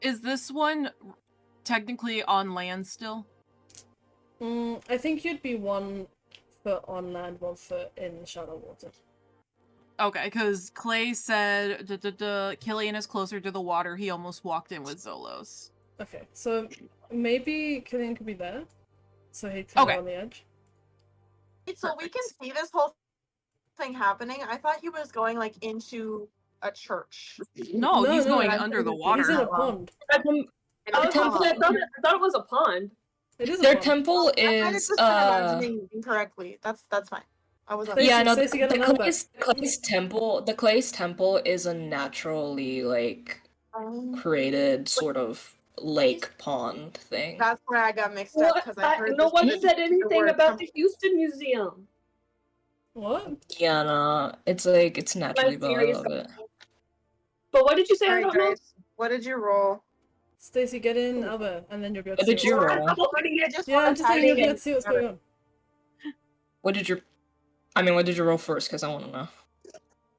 Is this one technically on land still? I think you'd be 1 foot on land, 1 foot in shallow water. Okay, because Clay said Killian is closer to the water. He almost walked in with Xolos. Okay, so maybe Killian could be there, so he can go on the edge. So we can see this whole thing happening. I thought he was going like into a church. No, he's going under the water. He's in a pond. I thought it was a pond. It is Their a pond. temple I might have is just been imagining incorrectly. That's fine. I was yeah, no, Stacey, get on the Clay's temple is a naturally like created sort of lake pond thing. That's where I got mixed up because I heard no one said anything about the Houston Museum. What? Yeah, no, it's like it's naturally built. I love it. But what did you say? All right, Grace, what did you roll? Stacey, get in, Albert, and then you'll be able to What did you roll? Yeah, I'm just saying you'll be able to see what's going on. What did you roll first? Because I want to know.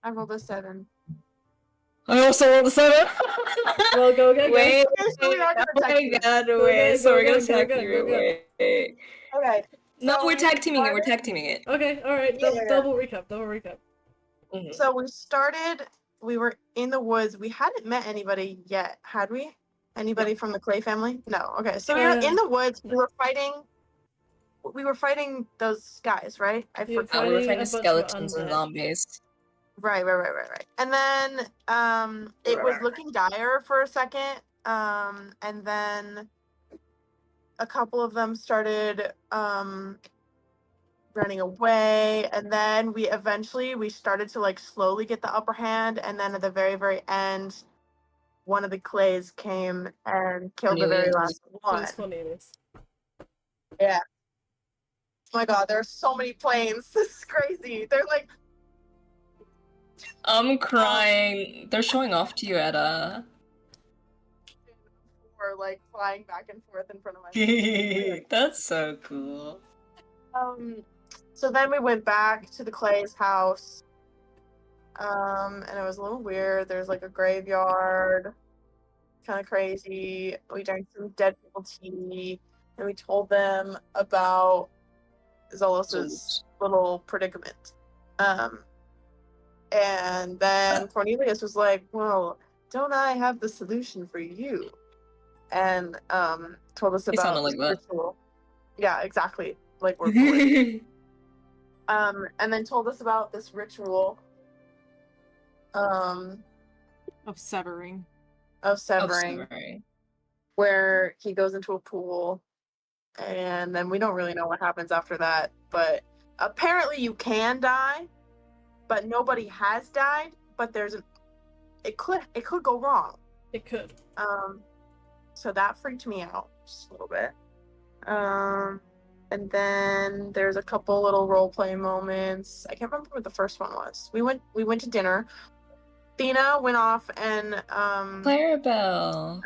I rolled a 7. I also rolled a 7. Well, go again. Wait, So we're gonna tag you. Wait. Okay. No, we're tag teaming it. We're tag teaming it. Okay, all right. Double recap. Mm-hmm. So we were in the woods. We hadn't met anybody yet, had we? Anybody from the Clay family? No. Okay. So we were in the woods. We were fighting those guys, right? We were fighting skeletons and zombies. Right. And then it was looking dire for a second. And then a couple of them started running away, and then we started to like slowly get the upper hand, and then at the very, very end, one of the Clays came and killed the very last one. Yeah. Oh my god, there are so many planes. This is crazy. They're like I'm crying. They're showing off to you at or like flying back and forth in front of my That's so cool. So then we went back to the Clay's house. And it was a little weird. There's like a graveyard. Kind of crazy. We drank some dead people tea, and we told them about Xolos's little predicament. And then Cornelius was like, well, don't I have the solution for you? And told us about this ritual. Yeah, exactly. Like we're and then told us about this ritual of severing, where he goes into a pool, and then we don't really know what happens after that, but apparently you can die, but nobody has died, but it could go wrong. It could. So that freaked me out just a little bit. And then there's a couple little role play moments. I can't remember what the first one was. We went to dinner. Thina went off and Clarabelle.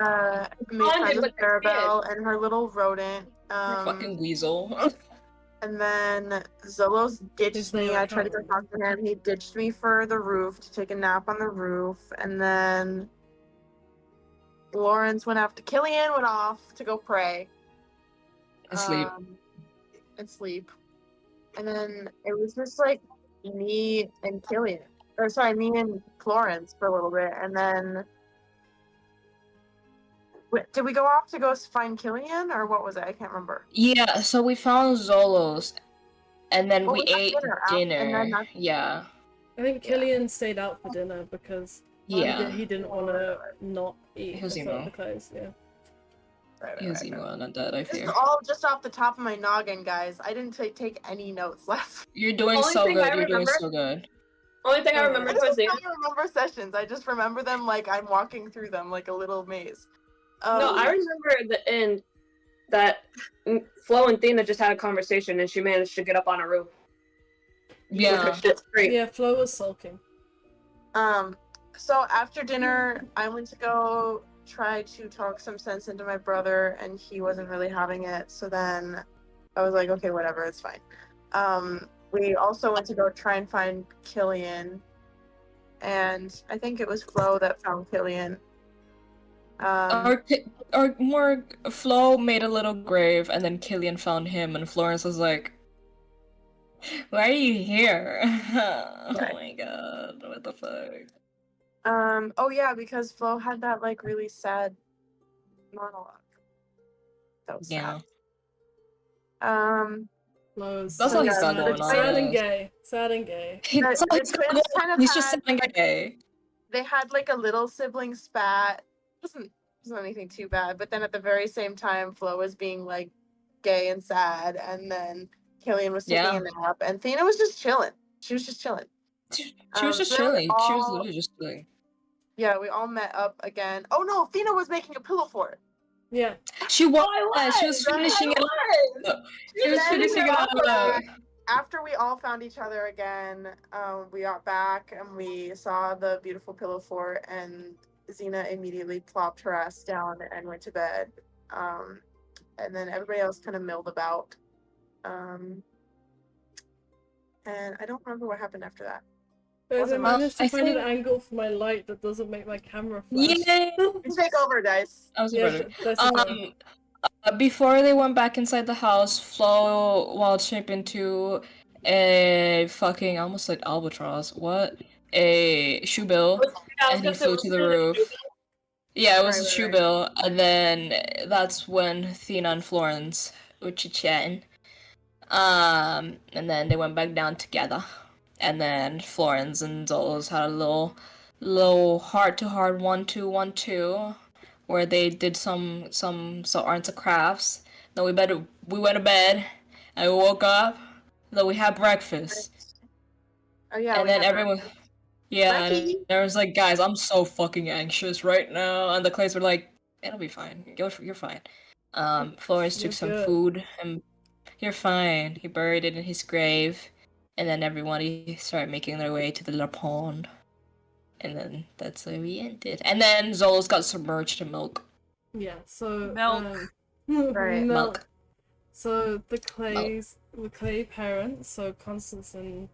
Made friends with Clarabelle and her little rodent. Fucking weasel. And then Xolos ditched me. I tried to go talk to him. He ditched me for the roof to take a nap on the roof. And then Lawrence went off to go pray. And sleep. And then it was just like me and Killian. Me and Florence for a little bit. And then did we go off to go find Killian, or what was it? I can't remember. Yeah, so we found Xolos, and then we ate dinner. Yeah. I think Killian stayed out for dinner because he didn't want to not eat the clothes. Yeah. He was emo, not dead, I fear. This is all just off the top of my noggin, guys. I didn't take any notes last. You're doing so good. You're doing so good. Only thing I remember was I don't remember sessions. I just remember them like I'm walking through them like a little maze. No, I remember at the end that Flo and Thina just had a conversation and she managed to get up on a roof. Yeah. Yeah, Flo was sulking. So after dinner, I went to go try to talk some sense into my brother, and he wasn't really having it. So then I was like, okay, whatever, it's fine. We also went to go try and find Killian, and I think it was Flo that found Killian. Um, or more, Flo made a little grave, and then Killian found him, and Florence was like, "Why are you here?" Oh my god, what the fuck? oh yeah, because Flo had that like really sad monologue. That was Yeah. sad. Flo's That's So all yeah, he's got the going on. sad and twins, gay. Sad and gay. That's all the he's got going twins kind on. of He's just had saying gay. they had like a little sibling spat. Wasn't anything too bad, but then at the very same time, Flo was being like gay and sad, and then Killian was taking Yeah. a nap, and Thena was just chilling. She was just chilling. She was just So then we chilling. She was all, literally just chilling. yeah, we all met up again. Oh no, Thena was making a pillow fort. Yeah. She was. Oh, She was finishing it up. She was Then finishing we it all up. after we all found each other again, we got back and we saw the beautiful pillow fort, and Xena immediately plopped her ass down and went to bed. And then everybody else kind of milled about. And I don't remember what happened after that. Guys, I Wasn't much. managed to I find an think- angle for my light that doesn't make my camera flash. Yay! You take over, Dice. I was Yeah, about to. that's okay. Before they went back inside the house, Flo wild shape into a fucking, I almost said albatross. What? A shoebill, and he flew to the roof. Yeah, it was a Right. shoebill, and then that's when Thena and Florence were chit-chatting. And then they went back down together. And then Florence and Xolos had a little heart-to-heart 1-2-1-2, where they did some arts and crafts. Then we went to bed, and we woke up. Then we had breakfast. Oh yeah. And then everyone, yeah, and Becky. there was like, guys, I'm so fucking anxious right now. And the Clays were like, it'll be fine. You're fine. Florence You're took some good. food, and you're fine. He buried it in his grave. And then everybody started making their way to the little pond. And then that's where we ended. And then Xolos got submerged in milk. Yeah, so Milk. Right. milk. So the clay parents, so Constance and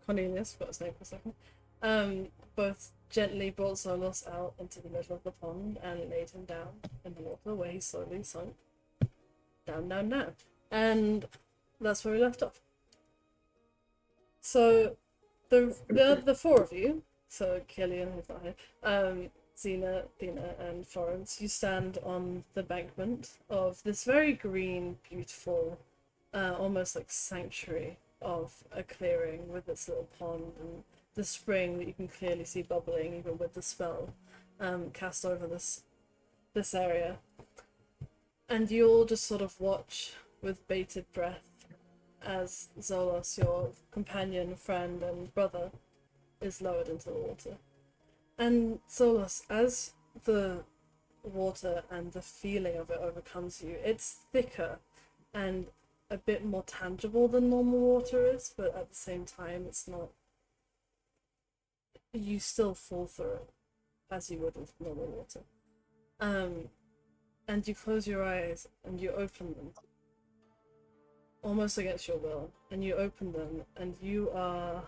Cornelius, forgot his name for a second, both gently brought Xolos out into the middle of the pond and laid him down in the water where he slowly sunk down. And that's where we left off. So the four of you, so Killian, who's not here, Xena, Thena, and Florence, you stand on the bankment of this very green, beautiful, almost like sanctuary of a clearing with its little pond and the spring that you can clearly see bubbling even with the spell cast over this area. And you all just sort of watch with bated breath as Xolos, your companion, friend, and brother, is lowered into the water. And Xolos, as the water and the feeling of it overcomes you, it's thicker and a bit more tangible than normal water is, but at the same time, it's not. You still fall through it as you would with normal water. And you close your eyes and you open them, almost against your will, and you open them, and you are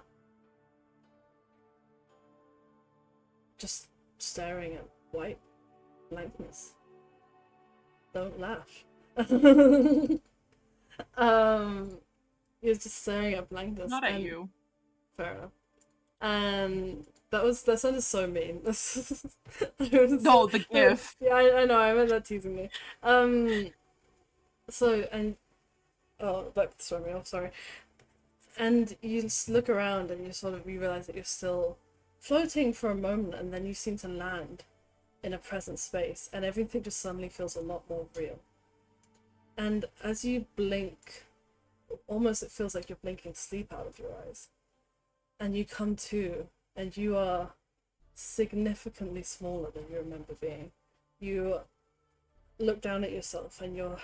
just staring at white blankness. Don't laugh. You're just staring at blankness. Not at you. Fair enough. And that sounded so mean. No, the gif. Yeah, I know. I meant that teasingly. So and that threw me off. Sorry. And you just look around and you realize that you're still floating for a moment, and then you seem to land in a present space, and everything just suddenly feels a lot more real. And as you blink, almost it feels like you're blinking sleep out of your eyes. And you come to, and you are significantly smaller than you remember being. You look down at yourself, and your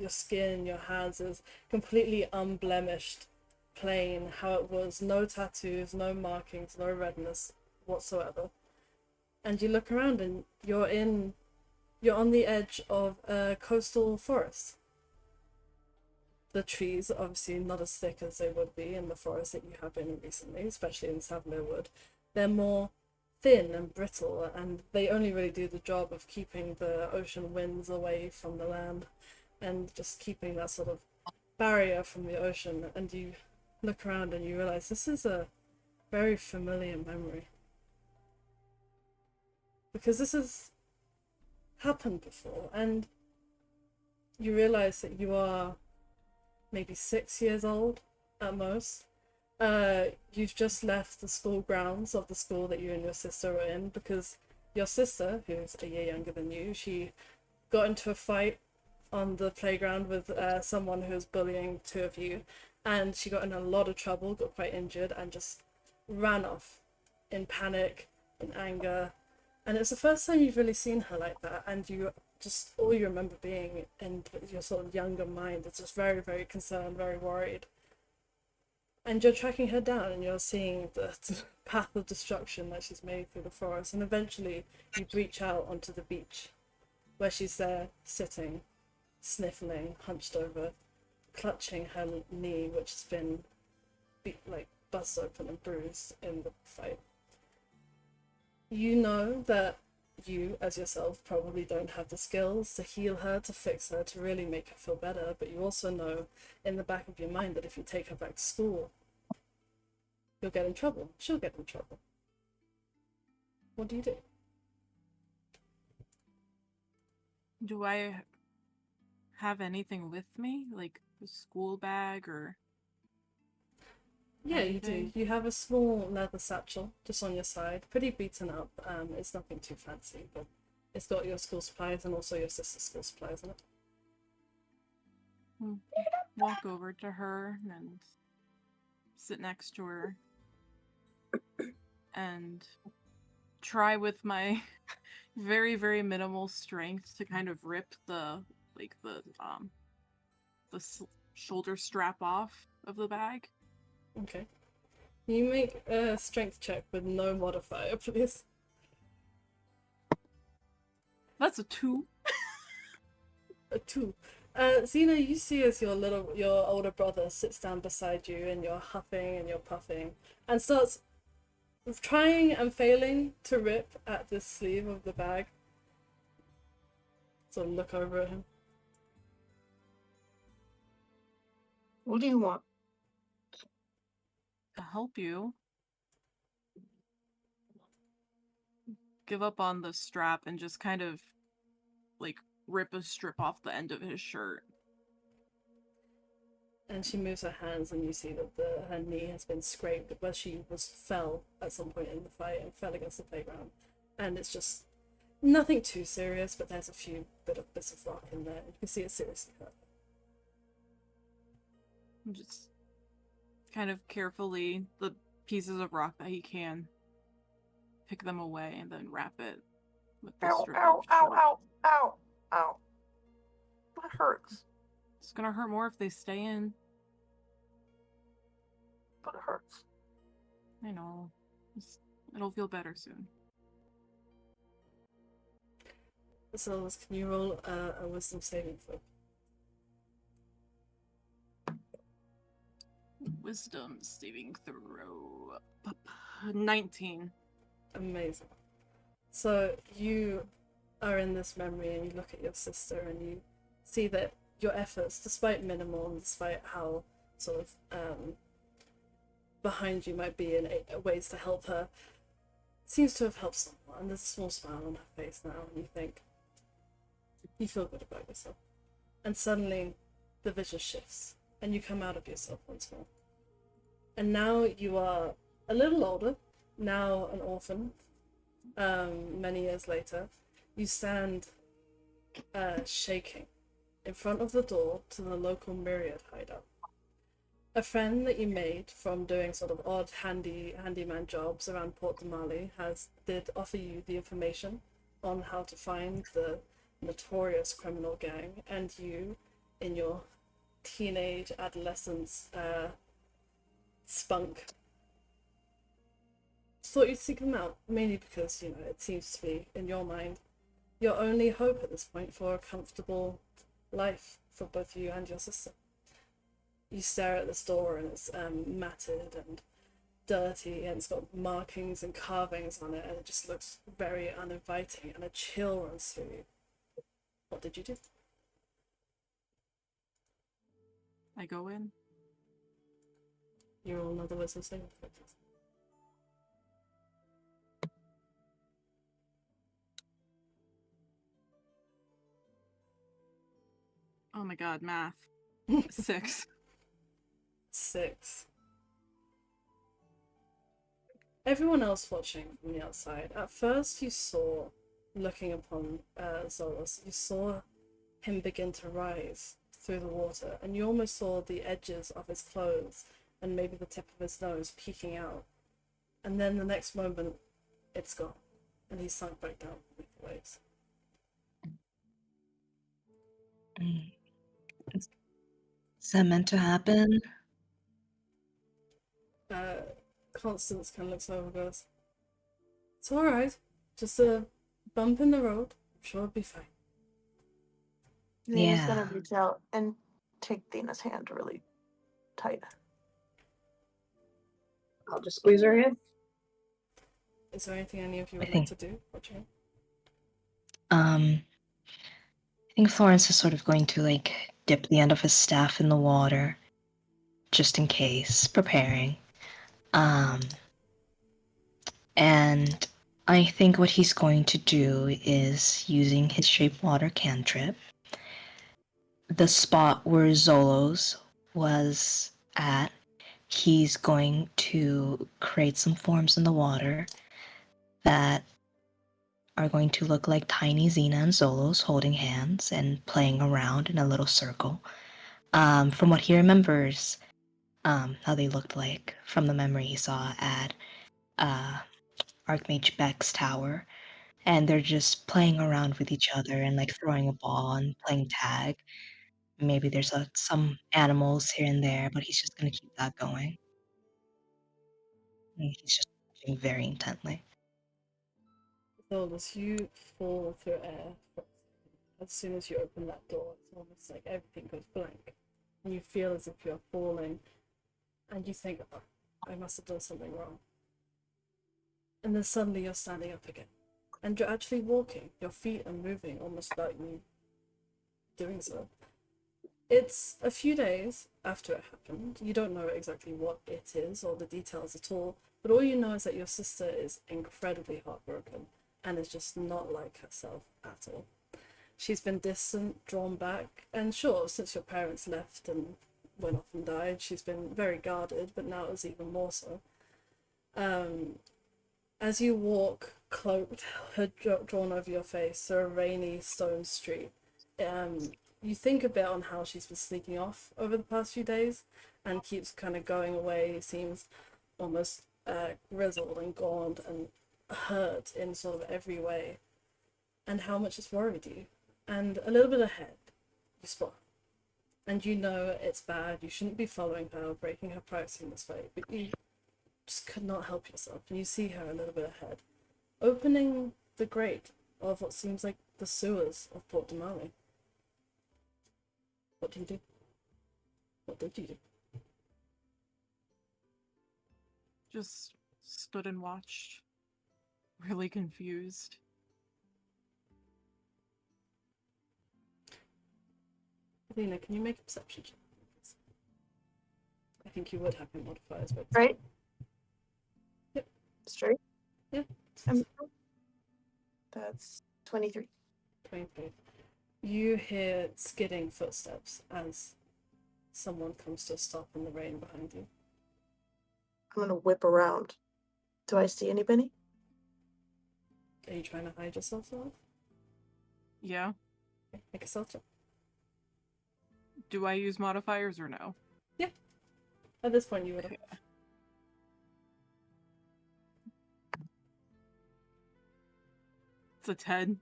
skin, your hands is completely unblemished, plain, how it was, no tattoos, no markings, no redness whatsoever. And you look around, and you're on the edge of a coastal forest. The trees are obviously not as thick as they would be in the forest that you have been recently, especially in Savmere Wood. They're more thin and brittle, and they only really do the job of keeping the ocean winds away from the land and just keeping that sort of barrier from the ocean. And you look around and you realize this is a very familiar memory, because this has happened before, and you realize that you are maybe 6 years old at most. You've just left the school grounds of the school that you and your sister were in, because your sister, who's a year younger than you, she got into a fight on the playground with someone who was bullying two of you, and she got in a lot of trouble, got quite injured, and just ran off in panic, in anger. And it's the first time you've really seen her like that, and all you remember being in your sort of younger mind is just very, very concerned, very worried. And you're tracking her down, and you're seeing the path of destruction that she's made through the forest, and eventually you reach out onto the beach, where she's there, sitting, sniffling, hunched over, clutching her knee, which has been bust open and bruised in the fight. You know that you, as yourself, probably don't have the skills to heal her, to fix her, to really make her feel better, but you also know in the back of your mind that if you take her back to school, you'll get in trouble. She'll get in trouble. What do you do? Do I have anything with me? Like a school bag or... Yeah, you do. anything? You have a small leather satchel just on your side, pretty beaten up. It's nothing too fancy, but it's got your school supplies and also your sister's school supplies in it. Walk over to her and sit next to her and try with my very, very minimal strength to kind of rip the shoulder strap off of the bag. Okay. You make a strength check with no modifier, please. That's a 2. A 2. Xena, you see as your older brother sits down beside you, and you're huffing and you're puffing, and starts trying and failing to rip at the sleeve of the bag. So look over at him. What do you want? To help you. Give up on the strap and just kind of rip a strip off the end of his shirt. And she moves her hands, and you see that her knee has been scraped where she fell at some point in the fight and fell against the playground. And it's just nothing too serious, but there's a few bits of rock in there. You can see it's seriously hurt. Just kind of carefully, the pieces of rock that he can, pick them away and then wrap it with the Ow, strip ow, of ow, short. ow, ow, ow. That hurts. It's gonna hurt more if they stay in. But it hurts. I know. It'll feel better soon. So can you roll a wisdom saving throw? Wisdom saving throw. 19. Amazing. So you are in this memory, and you look at your sister, and you see that your efforts, despite minimal and despite how sort of behind you might be in ways to help her, seems to have helped someone. And there's a small smile on her face now, and you think you feel good about yourself. And suddenly the vision shifts, and you come out of yourself once more. And now you are a little older, now an orphan. Many years later, you stand shaking in front of the door to the local myriad hideout. A friend that you made from doing sort of odd handyman jobs around Port Damali did offer you the information on how to find the notorious criminal gang, and you, in your teenage adolescence spunk, thought you'd seek them out, mainly because, it seems to be, in your mind, your only hope at this point for a comfortable life for both you and your sister. You stare at this door, and it's matted and dirty and it's got markings and carvings on it, and it just looks very uninviting, and a chill runs through you. What did you do? I go in. You roll another wisdom saving throw. Oh my god, math. 6. 6. Everyone else watching from the outside, at first you saw, looking upon Xolos, you saw him begin to rise through the water, and you almost saw the edges of his clothes and maybe the tip of his nose peeking out. And then the next moment, it's gone, and he's sunk back down beneath the waves. Is that meant to happen? Constance kind of looks over and goes, "It's alright, just a bump in the road, I'm sure it'll be fine." Nina's gonna Yeah. reach out and take Dina's hand really tight. I'll just squeeze her hand. Is there anything any of you I would like think- to do? Watching? I think Florence is sort of going to like dip the end of his staff in the water, just in case, preparing. And I think what he's going to do is using his shape water cantrip. The spot where Xolos was at, he's going to create some forms in the water that are going to look like tiny Xena and Xolos holding hands and playing around in a little circle. From what he remembers, how they looked like from the memory he saw at Archmage Beck's tower. And they're just playing around with each other and like throwing a ball and playing tag. Maybe there's some animals here and there, but he's just going to keep that going. And he's just watching very intently. So as you fall through air, as soon as you open that door, it's almost like everything goes blank. And you feel as if you're falling, and you think, "Oh, I must have done something wrong." And then suddenly you're standing up again. And you're actually walking. Your feet are moving almost without you doing so. It's a few days after it happened. You don't know exactly what it is or the details at all, but all you know is that your sister is incredibly heartbroken and is just not like herself at all. She's been distant, drawn back, and sure, since your parents left and went off and died, she's been very guarded, but now it's even more so. As you walk, cloaked, hood drawn over your face through a rainy stone street, you think a bit on how she's been sneaking off over the past few days and keeps kind of going away, seems almost grizzled and gaunt and hurt in sort of every way, and how much it's worried you. And a little bit ahead, you spot, and you know it's bad, you shouldn't be following her, breaking her privacy in this way, but you just could not help yourself, and you see her a little bit ahead, opening the grate of what seems like the sewers of Port Damali. What do you do? What did you do? Just stood and watched. Really confused. Athena, can you make a perception check? I think you would have your modifiers, but Right? Yep. Straight? Yeah. That's 23. 23. You hear skidding footsteps as someone comes to a stop in the rain behind you. I'm gonna whip around. Do I see anybody? Are you trying to hide yourself, Zola? Yeah. Okay, make a stealth check. Do I use modifiers or no? At this point, you would have. It's a 10.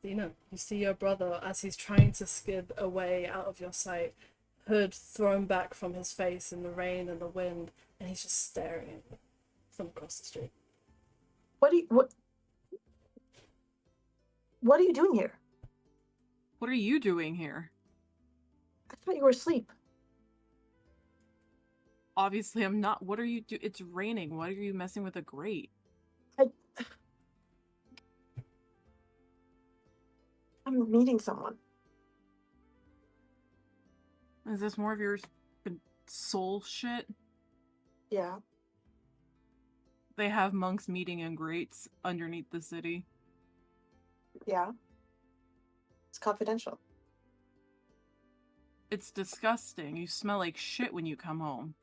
You see your brother as he's trying to skid away out of your sight, hood thrown back from his face in the rain and the wind, and he's just staring at you from across the street. What are you doing here? What are you doing here? I thought you were asleep. Obviously, I'm not. What are you do? It's raining. Why are you messing with a grate? I'm meeting someone. Is this more of your soul shit? Yeah. They have monks meeting in grates underneath the city. Yeah. It's confidential. It's disgusting. You smell like shit when you come home.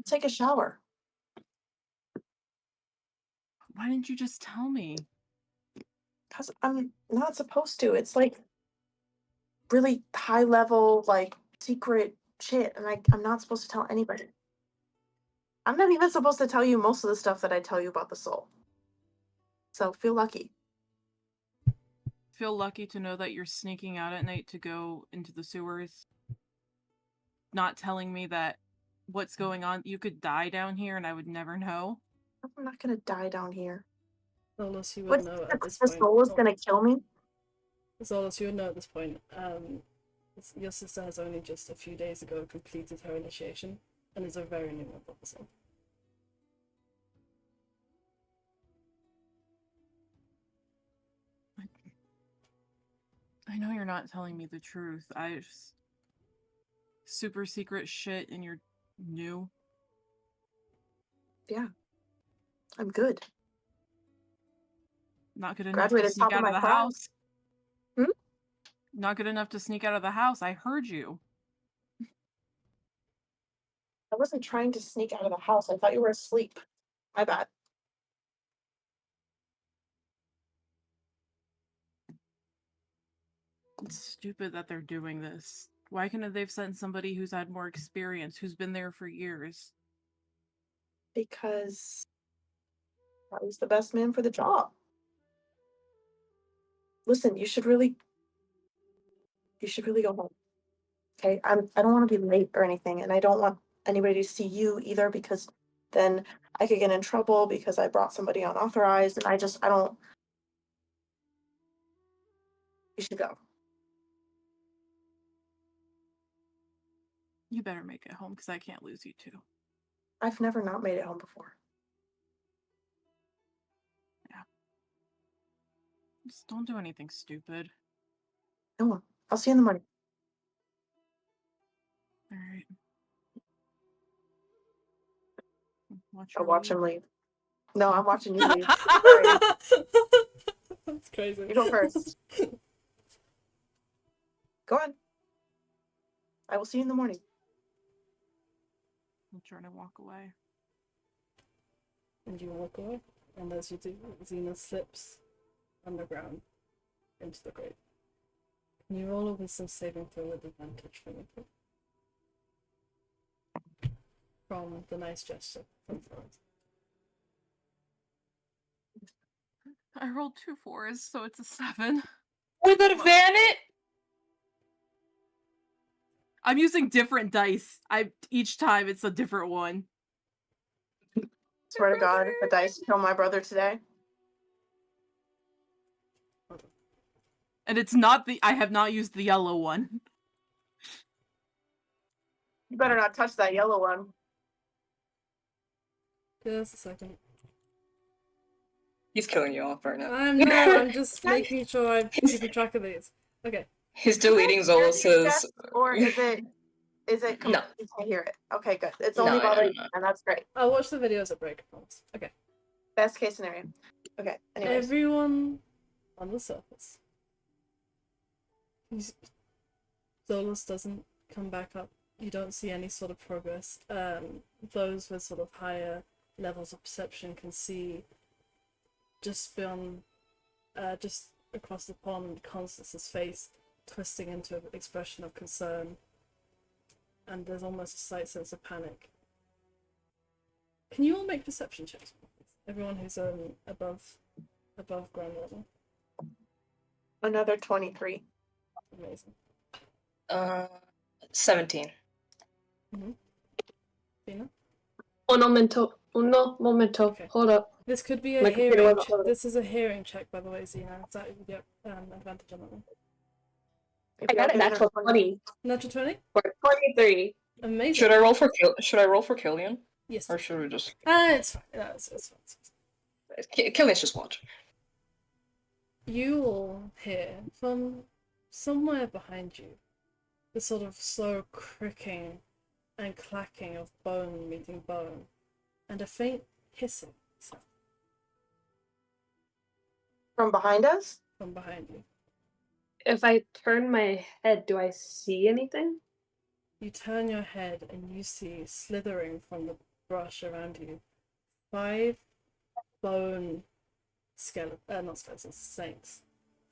Take a shower. Why didn't you just tell me? Because I'm not supposed to. It's like really high level, like secret shit. And I'm not supposed to tell anybody. I'm not even supposed to tell you most of the stuff that I tell you about the soul. So feel lucky. Feel lucky to know that you're sneaking out at night to go into the sewers. Not telling me that what's going on. You could die down here and I would never know. I'm not gonna die down here. Xolos, you would What? know at this The point. soul is gonna kill me? Xolos, you would know at this point. Your sister has only just a few days ago completed her initiation and is a very new member of the soul. I know you're not telling me the truth. I just... Super secret shit and you're new. Yeah. I'm good. Not good enough Graduated to sneak top of out of my the class. house. Hmm? Not good enough to sneak out of the house. I heard you. I wasn't trying to sneak out of the house. I thought you were asleep. My bad. It's stupid that they're doing this. Why couldn't they've sent somebody who's had more experience, who's been there for years? Because I was the best man for the job. Listen, you should really go home. Okay? I don't want to be late or anything, and I don't want anybody to see you either because then I could get in trouble because I brought somebody unauthorized, and I don't. You should go. You better make it home, because I can't lose you too. I've never not made it home before. Just don't do anything stupid. No, I'll see you in the morning. Alright. I'll watch him leave. No, I'm watching you leave. That's crazy. You go first. Go on. I will see you in the morning. I'm trying to walk away. And you walk away, and as you do, Xena slips underground into the grate. Can you roll a wisdom saving throw with advantage for me, please? From the nice gesture from Florence. I rolled 2 4s, so it's a 7. With advantage? I'm using different dice. Each time it's a different one. Swear to God, if the dice kill my brother today. And it's not I have not used the yellow one. You better not touch that yellow one. Just a second. He's killing you off right now. I'm not, I'm just making sure I'm keeping track of these. Okay. He's deleting Xolos's. Or is it No. you can't hear it? Okay, good. It's No, only no, bothering no. me, and that's great. I'll watch the videos at break, I promise. Okay. Best case scenario. Okay, anyways. Everyone on the surface. Xolos doesn't come back up. You don't see any sort of progress. Those with sort of higher levels of perception can see just beyond, just across the pond, Constance's face twisting into an expression of concern. And there's almost a slight sense of panic. Can you all make perception checks? Everyone who's above ground level. Another 23. Amazing. 17. Fina? Uno momento. Okay. Hold up. This could be a My computer hearing wasn't check. loading. This is a hearing check, by the way, Xena. Is that you get advantage on that one? If I you got have a natural 20 Natural 20? or 23. Amazing. Should I roll for Killian? Yes. Or should we just It's fine. No, it's fine. Killian's just watch. You all hear from somewhere behind you the sort of slow cricking and clacking of bone meeting bone, and a faint hissing sound From behind us? from behind you. If I turn my head, do I see anything? You turn your head and you see slithering from the brush around you 5 bone not skeletons, snakes.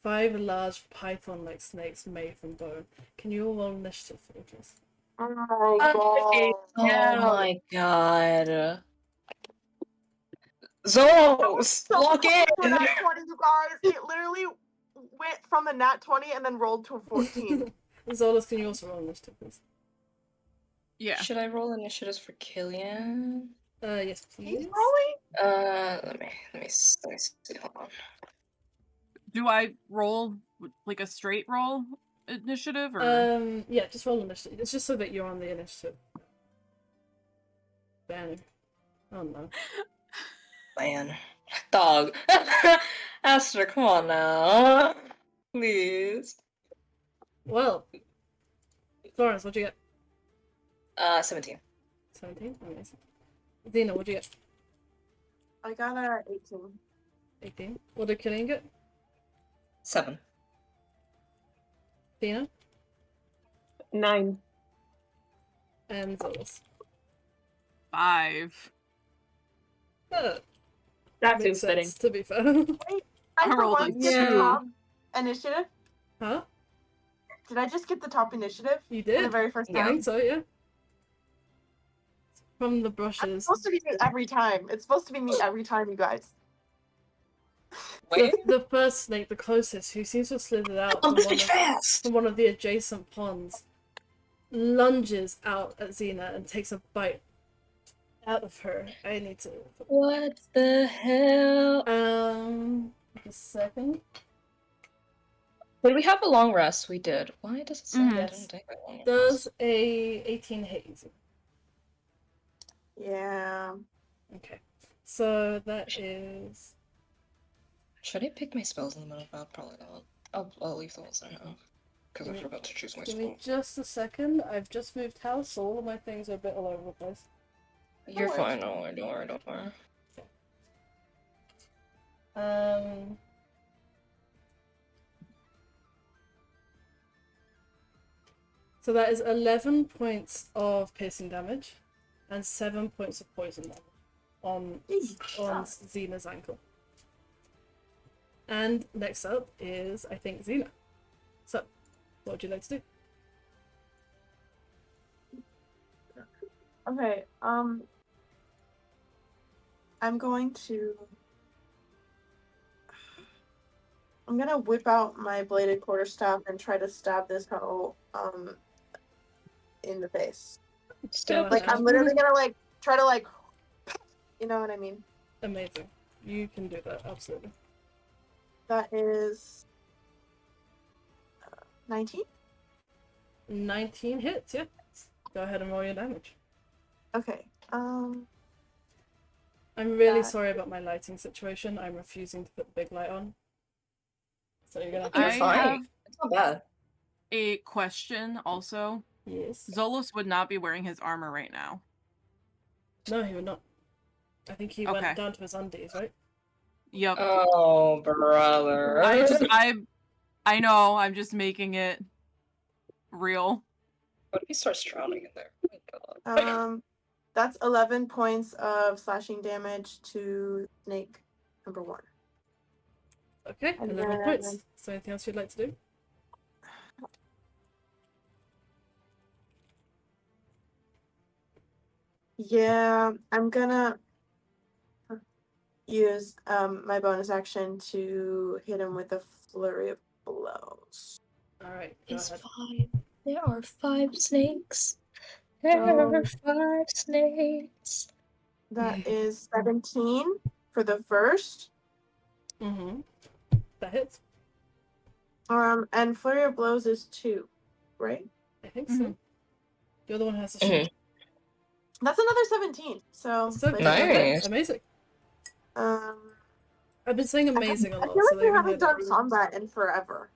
5 large python-like snakes made from bone. Can you all roll initiative for me, please? Oh, Okay. God. Oh my god. Xolos! So Lock close to a in! nat 20, you guys. It literally went from a nat 20 and then rolled to a 14. Xolos, can you also roll initiative, please? Yeah. Should I roll initiatives for Killian? Yes, He's please. rolling? Let me see. Hold on. Do I roll like a straight roll initiative or Yeah, just roll initiative. It's just so that you're on the initiative. Banner. Oh no. Man. Dog. Aster, come on now. Please. Well, Florence, what'd you get? 17. 17? Amazing. Dina, what'd you get? I got a 18. 18. What did Killian get? 7. Dina? 9. And Xolos. 5? That Makes seems fitting. sense, to be fair. I for rolled a once get the 2. top initiative. Huh? Did I just get the top initiative You for the did? very first I Yeah. time? think so, yeah. From the It's brushes. supposed to be me every time. It's supposed to be me every time, you guys. The, the first snake, the closest, who seems to have slithered out I'm from moving fast! from one of the adjacent ponds, lunges out at Xena and takes a bite out of her. I need to. What the hell? A second. Did we have a long rest? We did. Why does it say Mhm. I Yes. didn't take a long Does rest? a 18 hit you? Yeah. Okay. So that is. Should I pick my spells in the middle of that? Probably not. I'll leave the ones I have. Because I forgot to choose my Give spell. me just a second. I've just moved house, so all of my things are a bit all over the place. You're worries. fine, don't worry. So that is 11 points of piercing damage and 7 points of poison damage on Xena's ankle. And next up is, I think, Xena. So, what would you like to do? Okay, I'm gonna whip out my bladed quarterstaff and try to stab this hoe, in the face. Go Like, ahead. I'm literally gonna, like, try to, like, you know what I mean? Amazing. You can do that, absolutely. That is 19? 19 hits, yeah. Go ahead and roll your damage. Okay, I'm really That- sorry about my lighting situation. I'm refusing to put the big light on. So you're gonna You're I fine. have It's not bad. a question also. Yes. Xolos would not be wearing his armor right now. No, he would not. I think he Okay. went down to his undies, right? Yep. Oh, brother. I know, I'm just making it real. What if he starts drowning in there? Oh my god. That's 11 points of slashing damage to snake number 1. Okay, And 11 then- points. Is there anything else you'd like to do? Yeah, I'm gonna use my bonus action to hit him with a flurry of blows. Alright, go It's ahead. 5. There are 5 snakes. There are 5 snakes. That is 17 for the first. Mm-hmm. That hits. And flurry of blows is 2, right? I think so. You're the one who has to shoot. That's another 17. So, So like, Nice. amazing. Um, I've been saying amazing a I lot, feel so like they we even haven't heard done it. combat in forever.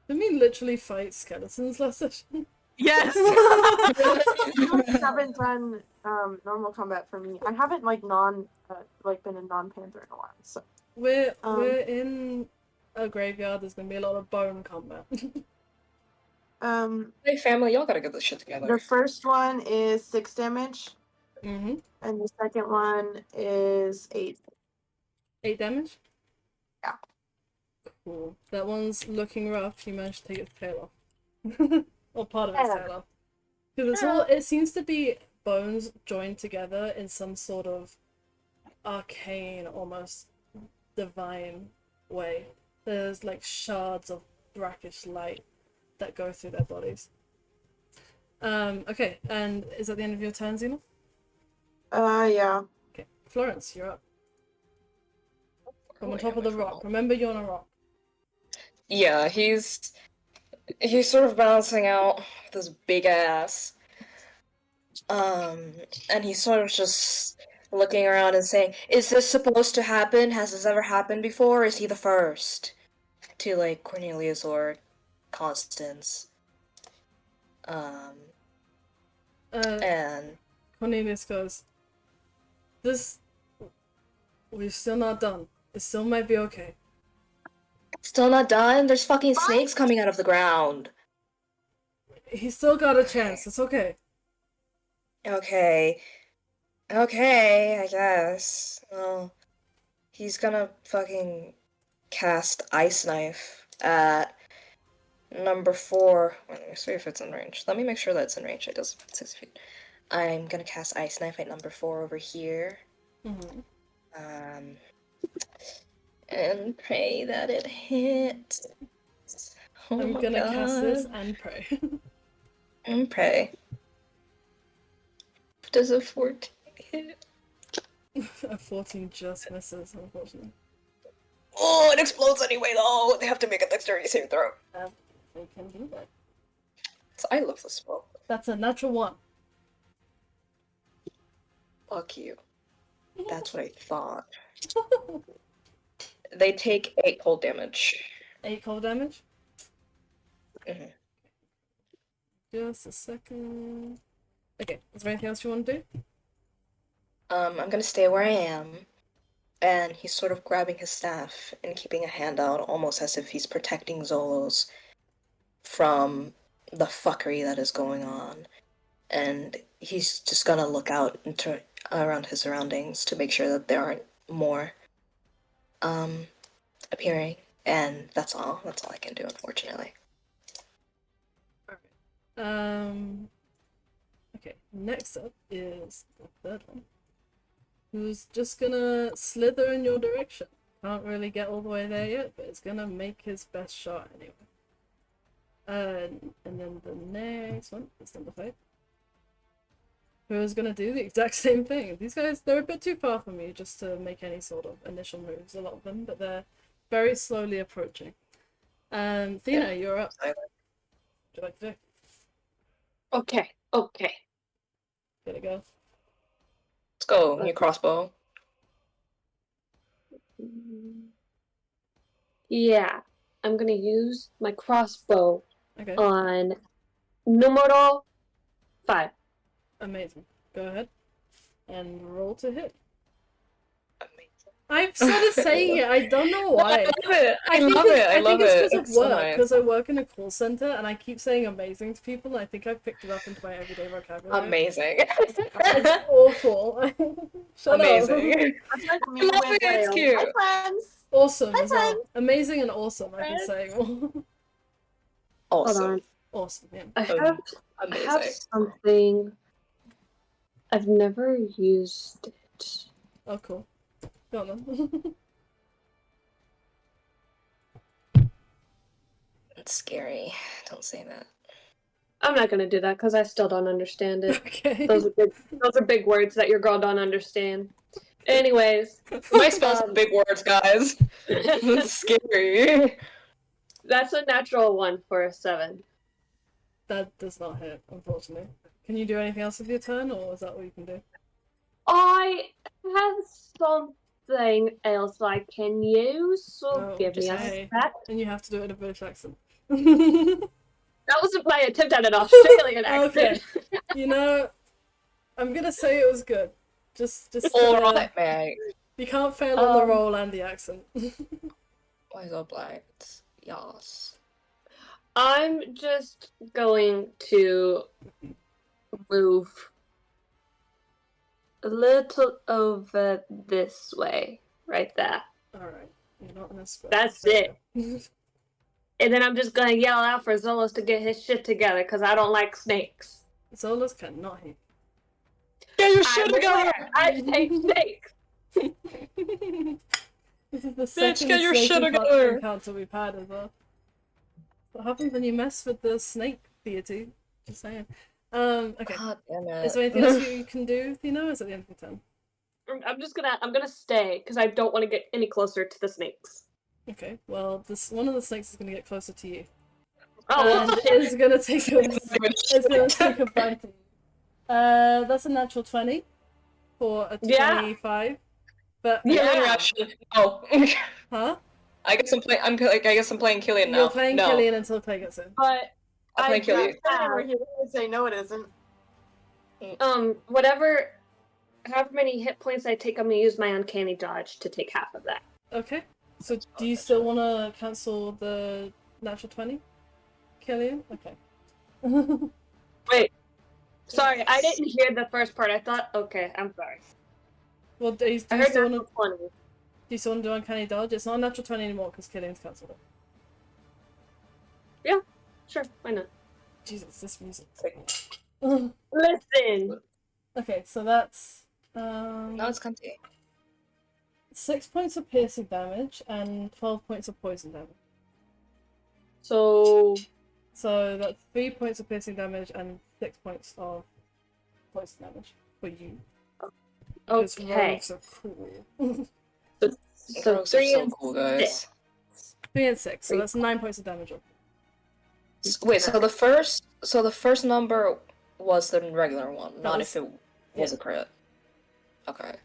Did we literally fight skeletons last session? Yes. I feel like we haven't done normal combat for me. I haven't like been a non-panther in a while. So We're in a graveyard. There's gonna be a lot of bone combat. Hey, family, y'all gotta get this shit together. the first one is 6 damage, Mm-hmm. and the second one is 8. 8 damage? Yeah. Cool. That one's looking rough. You managed to take its tail off. Or part of its tail off. Because it seems to be bones joined together in some sort of arcane, almost divine way. There's like shards of brackish light that go through their bodies. Okay, and is that the end of your turn, Xena? Yeah. Okay, Florence, you're up. From on Wait, top of the rock. Remember, you're on a rock. Yeah, he's sort of balancing out this big ass. And he's sort of just looking around and saying, "Is this supposed to happen? Has this ever happened before? Is he the first?" To like Cornelius or Constance. And Cornelius goes, we're still not done. It still might be okay. still not done? There's fucking snakes coming out of the ground. He's still got a chance. It's okay. Okay, I guess. Well, he's gonna fucking cast Ice Knife at number 4. Wait, let me see if it's in range. Let me make sure that it's in range. It does 6 feet. I'm gonna cast Ice Knife at number 4 over here. Mm-hmm. And pray that it hits. Oh I'm my gonna God. cast this and pray. And pray. Does a 14 hit? A 14 just misses, unfortunately. Oh, it explodes anyway though. They have to make a dexterity saving throw. They can do that. So I love this spell. That's a natural 1. Fuck you. That's what I thought. They take 8 cold damage. 8 cold damage? Mhm. Just a second. Okay, is there anything else you want to do? I'm gonna stay where I am. And he's sort of grabbing his staff and keeping a hand out, almost as if he's protecting Xolos from the fuckery that is going on. And he's just gonna look out around his surroundings to make sure that there aren't more appearing. And that's all. That's all I can do, unfortunately. Okay, next up is the third one, who's just gonna slither in your direction. Can't really get all the way there yet, but it's gonna make his best shot anyway. And then the next one is number 5, who is gonna do the exact same thing. These guys, they're a bit too far from you just to make any sort of initial moves, a lot of them, but they're very slowly approaching. Thina, Yeah. you're up. What would you like to do? Okay. Get it go. Let's go, new crossbow. Yeah. I'm gonna use my crossbow Okay, on numero 5. amazing. Go ahead and roll to hit. Amazing. I've started saying it. I don't know why. I love it. I think love it's, it. I love think it. it's because It's of so work. nice. Because I work in a call center and I keep saying amazing to people. And I think I've picked it up into my everyday vocabulary. Amazing. It's awful. Shut Amazing. up. That's like me I love with it, it's Wales. cute. Hi, friends. Awesome Hi, as well. friends. Amazing and awesome. I've been Friends. saying. Awesome. Hold on. Awesome. Yeah. I have Amazing. something. I've never used it. Oh, cool. Go on then. It's scary. Don't say that. I'm not gonna do that because I still don't understand it. Okay. Those are big words that your girl don't understand. Anyways, My spells have big words, guys. It's scary. that's a natural 1 for a 7. That does not hit, unfortunately. Can you do anything else with your turn, or is that what you can do? I have something else I can use, so give me a okay. sec. And you have to do it in a British accent. That wasn't my attempt at an Australian accent. Okay. You know, I'm gonna say it was good. Just Alright, mate. you can't fail on the roll and the accent. Why is it black? Yes. I'm just going to move a little over this way, right there. Alright. You're not in a square. That's it. And then I'm just gonna yell out for Xolos to get his shit together, because I don't like snakes. Xolos cannot hit. Get your shit I'm together! aware, I hate snakes! This is the Bitch, second get your snake shit encounter together! encounter we've had as well. What happens when you mess with the snake deity? Just saying. Okay. God damn it. Is there anything else you can do, Thina, or is it the end of your turn? I'm gonna stay, because I don't want to get any closer to the snakes. Okay, well, one of the snakes is going to get closer to you. Oh, well, And it's going to take a bite at you. That's a natural 20 for a 25. But Killian reaction. No. huh? I guess I'm playing Killian now. You're playing no. Killian until Clay gets in. but I'm playing Killian. Where he would say no, it isn't. whatever, however many hit points I take, I'm gonna use my uncanny dodge to take half of that. Okay. So do you still want to cancel the natural 20? Killian? Okay. Wait. Sorry, I didn't hear the first part. I thought, okay, I'm sorry. Well, do you I heard still natural want 20. to do uncanny dodge? It's not a natural 20 anymore because Killian's cancelled it. Sure, why not? Jesus, this music. Listen! Okay, so that's No, it's Cunty. 6 points of piercing damage and 12 points of poison damage. So, So that's 3 points of piercing damage and 6 points of poison damage for you. Because okay. rogues are cool. So Rogues are 3 so and cool, guys. 3 and 6, so that's 9 points of damage. Wait, so the first number was the regular one, That not was- if it was a crit. Okay.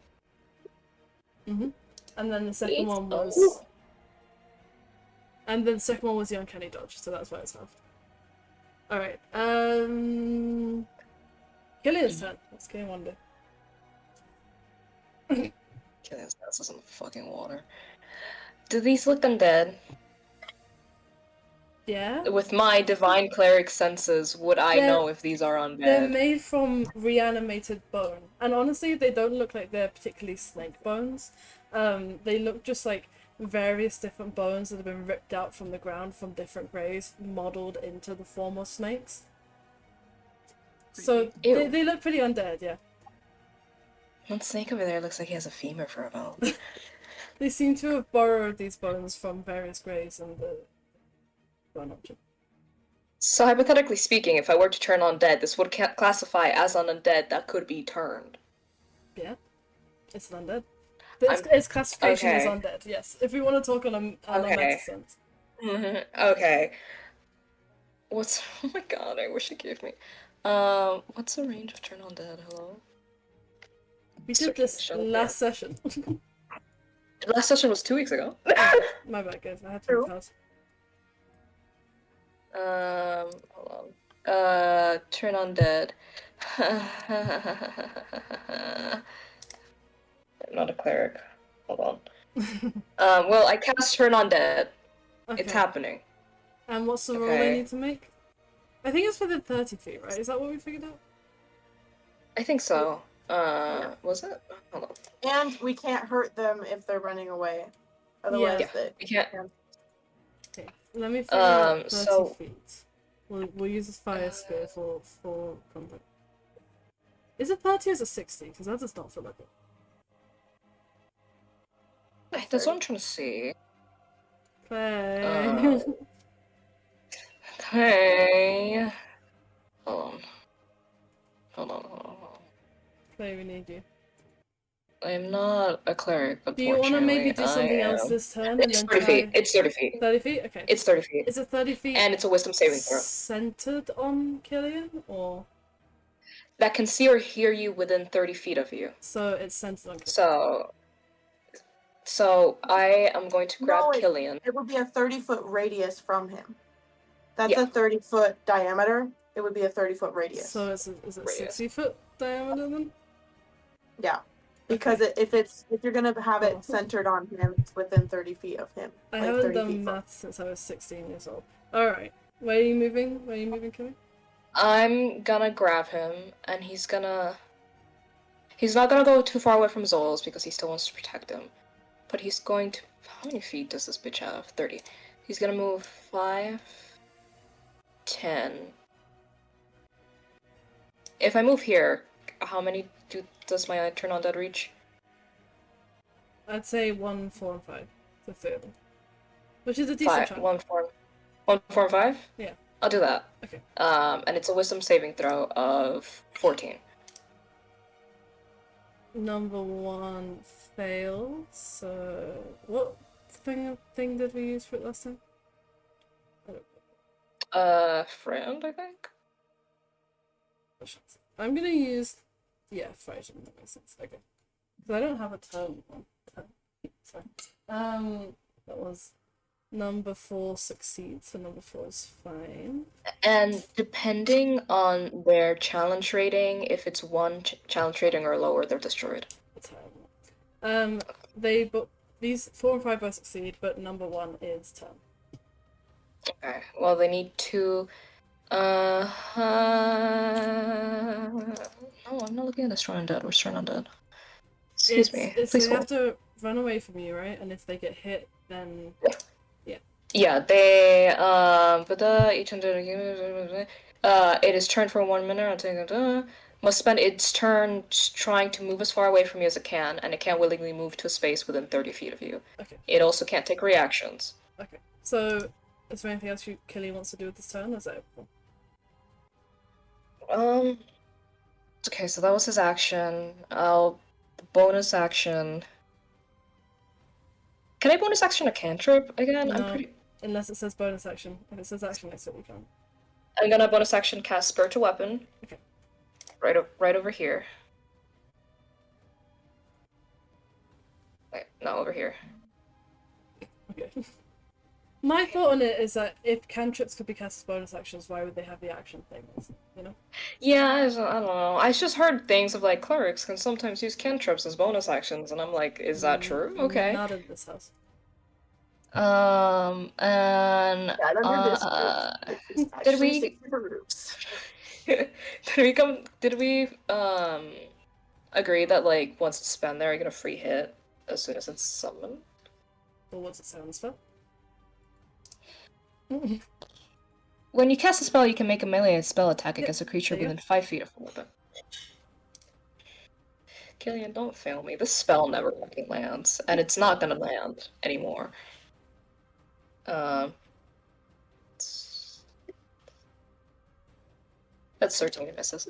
And then the second Sweet. one was... Oh. And then the second one was the uncanny dodge, so that's why it's halved. Alright, Killian's turn. What's Killian want to do? Killian's ass is in the fucking water. Do these look undead? Yeah? With my divine cleric senses, would I They're- know if these are They're undead? made from reanimated bone. And honestly, they don't look like they're particularly snake bones. They look just like various different bones that have been ripped out from the ground from different graves, modeled into the form of snakes. So Ew. they look pretty undead, yeah. That snake over there looks like he has a femur for a mouth. They seem to have borrowed these bones from various graves and the bone object. So hypothetically speaking, if I were to turn undead, this would classify as an undead that could be turned. Yeah, it's an undead. Its classification is okay. undead, yes. If we want to talk on a Okay. meta sense. Okay. What's... Oh my god, I wish it gave me... what's the range of turn undead? Hello? We did this Show me. last session. The last session was 2 weeks ago. My bad, guys. I had to move house. Hold on. Turn undead. I'm not a cleric. Hold on. Well, I cast Turn Undead. Okay. It's happening. And what's the roll I Okay. need to make? I think it's within 30 feet, right? Is that what we figured out? I think so. Was it? Hold on. And we can't hurt them if they're running away. Otherwise, Yeah. they We can't. Okay. Let me figure out 30 so- feet. We'll use this fire spear for combat. Is it 30 or is it 60? Because that does not feel like it. That's what I'm trying to see. Play. Okay. Hold on. Play, we need you. I'm not a cleric, Do you want to maybe do something else am. this turn and It's then 30 feet. try... It's 30 feet. 30 feet? Okay. It's 30 feet. Is it 30 feet And it's a wisdom saving throw. centered on Killian, or...? that can see or hear you within 30 feet of you. So it's centered on. So I am going to grab Killian. It would be a 30-foot radius from him. That's Yeah. a 30-foot diameter. It would be a 30-foot radius. So is it Radius. 60-foot diameter then? Yeah. Because if you're gonna have it centered on him, it's within 30 feet of him. I like haven't 30 done feet from. math since I was 16 years old. Alright. Where are you moving, Kimmy? I'm gonna grab him, and he's not gonna go too far away from Xolos because he still wants to protect him. But he's going to... How many feet does this bitch have? 30. He's gonna move 5, 10. If I move here, how many does my turn on dead reach? I'd say 1, 4, and 5. The third one. Which is a decent chance. 1, 4, and 5? Yeah. I'll do that. Okay. And it's a wisdom saving throw of 14. Number 1 fails. So what thing did we use for it last time? Friend, I think? I'm gonna use... Yeah, frightened, that makes sense. Okay. Because I don't have a turn on. Sorry. That was... Number 4 succeeds, so number 4 is fine. And depending on their challenge rating, if it's 1 challenge rating or lower, they're destroyed. That's terrible. These 4 and 5 both succeed, but number 1 is turn. Okay. Well, they need to. No, I'm not looking at this run undead. We're strong undead. Excuse me. Please Please they hold. have to run away from you, right? And if they get hit, then Yeah, they but each it is turned for 1 minute. Must spend its turn trying to move as far away from you as it can, and it can't willingly move to a space within 30 feet of you. Okay. It also can't take reactions. Okay. So, is there anything else Killy wants to do with this turn, or is that everything? Okay, so that was his action. Bonus action. Can I bonus action a cantrip again? No, unless it says bonus action. If it says action, I certainly can. I'm gonna bonus action cast Spiritual Weapon. Okay. Right over here. Wait, no, over here. Okay. My thought on it is that if cantrips could be cast as bonus actions, why would they have the action thing? You know? Yeah, I don't know. I just heard things of like clerics can sometimes use cantrips as bonus actions, and I'm like, is that true? Okay. Not in this house. And did we agree that like once it's spent there, I get a free hit as soon as it's summoned? Or what's it sound spell? When you cast a spell, you can make a melee spell attack against a creature within 5 feet of a weapon. Killian, don't fail me. This spell never fucking lands, and it's not gonna land anymore. That certainly misses.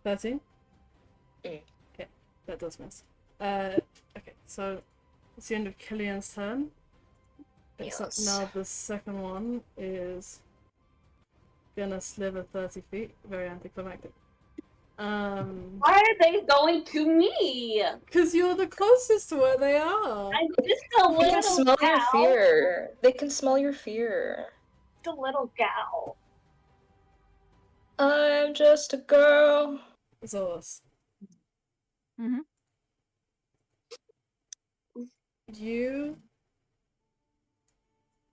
13? Mm. Okay, that does miss. Okay, so it's the end of Killian's turn. Except now the second one is gonna slither 30 feet. Very anticlimactic. Why are they going to me? Because you're the closest to where they are. I'm just a little They can smell gal. your fear. They can smell your fear. Just a little gal. I'm just a girl. Xolos. Mm-hmm. You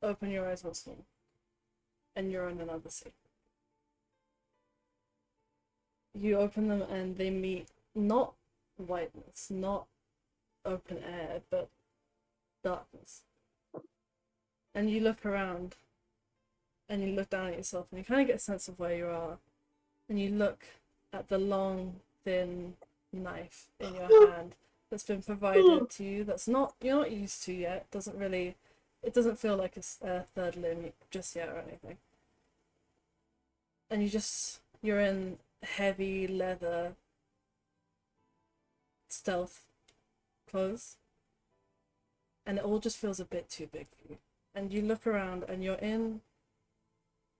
open your eyes once more, and you're in another sea. You open them and they meet not whiteness, not open air, but darkness. And you look around, and you look down at yourself, and you kind of get a sense of where you are. And you look at the long, thin knife in your hand that's been provided to you. You're not used to yet. It doesn't feel like a third limb just yet or anything. And you're in heavy leather stealth clothes, and it all just feels a bit too big for you. And you look around and you're in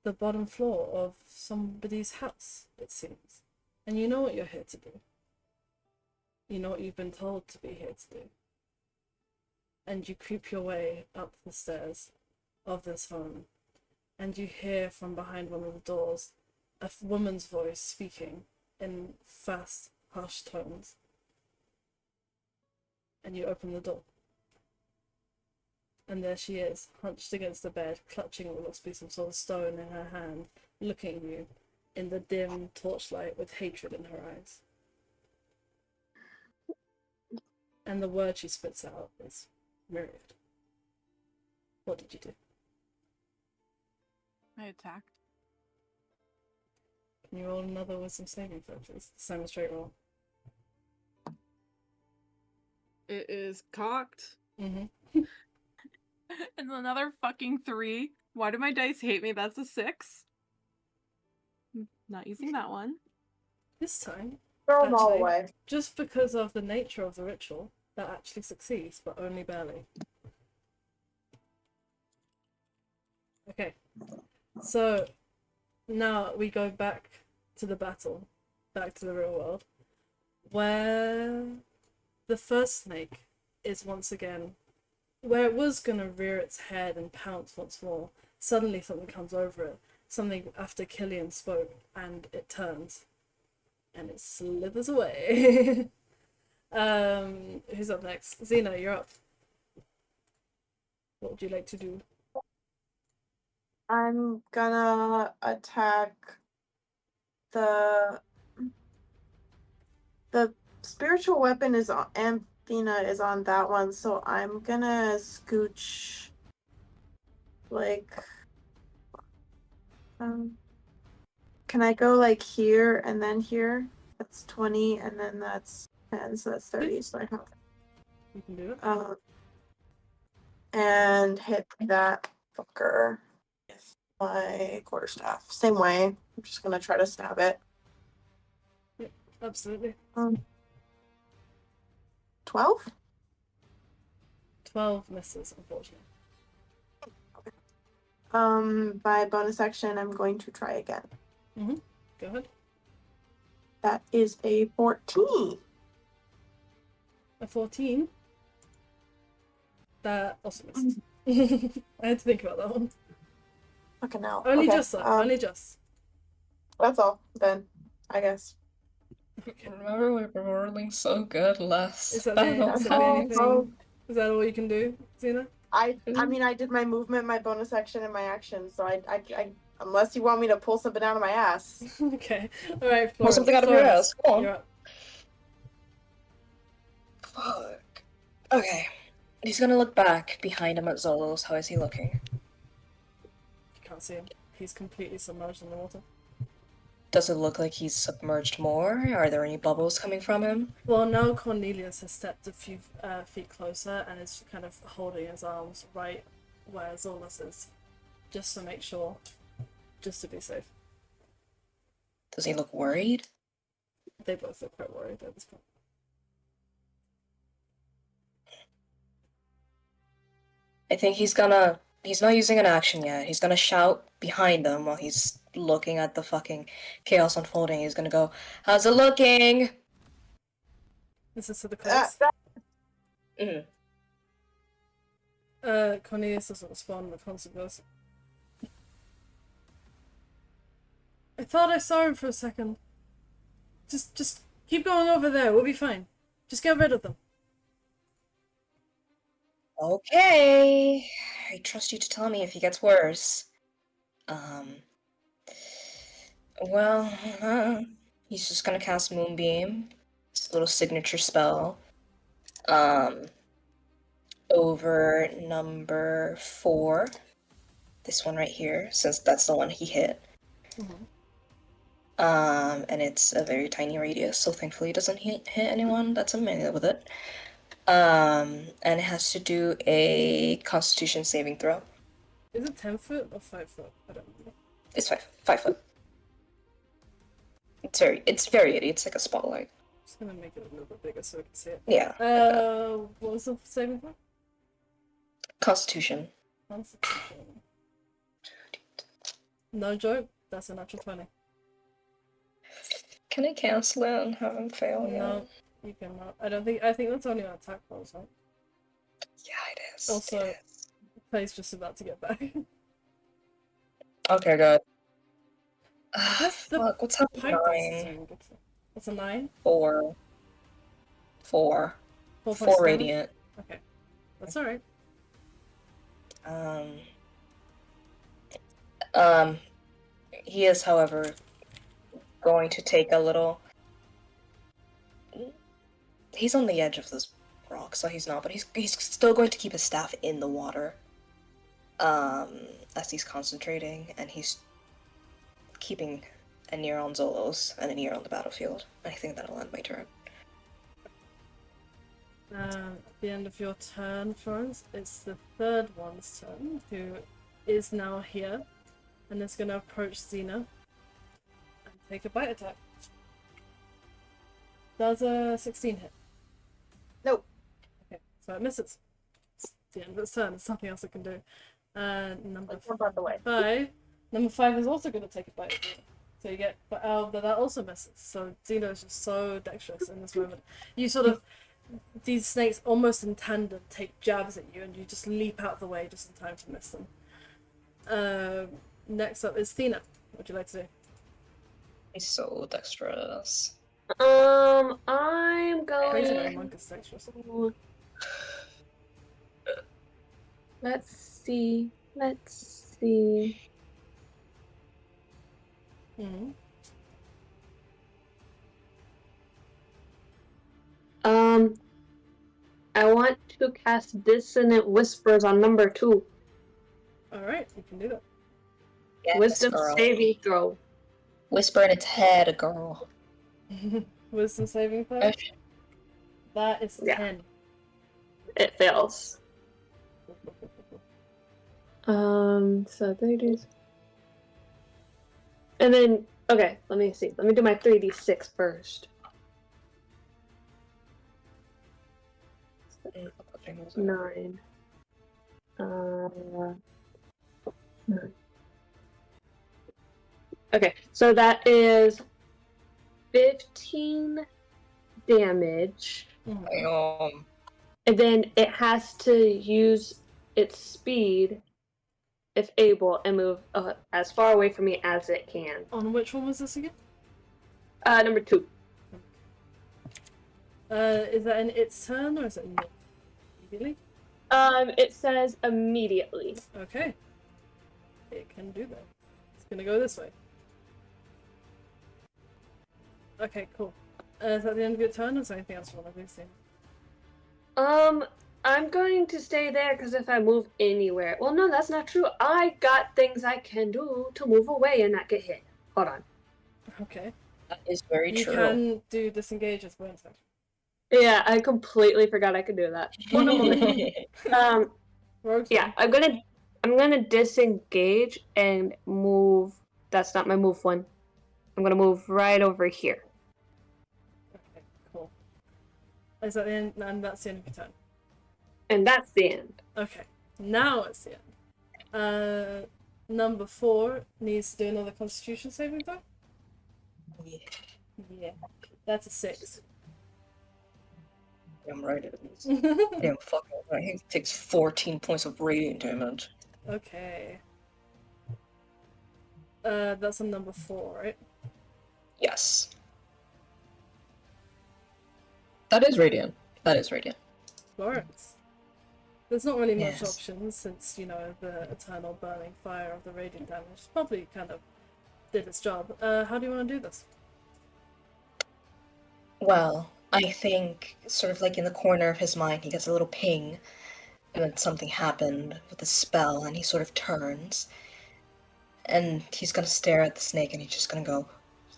the bottom floor of somebody's house, it seems. And you know what you're here to do. You know what you've been told to be here to do. And you creep your way up the stairs of this home, and you hear from behind one of the doors a woman's voice speaking in fast, hushed tones. And you open the door. And there she is, hunched against the bed, clutching what looks to be some sort of stone in her hand, looking at you in the dim torchlight with hatred in her eyes. And the word she spits out is Myriad. What did you do? I attacked. Can you roll another wisdom saving throw, please? The same as straight roll. It is cocked. Mm-hmm. And another fucking 3. Why do my dice hate me? That's a 6. Not using that one. This time, Throw them all Actually- away. just because of the nature of the ritual, that actually succeeds, but only barely. Okay, so now we go back to the battle, back to the real world, where the first snake is once again, where it was gonna rear its head and pounce once more. Suddenly something comes over it, something after Killian spoke, and it turns. And it slithers away. Who's up next? Xena, you're up. What would you like to do? I'm gonna attack the spiritual weapon is on, and Athena is on that one, so I'm gonna scooch like can I go like here and then here? That's 20 and then that's 10, so that's 30, so I have You can do it. and hit that fucker with my quarterstaff. Same way. I'm just gonna try to stab it. Absolutely. 12? 12 misses, unfortunately. By bonus action, I'm going to try again. Go ahead. That is a 14. A 14. That also misses. I had to think about that one. Okay, now. Only okay. just, though. Only just. That's all, then, I guess. Remember we were rolling so good last Is that battle. is that anything? Is that all you can do, Xena? I mean, I did my movement, my bonus action, and my action, so I unless you want me to pull something out of my ass. Okay. Alright, Pull something out of your Florence, ass. Come on. you're up. Fuck. Okay. He's gonna look back behind him at Xolos. How is he looking? You can't see him. He's completely submerged in the water. Does it look like he's submerged more? Are there any bubbles coming from him? Well, now Cornelius has stepped a few feet closer and is kind of holding his arms right where Xolos is, just to make sure, just to be safe. Does he look worried? They both look quite worried at this point. I think he's not using an action yet. He's gonna shout behind them while he's looking at the fucking chaos unfolding. He's gonna go, "How's it looking?" This is to the close. Mhm. Cornelius doesn't respond, the constant goes. I thought I saw him for a second. Just keep going over there, we'll be fine. Just get rid of them. Okay. I trust you to tell me if he gets worse. Well, he's just gonna cast Moonbeam. It's a little signature spell. Over number 4. This one right here, since that's the one he hit. Mhm. And it's a very tiny radius, so thankfully it doesn't hit anyone that's familiar with it. And it has to do a Constitution saving throw. Is it 10 foot or 5 foot? I don't know. It's 5 foot. It's very itty. It's like a spotlight. I'm just gonna make it a little bit bigger so I can see it. Yeah. What was the saving throw? Constitution. Constitution. No joke, that's a natural 20. Can I cancel it and have him fail? No, you cannot. I think that's only on attack rolls, right? Yeah, it is. Also, it is. Clay's just about to get back. Okay, good. Guess the Fuck, what's up? pact is 9? doing good. That's a 9? 4. 4. 4 4 points of damage? radiant. Okay. That's alright. He is, however, going to take a little... He's on the edge of this rock, so he's not, but he's still going to keep his staff in the water. As he's concentrating, and he's keeping an ear on Xolos and an ear on the battlefield. I think that'll end my turn. At the end of your turn, Florence, it's the third one's turn, who is now here, and is going to approach Xena and take a bite attack. Does a 16 hit? Nope. Okay, so it misses. It's the end of its turn, there's nothing else it can do. Number Jump out the way. 5. Number 5 is also going to take a bite of you. So you get, but that also misses. So Xena is just so dexterous in this moment. You sort of, these snakes almost in tandem take jabs at you, and you just leap out of the way just in time to miss them. Next up is Thina. What would you like to do? He's so dexterous. I'm Crazy going. monk is dexterous. Let's see. Let's see. Mm-hmm. I want to cast Dissonant Whispers on number 2. Alright, you can do that. Yes, Wisdom girl. saving throw. Whisper in its head, girl. Wisdom saving throw? Gosh. That is Yeah. 10. It fails. So 30. And then, okay, let me see. Let me do my 3d6 first. 9. 9. Okay, so that is 15 damage. Mhm. And then it has to use its speed, if able, and move as far away from me as it can. On which one was this again? Number 2. Is that in its turn, or is it not? Immediately? It says immediately. Okay. It can do that. It's gonna go this way. Okay, cool. Is that the end of your turn, or is there anything else you want to do soon? I'm going to stay there because if I move anywhere, well, no, that's not true. I got things I can do to move away and not get hit. Hold on. Okay. That is very You true. can do disengage as bonus action. Yeah, I completely forgot I could do that. One moment. Rogue's Yeah, one. I'm gonna disengage and move. That's not my move one. I'm gonna move right over here. Okay, cool. Is that the end? And that's the end of your turn. And that's the end. Okay, now it's the end. Number 4 needs to do another Constitution saving throw. Yeah, Yeah, that's a 6. I'm right. It is. Damn, fucking right. He takes 14 points of radiant damage. Okay. That's a number 4, right? Yes. That is radiant. That is radiant. Florence. There's not really much Yes. options since, you know, the eternal burning fire of the radiant damage probably kind of did its job. How do you want to do this? Well, I think sort of like in the corner of his mind, he gets a little ping, and then something happened with the spell, and he sort of turns, and he's gonna stare at the snake, and he's just gonna go,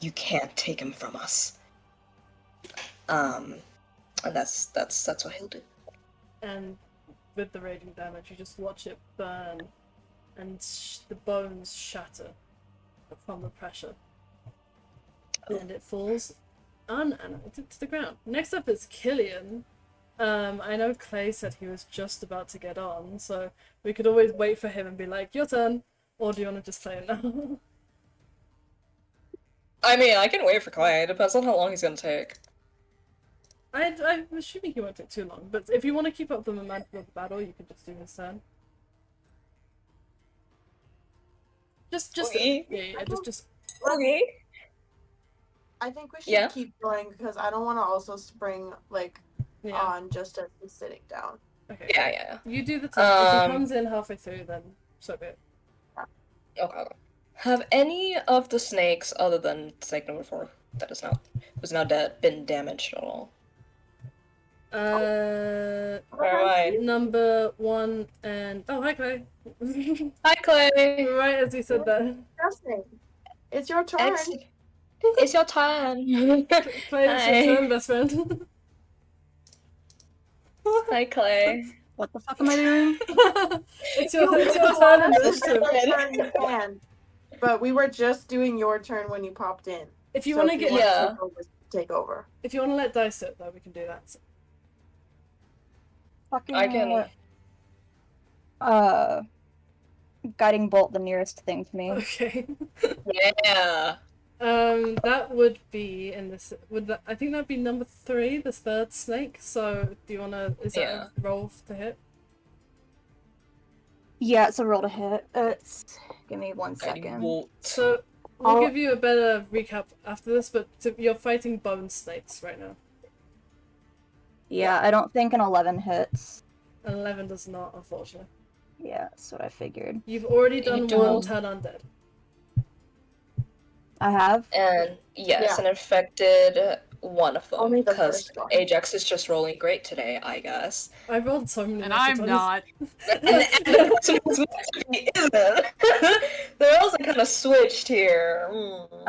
"You can't take him from us." And that's what he'll do. And with the radiant damage, you just watch it burn, and the bones shatter from the pressure. And it falls unanimated to the ground. Next up is Killian. I know Clay said he was just about to get on, so we could always wait for him and be like, your turn, or do you want to just play it now? I mean, I can wait for Clay. It depends on how long he's gonna take. I'm assuming he won't take too long, but if you want to keep up the momentum of the battle, you can just do his turn. Just Okay. yeah, just Okay. I think we should Yeah. keep going because I don't want to also spring yeah. on just as he's sitting down. Okay. Yeah. You do the turn. If he Um, comes in halfway through, then so be it. Okay. Have any of the snakes, other than snake number 4, who's now dead, been damaged at all? Never mind. Number 1 and hi Clay. Hi, Clay. Right as you said that. Justin, it's your turn. It's your turn. Clay, it's Hi. your turn, best friend. Hi, Clay. What the fuck am I doing? it's your turn in initiative. Turn you can. But we were just doing your turn when you popped in. If you So want to get Yeah. take over. if you want to let dice sit though, we can do that. Fucking I can. guiding bolt the nearest thing to me. Okay. Yeah. That would be in this. I think that'd be number 3, the third snake. So, do you wanna? Is that a roll to hit? Yeah, it's a roll to hit. Give me 1 Guiding second. bolt. So, we'll I'll- give you a better recap after this. But you're fighting bone snakes right now. Yeah, I don't think an 11 hits. An 11 does not, unfortunately. Yeah, that's what I figured. You've already done You one don't. turn undead. I have? And yes, Yeah. and infected one of them Only the because first one. Ajax is just rolling great today, I guess. I rolled so many. And I'm natural not. And Ajax was meant to be, isn't. They're also kind of switched here. Hold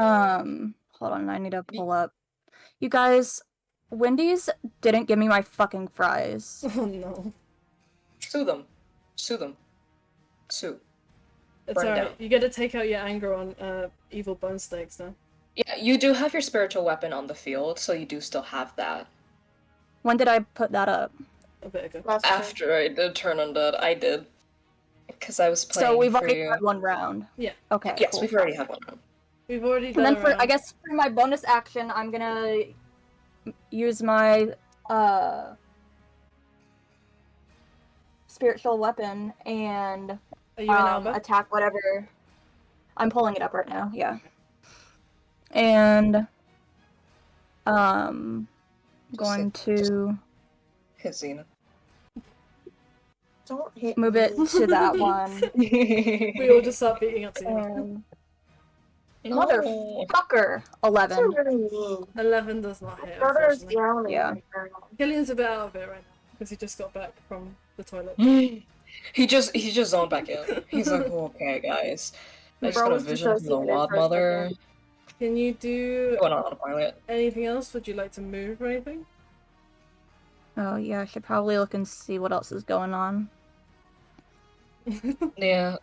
on, I need to pull up. You guys, Wendy's didn't give me my fucking fries. 20s. Oh no. Sue them. Sue them. Sue. It's Burn alright. down. You get to take out your anger on evil bone snakes now. Yeah, you do have your spiritual weapon on the field, so you do still have that. When did I put that up? A bit ago. Last turn. After I did turn undead, I did. Because I was playing So we've for already you. had 1 round. Yeah. Okay. Yes, cool. we've already had one. We've already And done then a for round. I guess for my bonus action, I'm gonna use my spiritual weapon and Are you in Alba? attack whatever. I'm pulling it up right now. Yeah. And going to Hit Xena. Don't hit move it me. to that one. We all just start beating up to you. And No. motherfucker, That's 11. really mean. 11 does not hit. Brother's Unfortunately. drowning. Yeah. right now. Killian's a bit out of it right now because he just got back from the toilet. He just zoned back in. He's like, okay, guys. I just Bro got a was vision from the dissociated Wad for a Mother. second. Can you do Going on autopilot. anything else? Would you like to move or anything? Oh yeah, I should probably look and see what else is going on. Yeah.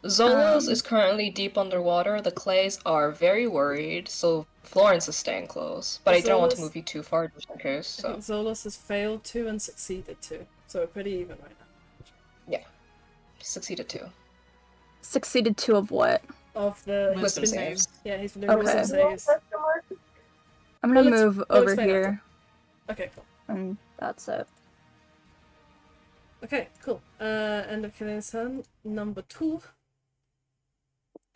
Xolos Um, is currently deep underwater. The Clays are very worried, so Florence is staying close. But I didn't want to Xolos- move you too far just in case, I so. think Xolos has failed 2 and succeeded 2, so we're pretty even right now. Succeeded too. Succeeded 2 of what? Of the Wisdom he's been- saves. Yeah, he's been doing Okay. wisdom saves. I'm gonna Well, let's- move we'll over explain here, Okay, cool. and that's it. Okay, cool. End of Killian's turn. Number 2.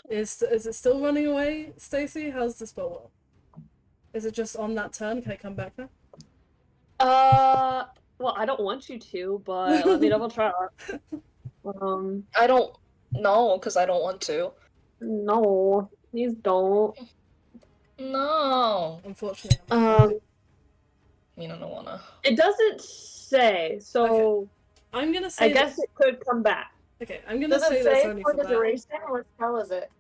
Is it still running away, Stacy? How's the spell work? Is it just on that turn? Can it come back now? Well, I don't want you to, but let me double check. I don't know, because I don't want to. No, please don't. No. Unfortunately. You don't wanna. It doesn't say, so I'm gonna say I guess it could come back. Okay, I'm gonna Does say it that's say only for for the that. duration? What spell is it?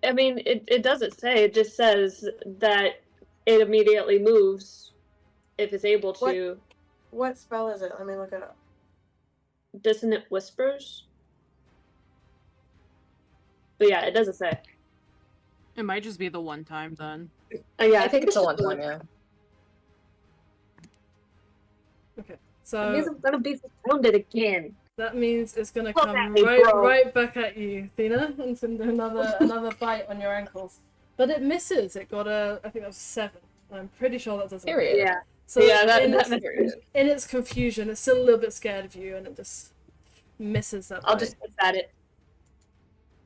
I mean, it doesn't say. It just says that it immediately moves if it's able to. What spell is it? Let me look it up. Dissonant Whispers. But yeah, it doesn't say. It might just be the one time then. Yeah, I think it's a one just time, yeah. Okay, That means so I'm gonna be surrounded again. that means it's gonna Look come at me, right bro. right back at you, Thina, and send another bite on your ankles. But it misses. It got I think that was 7. I'm pretty sure that doesn't Period. hit. Yeah. So Yeah, that in, that its, makes in its confusion, it's still a little bit scared of you, and it just misses that I'll bite. just miss at it.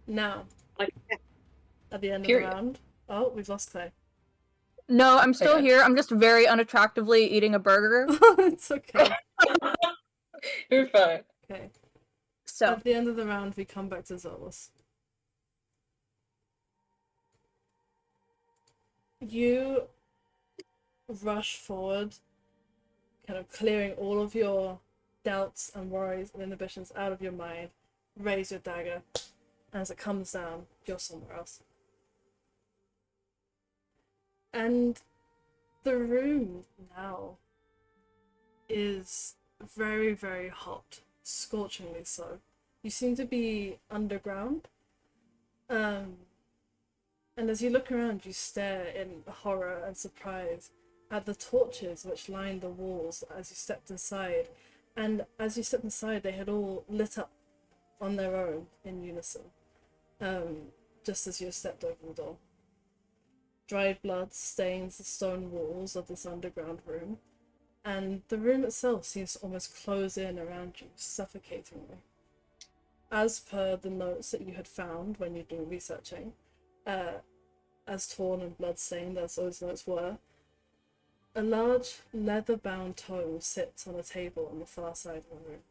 Now, Like, at the end Period. of the round... Oh, we've lost Clay. No, I'm still Okay. here. I'm just very unattractively eating a burger. It's okay. You're fine. Okay. So, At the end of the round, we come back to Xolos. You rush forward, kind of clearing all of your doubts and worries and inhibitions out of your mind, raise your dagger, and as it comes down, you're somewhere else. And the room now is very, very hot, scorchingly so. You seem to be underground. And as you look around, you stare in horror and surprise at the torches which lined the walls as you stepped inside. And as you stepped inside, they had all lit up on their own in unison, just as you stepped over the door. Dried blood stains the stone walls of this underground room, and the room itself seems to almost close in around you, suffocatingly. As per the notes that you had found when you'd been researching, as torn and bloodstained as those notes were, a large leather-bound tome sits on a table on the far side of the room.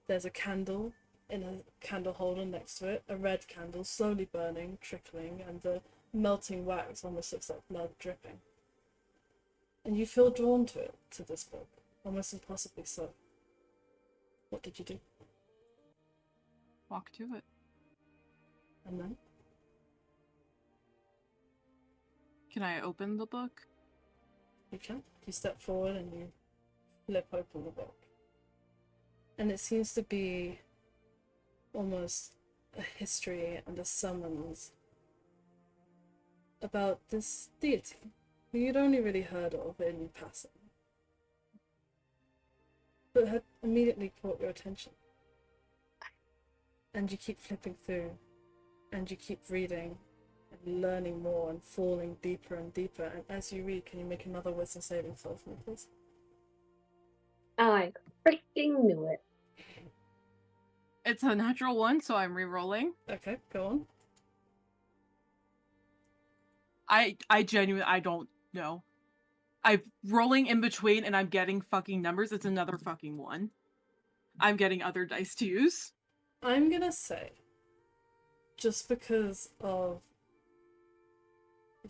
There's a candle in a candle holder next to it, a red candle slowly burning, trickling, and the melting wax almost looks like blood dripping. And you feel drawn to it, to this book, almost impossibly so. What did you do? Walk to it. And then? Can I open the book? You can. You step forward and you flip open the book. And it seems to be almost a history and a summons about this deity who you'd only really heard of in passing, but had immediately caught your attention. And you keep flipping through, and you keep reading and learning more and falling deeper and deeper. And as you read, can you make another wisdom saving throw for me, please? I freaking knew it. It's a natural 1, so I'm re-rolling. Okay, go on. I genuinely, I don't know. I'm rolling in between and I'm getting fucking numbers. It's another fucking 1. I'm getting other dice to use. I'm gonna say, just because of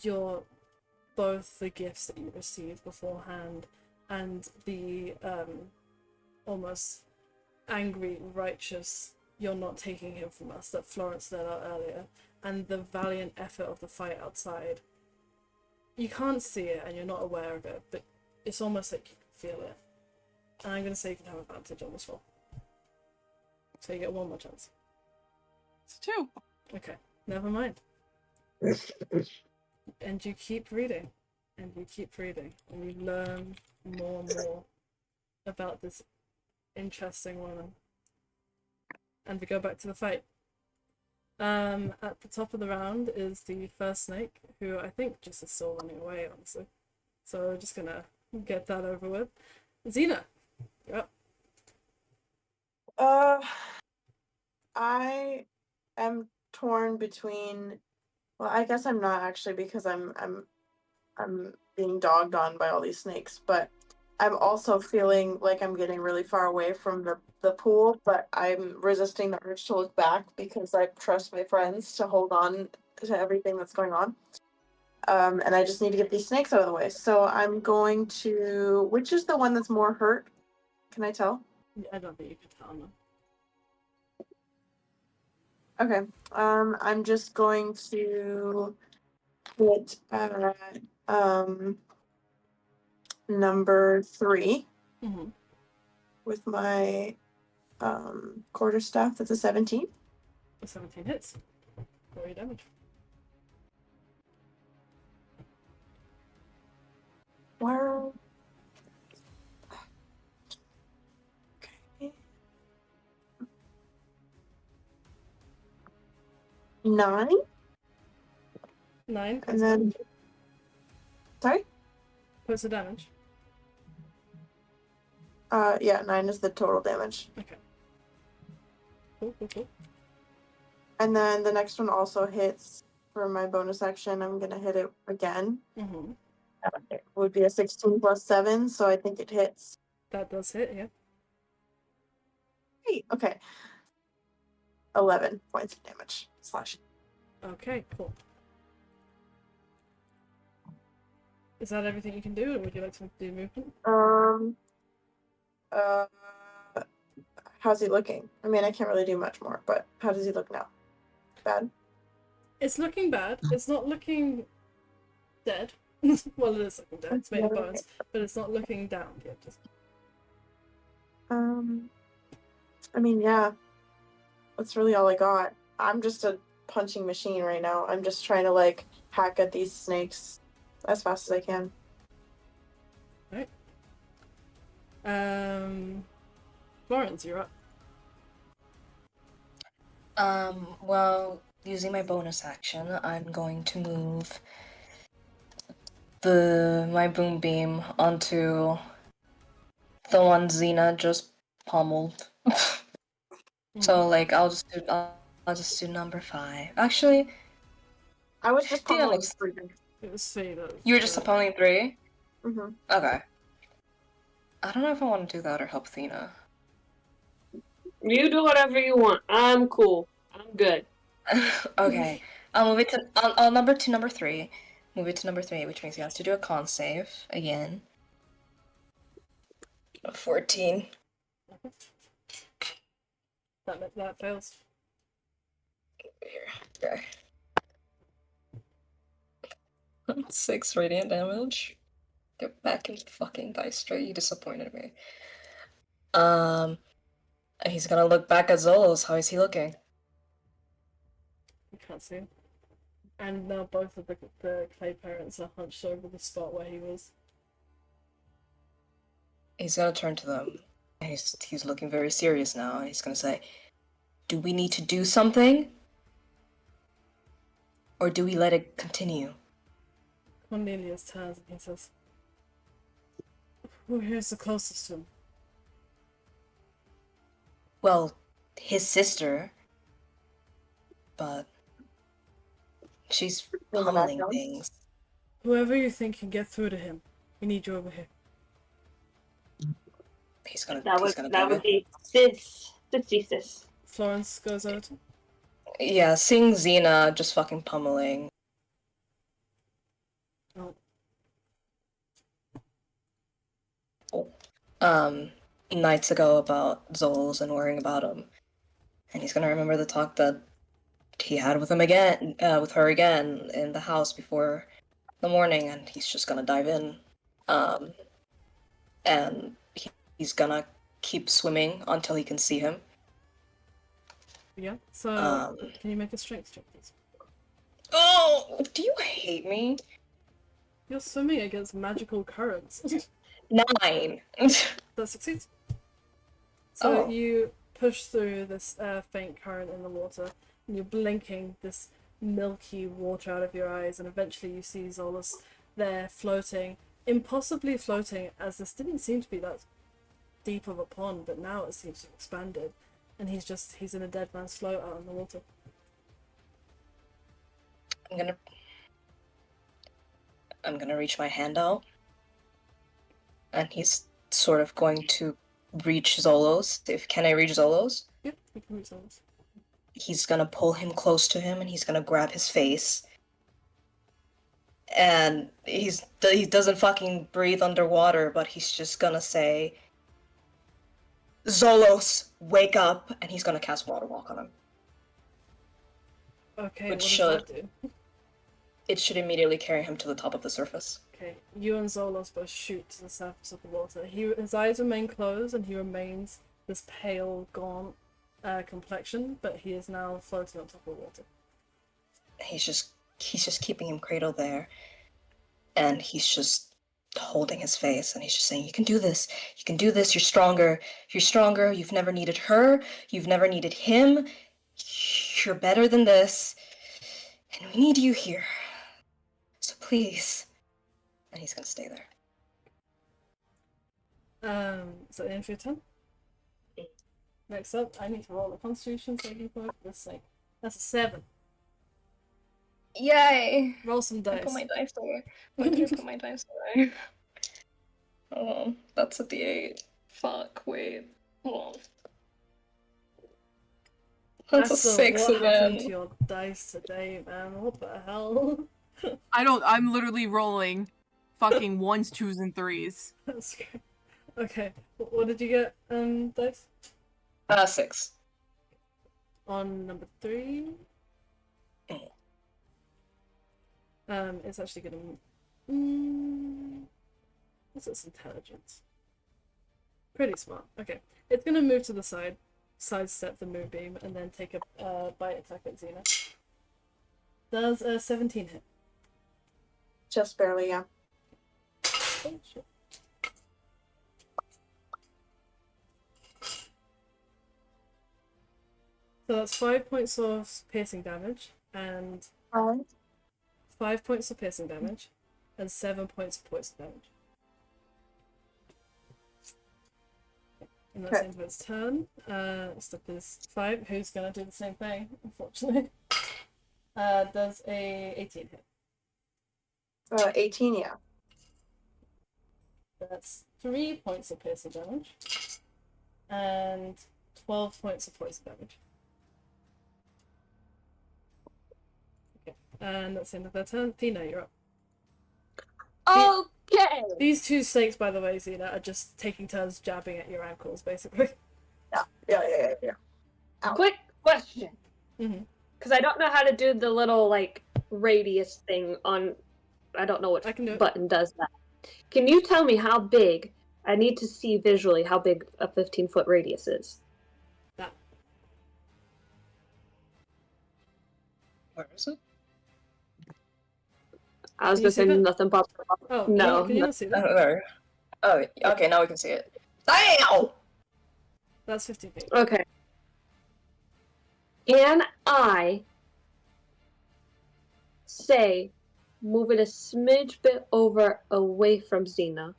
your both the gifts that you received beforehand and the almost angry, righteous, you're not taking him from us, that Florence let out earlier, and the valiant effort of the fight outside, you can't see it and you're not aware of it, but it's almost like you can feel it. And I'm gonna say you can have advantage on this roll. So you get one more chance. It's 2. Okay, never mind. And you keep reading, and you keep reading, and you learn more and more about this interesting woman. And we go back to the fight. At the top of the round is the first snake, who I think just is still running away, honestly. So we're just gonna get that over with. Xena, you're up. I am torn between. Well, I guess I'm not actually, because I'm being dogged on by all these snakes, but I'm also feeling like I'm getting really far away from the pool, but I'm resisting the urge to look back because I trust my friends to hold on to everything that's going on. And I just need to get these snakes out of the way. So I'm going to. Which is the one that's more hurt? Can I tell? I don't think you can tell them. Okay. I'm just going to hit number 3 Mm-hmm. with my quarterstaff. That's a 17. 17 hits. Roll your damage. Wow. Okay. 9. 9 points And of then. damage. Sorry? Points of damage. Yeah, 9 is the total damage. Okay. Cool. And then the next one also hits for my bonus action. I'm gonna hit it again. Mm-hmm. It would be a 16 plus 7, so I think it hits. That does hit, yeah. Hey, okay. 11 points of damage. Slashing. Okay, cool. Is that everything you can do, or would you like to do movement? Uh, how's he looking? I mean, I can't really do much more, but how does he look now? Bad? It's looking bad. It's not looking dead. Well, it is looking dead. It's made of bones, but it's not looking down yet. Just... I mean, yeah. That's really all I got. I'm just a punching machine right now. I'm just trying to, like, hack at these snakes as fast as I can. Right. Florence, you're up. Well, using my bonus action, I'm going to move my boom beam onto the one Xena just pummeled. So like I'll just do number 5. Actually, I was just Tina pummeling looks. It was say that. You were just pummeling 3? Mm-hmm. Okay. I don't know if I want to do that or help Thena. You do whatever you want. I'm cool. I'm good. Okay. I'll move it to I'll number 2, number 3. Move it to number 3, which means he has to do a con save again. 14. That fails. Here. Okay. 6 radiant damage. Get back in the fucking dice tray. You disappointed me. He's gonna look back at Xolos. How is he looking? You can't see him. And now both of the clay parents are hunched over the spot where he was. He's gonna turn to them. He's looking very serious now. He's gonna say, "Do we need to do something? Or do we let it continue?" Cornelius turns and he says, "Who here's the closest to him?" Well, his sister. But she's pummeling things. Whoever you think can get through to him, we need you over here. That would be sis. Florence goes over to him. Yeah, seeing Xena just fucking pummeling. Nights ago about Xolos and worrying about him. And he's gonna remember the talk that he had with her again in the house before the morning, and he's just gonna dive in. And he's gonna keep swimming until he can see him. Yeah, so can you make a strength check, please? Oh, do you hate me? You're swimming against magical currents. 9. That succeeds. So Oh. you push through this faint current in the water, and you're blinking this milky water out of your eyes, and eventually you see Xolos there floating, impossibly floating, as this didn't seem to be that deep of a pond, but now it seems to have expanded, and he's in a dead man's float out in the water. I'm gonna reach my hand out, and he's sort of going to reach Xolos. Can I reach Xolos? Yep, you can reach Xolos. He's gonna pull him close to him, and he's gonna grab his face. And he doesn't fucking breathe underwater, but he's just gonna say, "Xolos, wake up!" And he's gonna cast Water Walk on him. Okay, Which what does that do? It should immediately carry him to the top of the surface. Okay, you and Xolos both shoot to the surface of the water. His eyes remain closed, and he remains this pale, gaunt complexion, but he is now floating on top of the water. He's just keeping him cradled there, and he's just holding his face, and he's just saying, "You can do this. You can do this. You're stronger. You're stronger. You've never needed her. You've never needed him. You're better than this, and we need you here." please. And he's gonna stay there. Is that the end of your turn? Next up, I need to roll a Constitution saving throw for this thing. That's a 7. Yay! Roll some I dice. put my dice away. Why did I put my dice away? Oh, that's a D8. Fuck, wait. Hold on. That's a 6 what happened to again. your dice today, man? What the hell? I'm literally rolling fucking 1s, 2s, and 3s. That's great. Okay, what did you get, dice? 6. On number 3? It's actually gonna... what's its intelligence? Pretty smart. Okay, it's gonna move to the side, sidestep the moonbeam, and then take a bite attack at Xena. Does a 17 hit? Just barely, yeah. Oh, shit. So that's 5 points of piercing damage, and 5 points of piercing damage, and 7 points of poison damage. And that's the end of its turn. Stuff is 5. Who's gonna do the same thing, unfortunately? Does a 18 hit? 18, yeah. That's 3 points of piercing damage, and 12 points of poison damage. Okay, and that's the end of their turn. Tina, you're up. Okay. These two snakes, by the way, Xena, are just taking turns jabbing at your ankles, basically. Yeah. Ow. Quick question. Mhm. Because I don't know how to do the little, like, radius thing on... I don't know what I can do it. button does that. Can you tell me how big... I need to see visually how big a 15-foot radius is. That. Where is it? I was Can you gonna see say that? nothing popped up. Oh, No. can you not see that? There. Oh, okay, now we can see it. Damn! That's 50 feet. Okay. Can I say move it a smidge bit over away from Xena?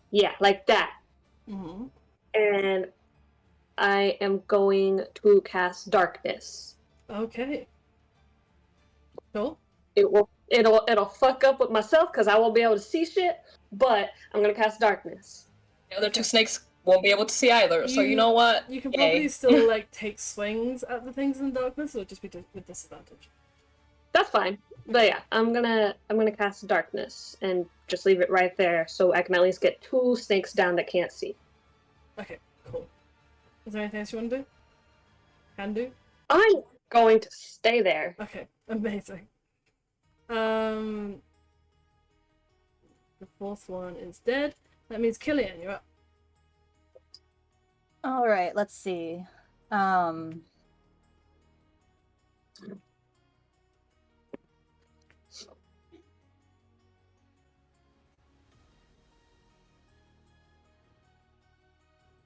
Yeah, like that. Mm-hmm. And I am going to cast darkness. Okay. Cool. It'll fuck up with myself because I won't be able to see shit, but I'm gonna cast darkness. The other two snakes won't be able to see either, so you know what? You can Yay. probably still, like, take swings at the things in darkness, or just be with disadvantage. That's fine. But yeah, I'm gonna cast darkness and just leave it right there so I can at least get 2 snakes down that can't see. Okay, cool. Is there anything else you want to do? Can do? I'm going to stay there. Okay, amazing. The 4th one is dead. That means Killian, you're up. All right, let's see.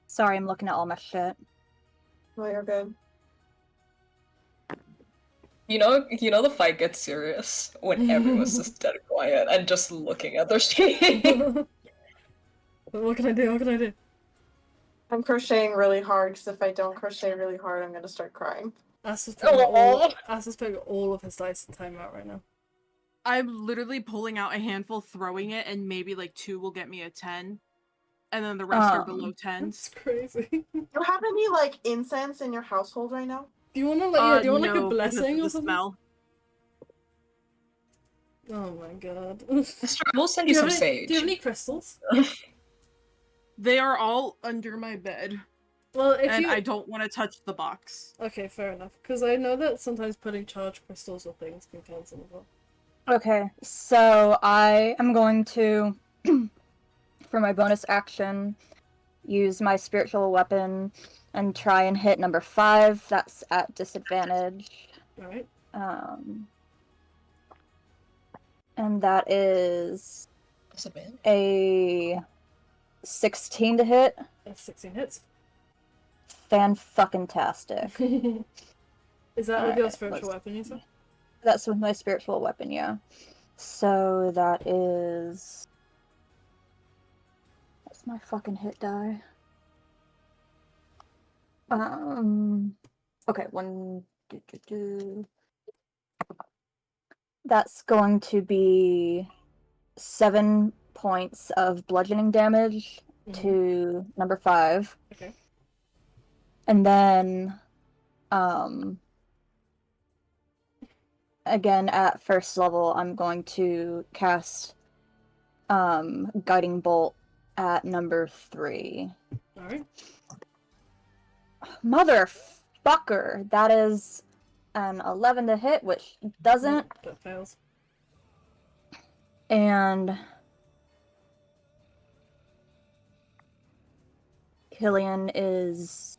Sorry, I'm looking at all my shit. Oh, you're good. You know the fight gets serious when everyone's just dead quiet and just looking at their shit. What can I do? What can I do? I'm crocheting really hard, because if I don't crochet really hard, I'm gonna start crying. Asus putting all of his dice in timeout right now. I'm literally pulling out a handful, throwing it, and maybe like 2 will get me a 10. And then the rest are below 10s. That's crazy. Do you have any, like, incense in your household right now? Do you want to like? Do you want like a No, because blessing of or the something? smell. Oh my god. We'll send you some sage. Do you have any crystals? They are all under my bed, Well, if and you... I don't want to touch the box. Okay, fair enough. Because I know that sometimes putting charged crystals or things can cancel as well. Okay, so I am going to, for my bonus action, use my spiritual weapon and try and hit number 5. That's at disadvantage. Alright. And that is That's a bit. a 16 to hit. That's 16 hits. Fan-fucking-tastic. Is that with your Alright, spiritual let's- weapon, you said? That's with my spiritual weapon, yeah. So that is. What's my fucking hit die? Okay, one. That's going to be 7 points of bludgeoning damage to number 5. Okay. And then, again, at first level, I'm going to cast Guiding Bolt at number 3. Alright. Motherfucker! That is an 11 to hit, which doesn't. That fails. And Killian is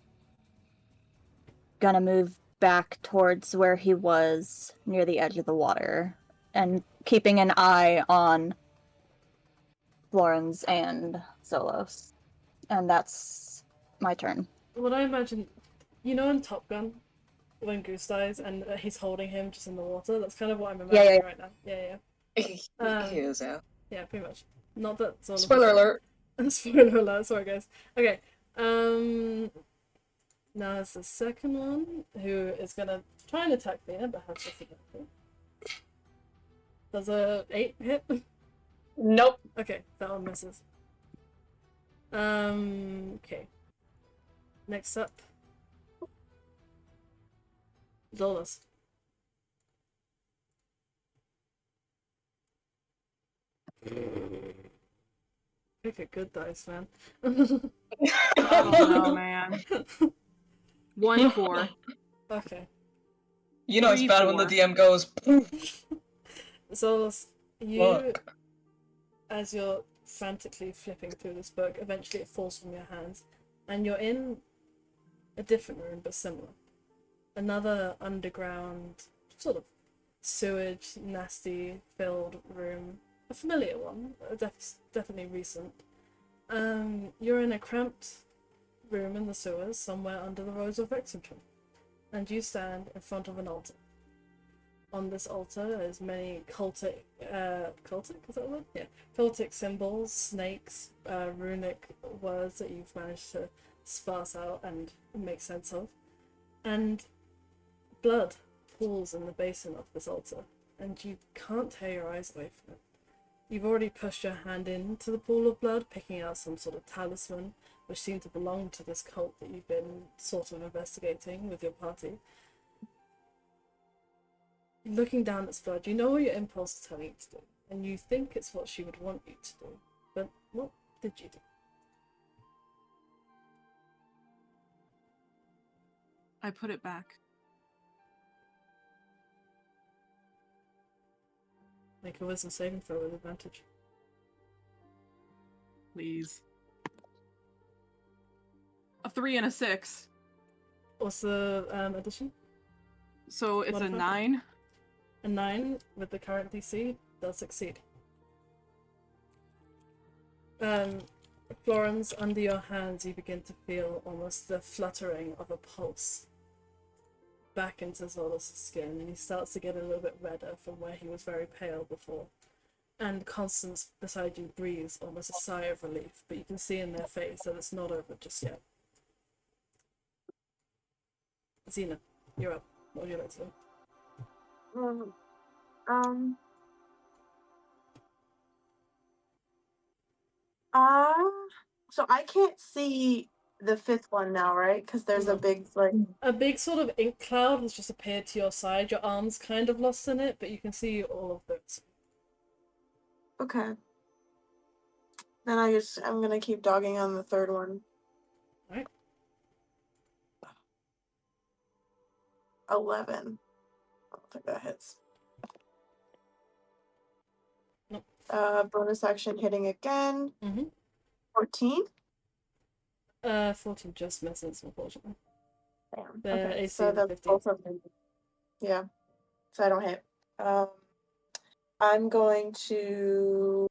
gonna move back towards where he was near the edge of the water and keeping an eye on Florence and Xolos. And that's my turn. What I imagine, you know, in Top Gun, when Goose dies and he's holding him just in the water, that's kind of what I'm imagining right now. Yeah. He is, yeah. Yeah, pretty much. Not that Xolos. Spoiler alert. Spoiler alert, sorry guys. Okay. Now it's the second one who is gonna try and attack Thea, but has disadvantage. Does a 8 hit? Nope. Okay, that one misses. Okay. Next up. Xolos. Pick a good dice, man. Oh, man. 1-4. Okay. You know it's bad when the 3-4. DM goes. Xolos, you, Look. as you're frantically flipping through this book, eventually it falls from your hands, and you're in a different room, but similar. Another underground, sort of sewage, nasty, filled room. A familiar one, definitely recent. You're in a cramped room in the sewers, somewhere under the roads of Exandria, and you stand in front of an altar. On this altar is many cultic, is that the word? Yeah. Cultic symbols, snakes, runic words that you've managed to sparse out and make sense of. And blood pools in the basin of this altar, and you can't tear your eyes away from it. You've already pushed your hand into the pool of blood, picking out some sort of talisman, which seemed to belong to this cult that you've been sort of investigating with your party. Looking down at blood, you know what your impulse is telling you to do, and you think it's what she would want you to do. But what did you do? I put it back. Make a wisdom saving throw with advantage. Please. A 3 and a 6. What's the addition? So it's Modifier? a 9. A 9 with the current DC does succeed. Florence, under your hands you begin to feel almost the fluttering of a pulse back into Xolos' skin, and he starts to get a little bit redder from where he was very pale before. And Constance beside you breathes almost a sigh of relief, but you can see in their face that it's not over just yet. Xena, you're up. What would you like to do? So I can't see the fifth one now, right? Because there's a big, like... A big sort of ink cloud has just appeared to your side. Your arm's kind of lost in it, but you can see all of those. Okay. Then I'm gonna keep dogging on the third one. Alright. 11. I don't think that hits. Nope. Bonus action hitting again. 14. 14 just misses, unfortunately. Damn. The Okay, AC so is that's 15. both of them. Yeah. So I don't hit. I'm going to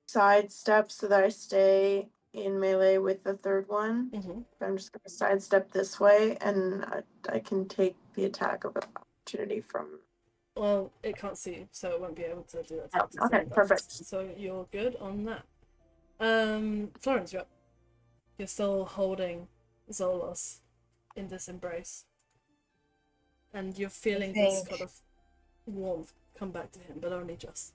sidestep so that I stay in melee with the third one. I'm just going to sidestep this way, and I can take the attack of opportunity from Well, it can't see you, so it won't be able to do that. Oh, It's okay, in darkness. perfect. So you're good on that. Florence, you're up. You're still holding Xolos in this embrace. And you're feeling this think- kind of warmth come back to him, but only just.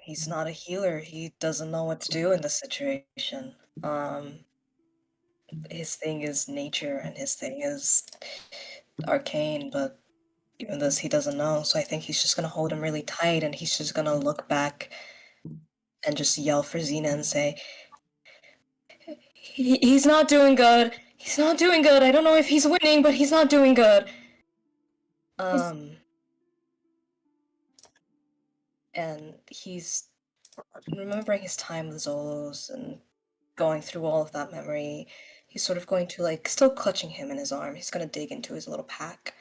He's not a healer. He doesn't know what to do in this situation. His thing is nature and his thing is arcane, but even this he doesn't know. So I think he's just gonna hold him really tight and he's just gonna look back and just yell for Xena and say, he's not doing good. He's not doing good. I don't know if he's winning, but he's not doing good. And he's remembering his time with Xolos and going through all of that memory. He's sort of going to, like, still clutching him in his arm. He's gonna dig into his little pack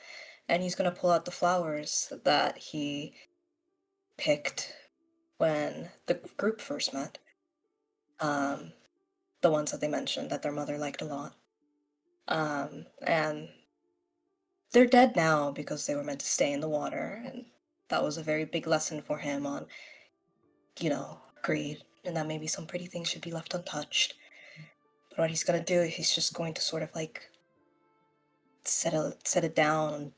and he's gonna pull out the flowers that he picked when the group first met. The ones that they mentioned that their mother liked a lot. And they're dead now because they were meant to stay in the water, and that was a very big lesson for him on, greed, and that maybe some pretty things should be left untouched. But what he's gonna do, he's just going to sort of like set it down on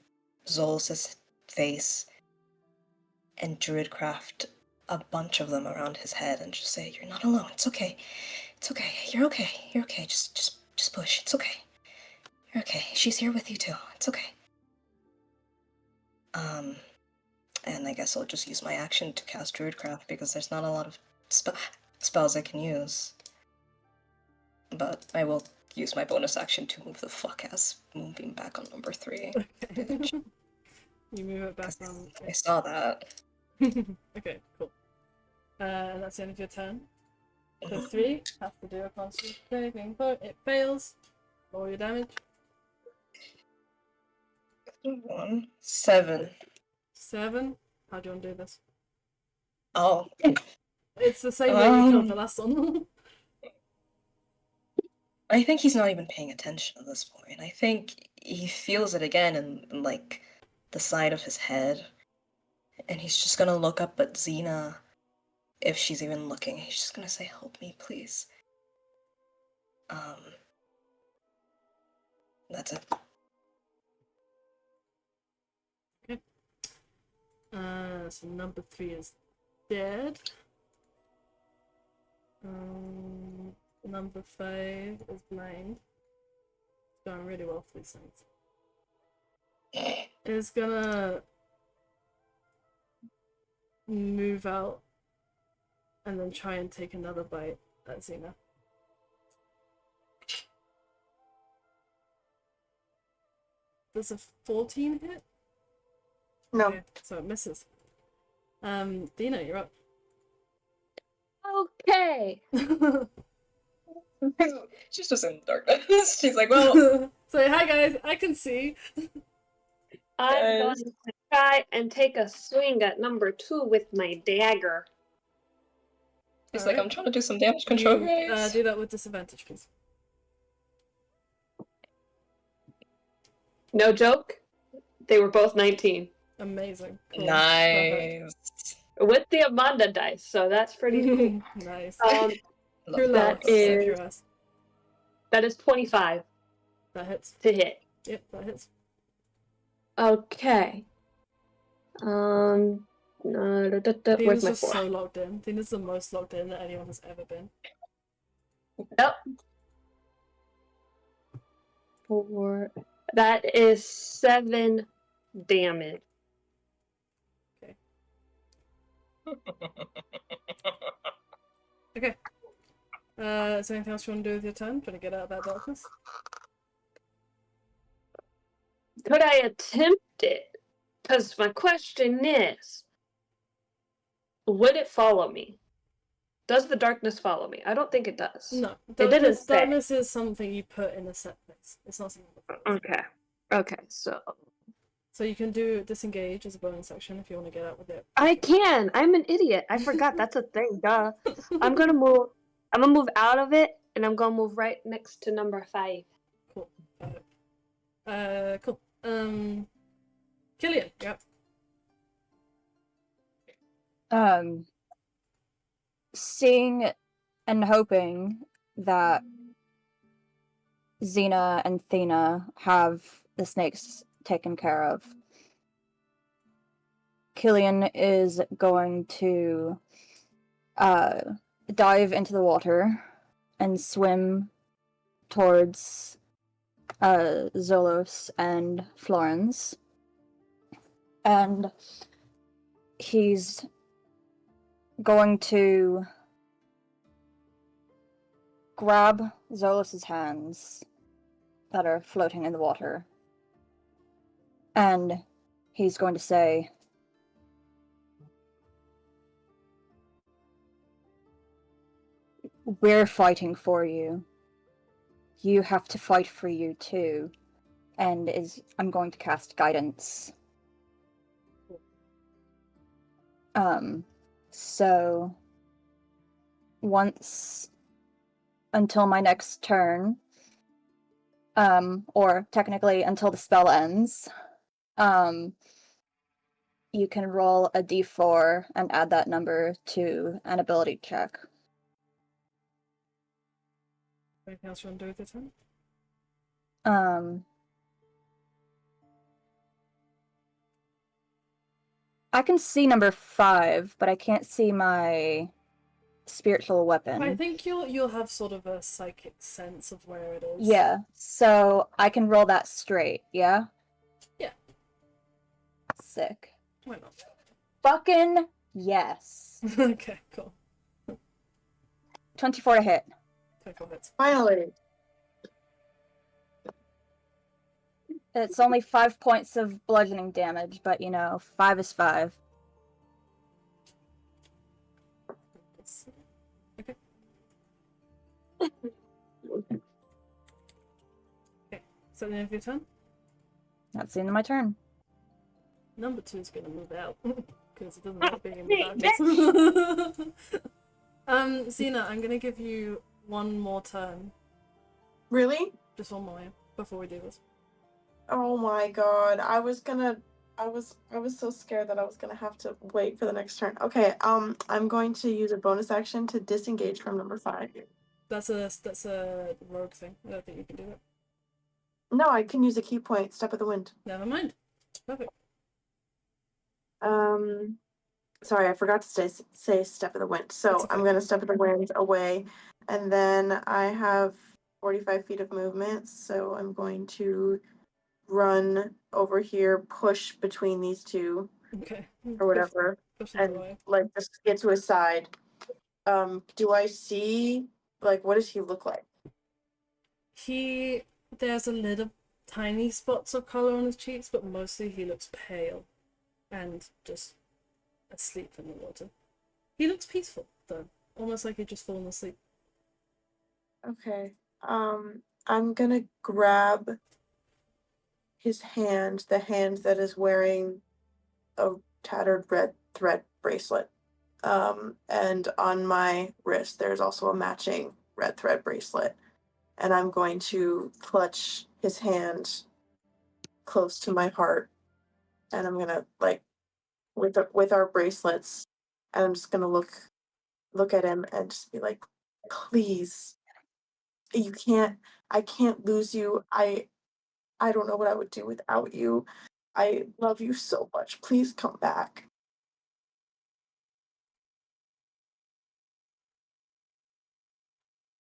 Xolos' face and druidcraft a bunch of them around his head and just say, "You're not alone. It's okay. It's okay. You're okay. You're okay. Just push. It's okay. You're okay. She's here with you too. It's okay." And I guess I'll just use my action to cast Druidcraft because there's not a lot of spells I can use. But I will use my bonus action to move the fuck-ass Moonbeam back on number 3. Okay. You move it back on. I saw that. Okay, cool. And that's the end of your turn. So 3 has to do a constitution saving throw. It fails. Roll your damage. 7. 7. How do you want to do this? Oh. It's the same way you killed the last one. I think he's not even paying attention at this point. I think he feels it again in like, the side of his head. And he's just gonna look up at Xena, if she's even looking. He's just gonna say, "Help me, please." That's it. Okay. So number 3 is dead. Number 5 is blind. It's going really well for these things. It's gonna move out and then try and take another bite at Xena. Does a 14 hit? No. Okay, so it misses. Dina, you're up. Okay. She's just in darkness. She's like, well, Say hi guys, I can see. I'm Guys. going to try and take a swing at number 2 with my dagger. she's Alright. like, I'm trying to do some damage control, You, guys. do that with disadvantage, please. No joke. They were both 19 Amazing. Cool. Nice. with the Amanda dice, so that's pretty cool. Nice. Love True love. that is- Your ass. That is 25 That hits. to hit. Yep, that hits. Okay. Where's Dina's my just 4? so locked in. Dina's the most locked in that anyone has ever been. Yep. 4. That is 7 damage. Okay. Is there anything else you want to do with your turn? Trying to get out of that darkness? Could I attempt it? Because my question is, would it follow me? Does the darkness follow me? I don't think it does. No. didn't say. Darkness is something you put in a set place. It's not something that follows. Okay. Okay, so So you can do disengage as a bonus action if you want to get out with it. I can. I'm an idiot. I forgot that's a thing. Duh. I'm gonna move out of it, and I'm gonna move right next to number 5. Cool. Cool. Killian, yep. Seeing and hoping that Xena and Thena have the snakes taken care of, Killian is going to dive into the water and swim towards Xolos and Florence. And he's going to grab Xolos' hands that are floating in the water. And he's going to say, "We're fighting for you. You have to fight for you too." And I'm going to cast guidance. So once until my next turn, or technically until the spell ends, you can roll a d4 and add that number to an ability check. Anything else you want to do with your turn? I can see number 5, but I can't see my spiritual weapon. I think you'll have sort of a psychic sense of where it is. Yeah, so I can roll that straight, yeah? Yeah. Sick. Why not? Fucking yes. Okay, cool. 24 to hit. 24 hits. Finally. It's only 5 points of bludgeoning damage, but 5 is 5. Okay. Okay, so the end of your turn? That's the end of my turn. Number 2 is going to move out because it doesn't like being in the darkness. Xena, I'm going to give you one more turn. Really? Just one more, yeah, before we do this. Oh my god. I was so scared that I was gonna have to wait for the next turn. Okay, I'm going to use a bonus action to disengage from number 5. That's a rogue thing. I don't think you can do it. No, I can use a key point, step of the wind. Never mind. Perfect. Sorry, I forgot to say step of the wind. So It's okay. I'm gonna step of the wind away, and then I have 45 feet of movement, so I'm going to run over here, push between these two Okay. or whatever, Push them and away. like just get to his side. Do I see, like, what does he look like? There's a little tiny spots of color on his cheeks, but mostly he looks pale and just asleep in the water. He looks peaceful though, almost like he'd just fallen asleep. Okay. I'm gonna grab his hand, the hand that is wearing a tattered red thread bracelet. And on my wrist, there's also a matching red thread bracelet. And I'm going to clutch his hand close to my heart. And I'm gonna, like, with our bracelets, and I'm just gonna look at him and just be like, please, I can't lose you. I don't know what I would do without you. I love you so much. Please come back.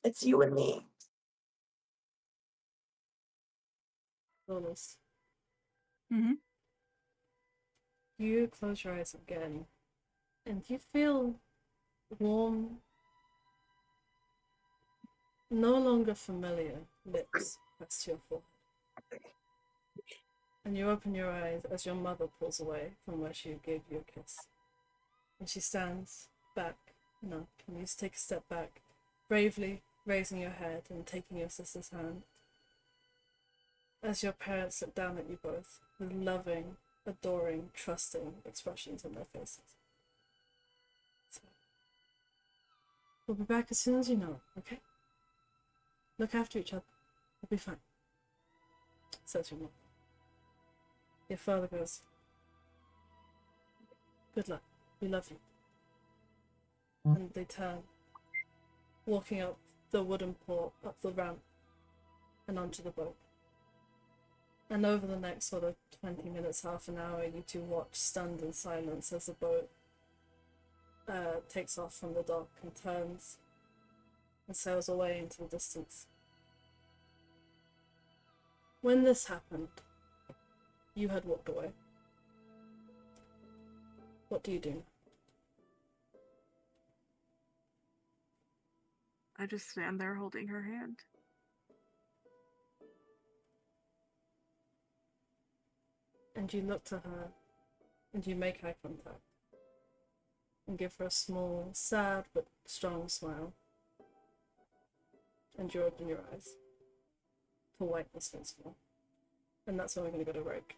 It's you and me. Honest. Mm-hmm. You close your eyes again, and you feel warm, no longer familiar lips pressed to your forehead. And you open your eyes as your mother pulls away from where she gave you a kiss. And she stands back, and you just take a step back, bravely raising your head and taking your sister's hand. As your parents look down at you both with loving, adoring, trusting expressions on their faces. So, we'll be back as soon as you know, okay? Look after each other. We'll be fine, says your mother. Your father goes, Good luck. We love you. And they turn, walking up the wooden port, up the ramp, and onto the boat. And over the next sort of 20 minutes, half an hour, you two watch stunned in silence as the boat takes off from the dock and turns and sails away into the distance. When this happened, you had walked away. What do you do? I just stand there holding her hand. And you look to her, and you make eye contact, and give her a small, sad but strong smile. And you open your eyes to whiteness once more. And that's when we're going to go to break.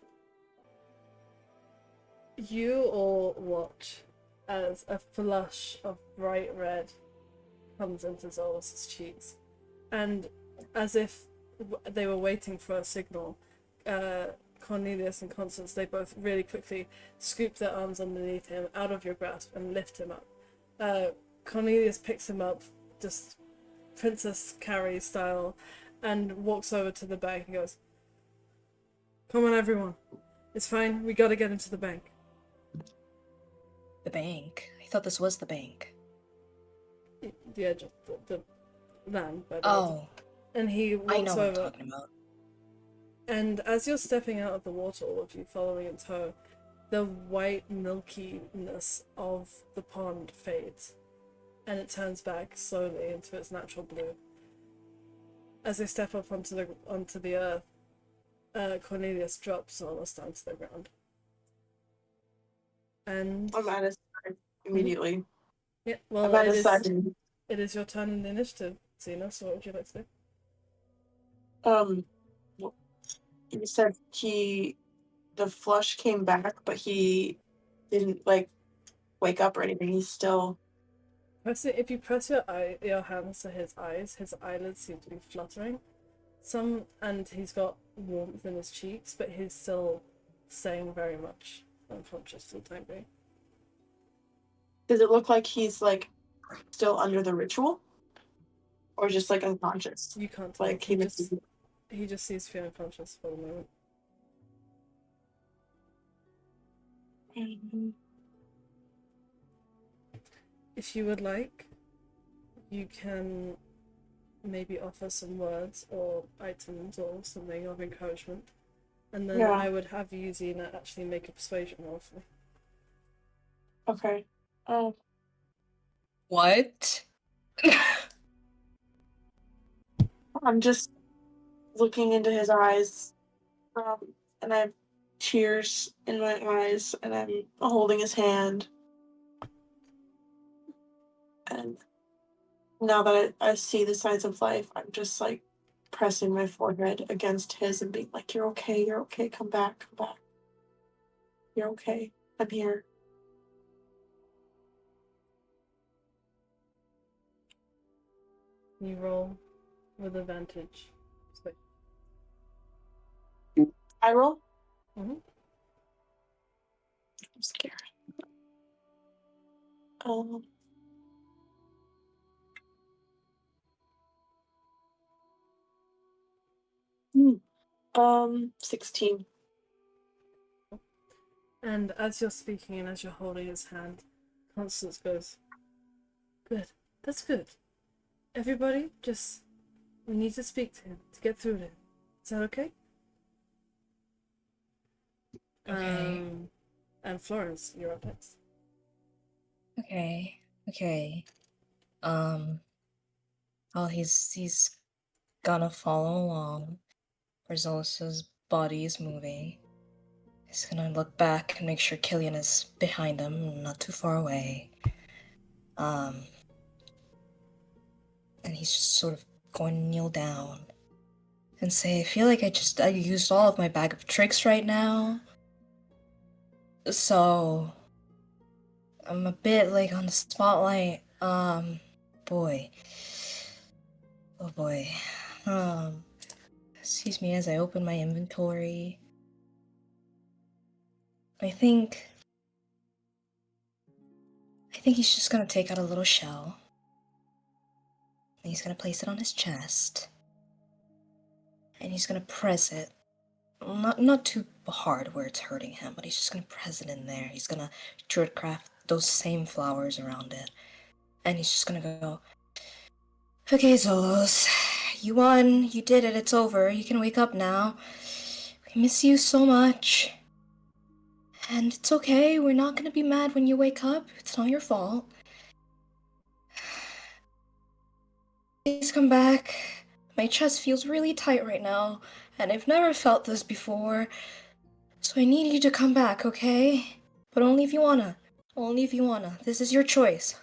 You all watch as a flush of bright red comes into Xolos' cheeks. And as if they were waiting for a signal, Cornelius and Constance, they both really quickly scoop their arms underneath him, out of your grasp, and lift him up. Cornelius picks him up, just Princess Carrie style, and walks over to the bank and goes, "Come on, everyone. It's fine. We gotta get him to the bank." The bank. I thought this was the bank. The edge of the land. By the Oh, and he I know walks what I'm over. talking about. And as you're stepping out of the water, all of you following in tow, the white milkiness of the pond fades, and it turns back slowly into its natural blue. As they step up onto the earth, Cornelius drops almost down to the ground. And I'm at his side immediately. yeah, I'm well, at it his is side. your turn in the initiative, Xena. So what would you like to do? Well, you said the flush came back, but he didn't like wake up or anything. He's still. If you press your hands to his eyelids seem to be fluttering. And he's got warmth in his cheeks, but he's still staying very much unconscious for the time being. Does it look like he's like still under the ritual, or just like unconscious? You can't tell. Like He just seems to be unconscious for the moment. If you would like, you can maybe offer some words or items or something of encouragement, and then Yeah. I would have you, Xena, actually make a persuasion roll for me. Okay. What? I'm just looking into his eyes, and I have tears in my eyes, and I'm holding his hand. And now that I see the signs of life, I'm just like pressing my forehead against his and being like, you're okay, come back. You're okay, I'm here. You roll with advantage. So, I roll? Mhm. I'm scared. Hmm. 16. And as you're speaking and as you're holding his hand, Constance goes, "Good. That's good. Everybody, we need to speak to him to get through to him. Is that okay?" Okay. And Florence, you're up next. Okay. Well, he's gonna follow along where Xolos' body is moving. He's gonna look back and make sure Killian is behind him, not too far away. And he's just sort of going to kneel down and say, I feel like I used all of my bag of tricks right now. So I'm a bit like on the spotlight. Boy. Oh boy. Excuse me as I open my inventory. I think think he's just gonna take out a little shell. And he's gonna place it on his chest. And he's gonna press it. Not too hard where it's hurting him, but he's just gonna press it in there. He's gonna druid craft those same flowers around it. And he's just gonna go, okay, Xolos, you won, you did it, it's over, you can wake up now. We miss you so much. And it's okay, we're not gonna be mad when you wake up, it's not your fault. Please come back. My chest feels really tight right now, and I've never felt this before. So I need you to come back, okay? But only if you wanna. Only if you wanna. This is your choice.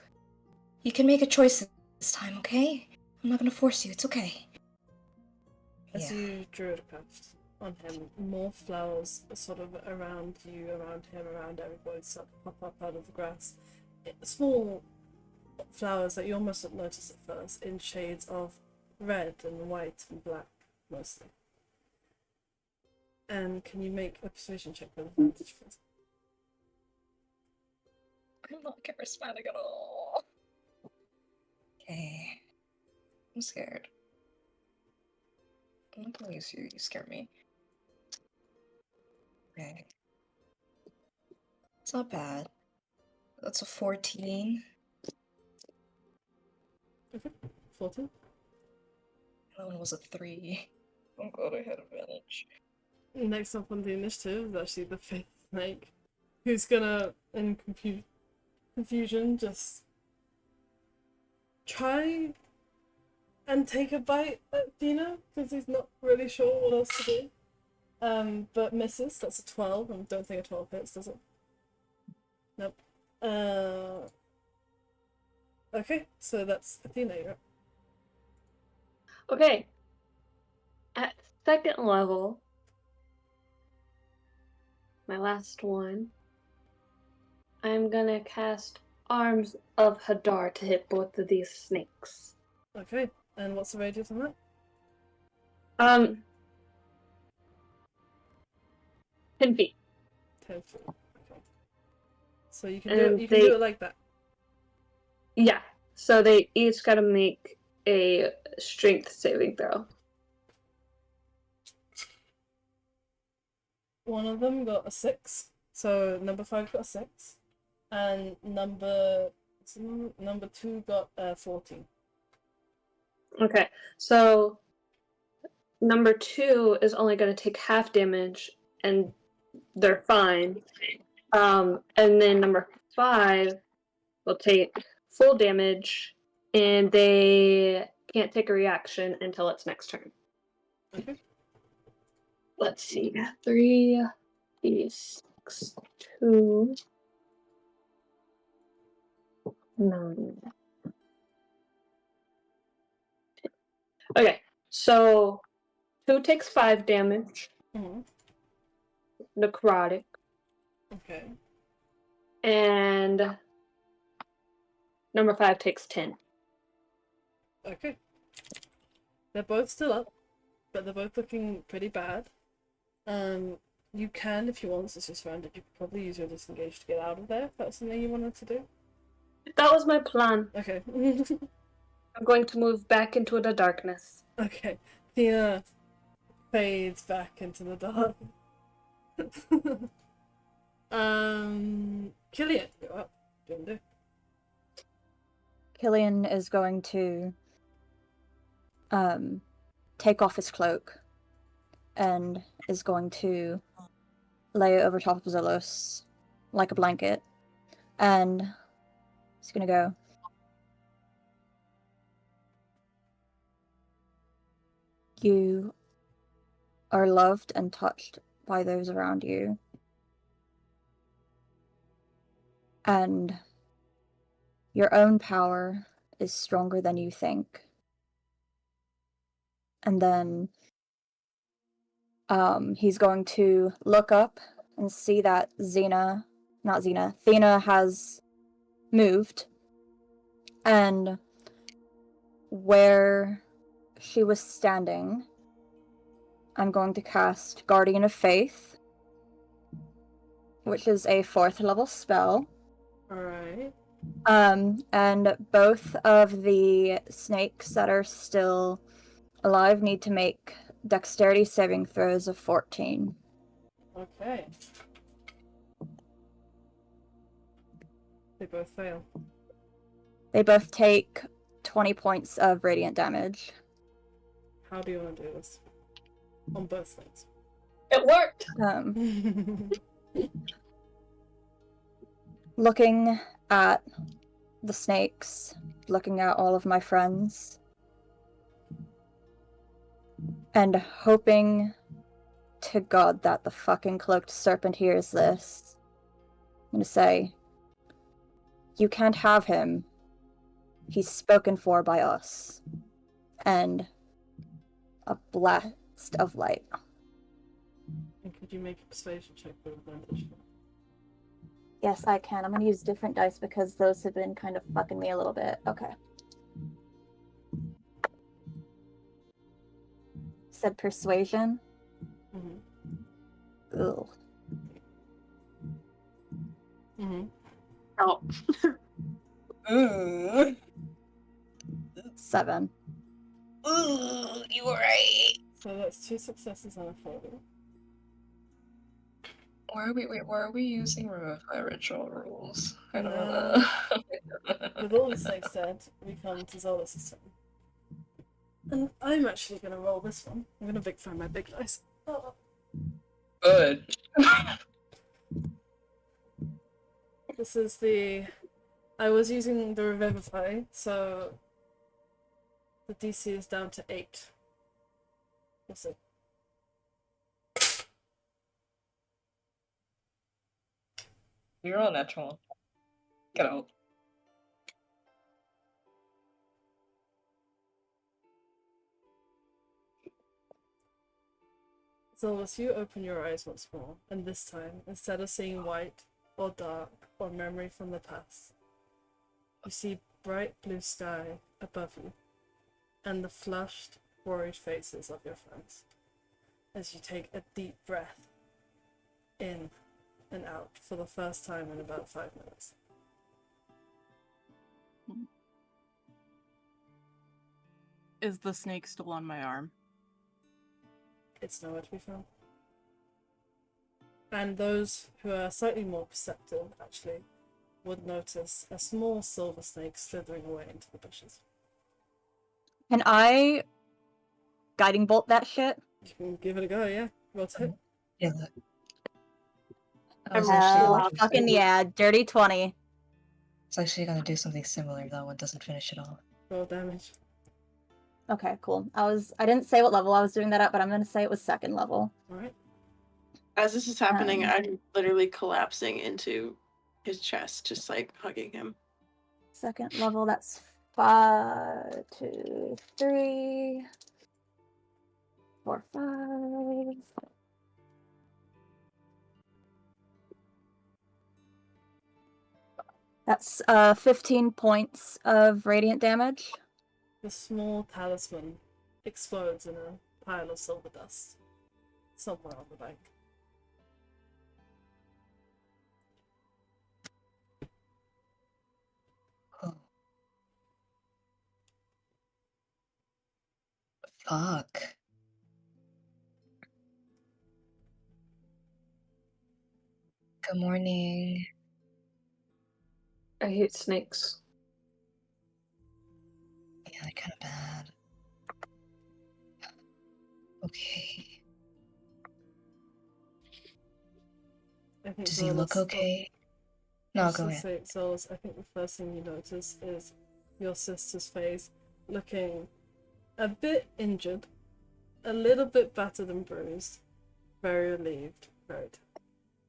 You can make a choice this time, okay? I'm not gonna force you, it's okay. As Yeah. you druid craft on him, more flowers are sort of around you, around him, around everybody start to pop up out of the grass. Small flowers that you almost don't notice at first, in shades of red and white and black, mostly. And can you make a persuasion check with advantage, please? I'm not charismatic at all. Okay. I'm scared. I'm not gonna use you, you scare me. Okay. It's not bad. That's a 14. 14? That one was a 3. I'm glad I had advantage. Next up on the initiative is actually the fifth snake, who's gonna, in confusion, just try and take a bite at Dina, because he's not really sure what else to do. But misses. That's a 12, and don't think a 12 hits, does it? Nope. Okay, so that's Athena. You're up. Okay. At second level, my last one, I'm gonna cast Arms of Hadar to hit both of these snakes. Okay, and what's the radius on that? 10 feet. 10 feet. Okay. So you can And do it like that. Yeah. So they each gotta make a strength saving throw. One of them got a 6, so number 5 got a 6, and number 2 got 14. Okay. So number 2 is only gonna take half damage and they're fine. And then number 5 will take full damage and they can't take a reaction until its next turn. Okay. Let's see. 3, 6, 2, 9. Okay, so 2 takes 5 damage, Mhm. necrotic, Okay. and number 5 takes 10. Okay. They're both still up, but they're both looking pretty bad. You can, if you want, since you're surrounded, you could probably use your disengage to get out of there if that's something you wanted to do. That was my plan. Okay. I'm going to move back into the darkness. Okay. Thea fades back into the dark. Killian, you're up. What do you want to do? Killian is going to take off his cloak and is going to lay it over top of Xolos like a blanket, and he's gonna go, you are loved and touched by those around you, and your own power is stronger than you think. And then he's going to look up and see that Athena has moved, and where she was standing, I'm going to cast Guardian of Faith, which is a 4th level spell. Alright. And both of the snakes that are still alive need to make dexterity saving throws of 14. Okay. They both fail. They both take 20 points of radiant damage. How do you want to do this? On both things. It worked. Looking at the snakes, looking at all of my friends, and hoping to God that the fucking cloaked serpent hears this. I'm gonna say, you can't have him. He's spoken for by us. And a blast of light. And could you make a persuasion check with advantage? Yes, I can. I'm gonna use different dice because those have been kind of fucking me a little bit. Okay. Said persuasion. Mm-hmm. Ugh. Mm-hmm. Oh. Ooh. 7. Ooh, you were right. So that's 2 successes and a failure. Why are we using Revivify ritual rules? I don't No. know. With all the snakes dead, we come to Xolos' turn. And I'm actually going to roll this one. I'm going to big find my big dice. Oh. Good. This is the... I was using the Revivify, so the DC is down to 8. What's it? You're on natural. Get out. Xolos, you open your eyes once more, and this time, instead of seeing white, or dark, or memory from the past, you see bright blue sky above you, and the flushed, worried faces of your friends, as you take a deep breath in and out for the first time in about 5 minutes. Is the snake still on my arm? It's nowhere to be found. And those who are slightly more perceptive, actually, would notice a small silver snake slithering away into the bushes. Can I guiding bolt that shit? You can give it a go, yeah. Roll to hit. Yeah. Fucking yeah, dirty 20. It's actually gonna do something similar. That one doesn't finish it off. Roll damage. Okay, cool. I didn't say what level I was doing that at, but I'm gonna say it was 2nd level. Alright. As this is happening, I'm literally collapsing into his chest, just like hugging him. 2nd level, that's 5, 2, 3, 4, 5. That's 15 points of radiant damage. The small talisman explodes in a pile of silver dust somewhere on the bank. Oh. Fuck. Good morning. I hate snakes. Yeah, they're kind of bad. Okay. I think Does he look okay? No, go ahead. Xolos, I think the first thing you notice is your sister's face looking a bit injured, a little bit battered and bruised, very relieved, very tired.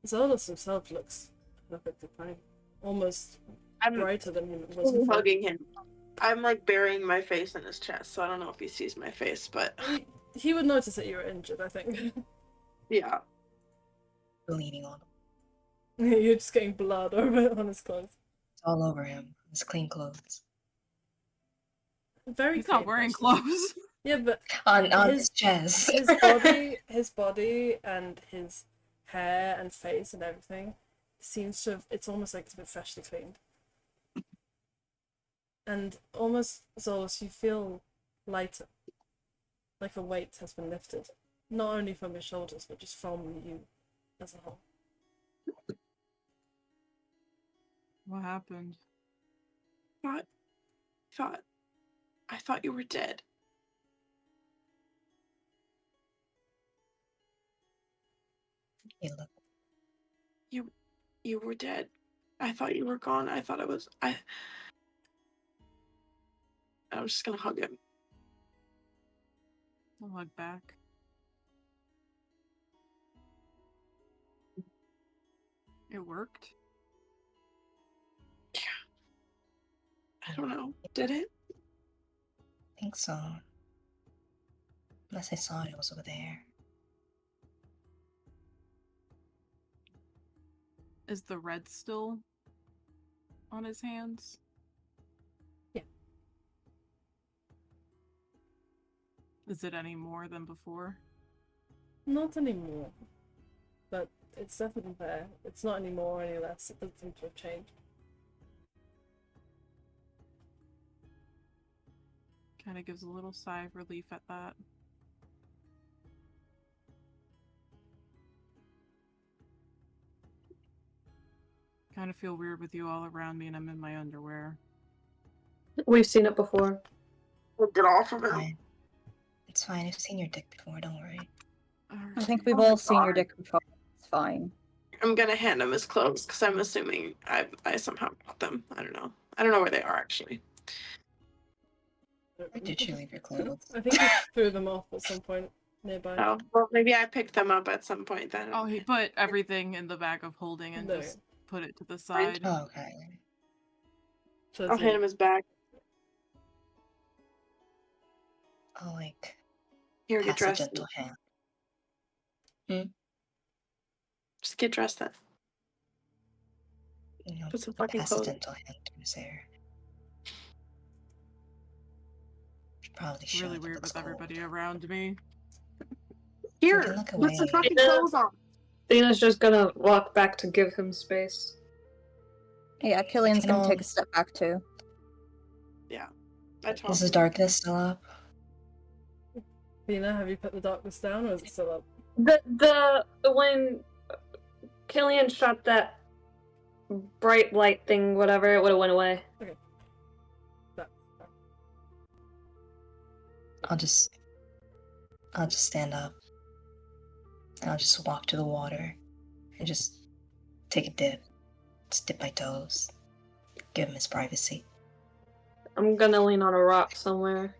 Xolos himself looks perfectly fine, almost brighter than him was before. Hugging him. I'm like burying my face in his chest, so I don't know if he sees my face, but He would notice that you were injured, I think. yeah. Bleeding on him. You're just getting blood on his clothes. It's all over him. His clean clothes. Very He's not clean, wearing actually. clothes. Yeah, but On his chest. his body and his hair and face and everything seems to have, it's almost like it's been freshly cleaned. And almost, Xolos, you feel lighter. Like a weight has been lifted. Not only from your shoulders, but just from you as a whole. What happened? I thought you were dead. You look. You were dead. I thought you were gone. I thought I was just gonna hug him. I'll hug back. It worked. I don't know. Did it? I think so. Unless I saw it was over there. Is the red still on his hands? Yeah. Is it any more than before? Not anymore. But it's definitely there. It's not any more or any less. It doesn't seem to have changed. Kind of gives a little sigh of relief at that. Kind of feel weird with you all around me and I'm in my underwear. We've seen it before. Get off of him. Fine. It's fine. I've seen your dick before. Don't worry. I think we've Oh my all seen your God. dick before. It's fine. I'm gonna hand him his clothes because I'm assuming I somehow got them. I don't know. I don't know where they are actually. I Where did you leave your clothes? I think he threw them off at some point nearby. Oh, well, maybe I picked them up at some point then. Oh, he put everything in the bag of holding and No. just put it to the side. Oh, okay. So I'll hand him his bag. Oh, like, Here, get pass a dressed. gentle hand. Just get dressed then. You know, Put some fucking pass a clothes. gentle hand to his hair. Probably should. Really It weird looks with everybody old. around me. You Here, can look put some away. fucking Yeah. clothes on. Dana's just gonna walk back to give him space. Yeah, Killian's can gonna all- take a step back too. I told Is the him. darkness still up? Vina, have you put the darkness down or is it still up? When Killian shot that bright light thing, whatever, it would have went away. I'll just stand up. And I'll just walk to the water and just take a dip. Just dip my toes. Give him his privacy. I'm gonna lean on a rock somewhere.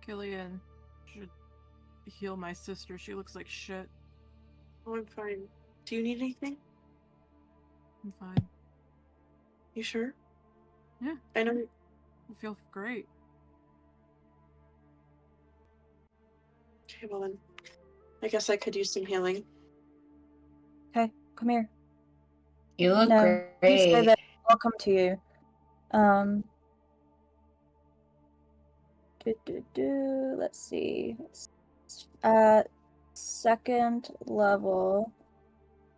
Killian should heal my sister. She looks like shit. Oh, I'm fine. Do you need anything? I'm fine. You sure? Yeah. I know. I feel great. Okay, well then. I guess I could use some healing. Okay, come here. You look No, you stay great. there. I'll come to you. Let's see. At second level,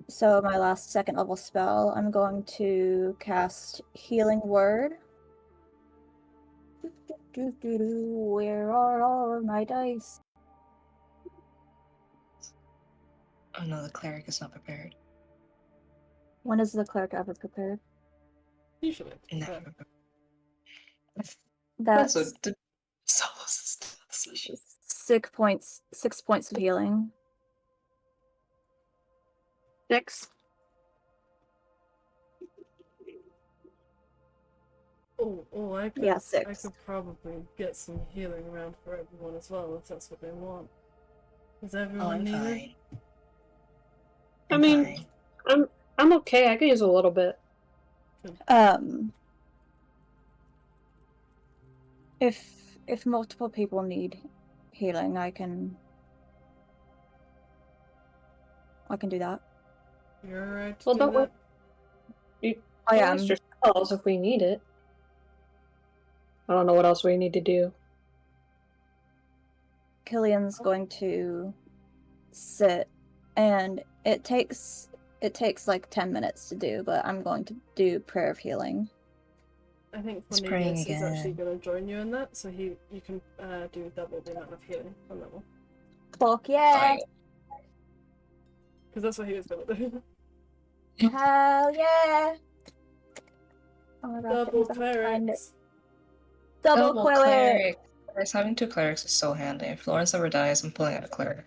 so my last second level spell, I'm going to cast Healing Word. Where are all of my dice? Oh no, the cleric is not prepared. When is the cleric ever prepared? Usually. Never. That's what the Xolos is. 6 points. 6 points of healing. 6. Oh, I could, Yeah, I 6. could probably get some healing around for everyone as well, if that's what they want. Does Oh, everyone I'm need it? fine. I I'm mean, fine. I'm okay. I can use a little bit. If multiple people need healing, I can do that. You're alright to Well, do don't that? I am. waste your spells if we need it. I don't know what else we need to do. Killian's going to sit, and it takes it takes like 10 minutes to do, but I'm going to do Prayer of Healing. I think It's praying Cornelius is actually again. going to join you in that, so you can do double the amount of healing on that one. Fuck yeah! Because that's what he was going to do. Hell yeah! Oh my gosh, Double it was behind it. clerics. Double cleric! Clerics. Having 2 clerics is so handy. If Florence ever dies, I'm pulling out a cleric.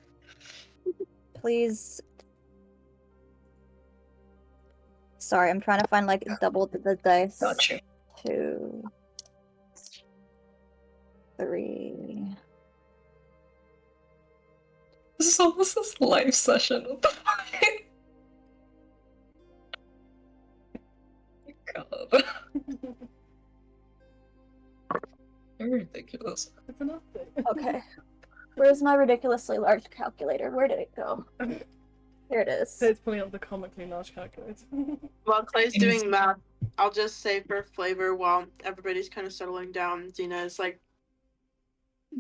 Please. Sorry, I'm trying to find like double the dice. Got you. 2, 3. This is almost this live session. What the fuck? God. You're ridiculous. It's an update. Okay. Where's my ridiculously large calculator? Where did it go? Here it is. So it's pulling up the comically large calculator. While Clay's doing math, I'll just say for flavor while everybody's kind of settling down, Xena is like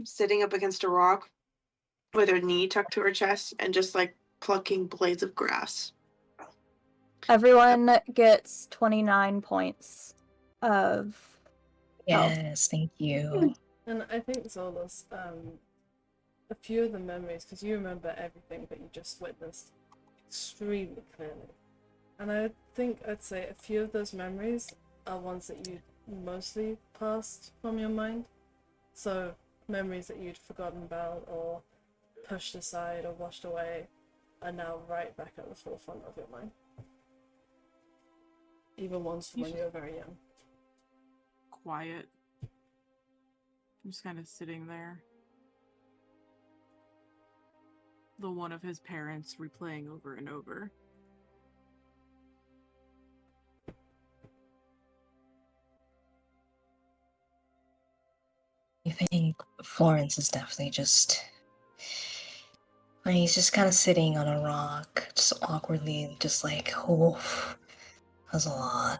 sitting up against a rock with her knee tucked to her chest and just like plucking blades of grass. Everyone gets 29 points of health. Yes, thank you. And I think Xolos, a few of the memories, because you remember everything that you just witnessed extremely clearly. And I think I'd say a few of those memories are ones that you mostly passed from your mind. So memories that you'd forgotten about or pushed aside or washed away are now right back at the forefront of your mind. Even ones from when you were very young. Quiet. I'm just kind of sitting there. The one of his parents replaying over and over. I think Florence is definitely just... he's just kind of sitting on a rock, just awkwardly, just like, oh, that's a lot.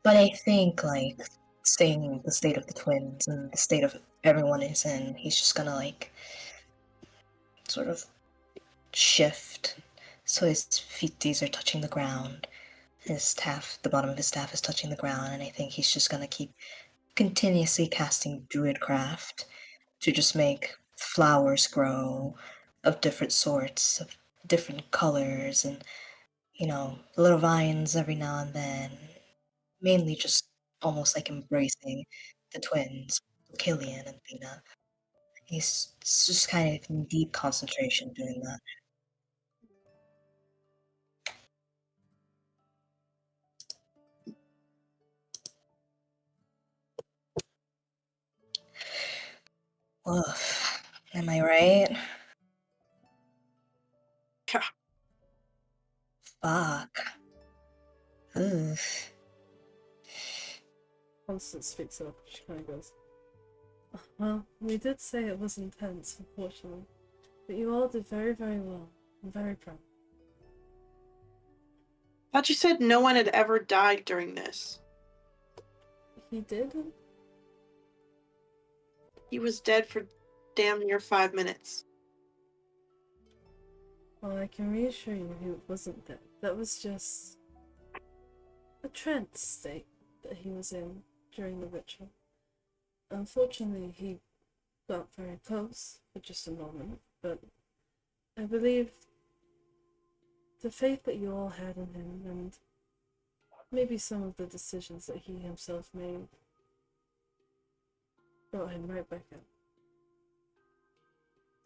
But I think, like, seeing the state of the twins and the state of everyone is in, he's just gonna, like, sort of shift so his feeties are touching the ground. His staff, the bottom of his staff is touching the ground, and I think he's just gonna keep continuously casting Druidcraft to just make flowers grow of different sorts, of different colors, and, you know, little vines every now and then. Mainly just almost like embracing the twins, Killian and Thena. He's just kind of in deep concentration doing that. Woof. Am I right? Yeah. Fuck. Oof. Constance speaks up. She kind of goes, "Oh, well, we did say it was intense, unfortunately. But you all did very, very well. I'm very proud." Thought you said no one had ever died during this. He did? He was dead for damn near 5 minutes. Well, I can reassure you he wasn't dead. That was just a trance state that he was in during the ritual. Unfortunately, he got very close for just a moment, but I believe the faith that you all had in him and maybe some of the decisions that he himself made brought him right back up.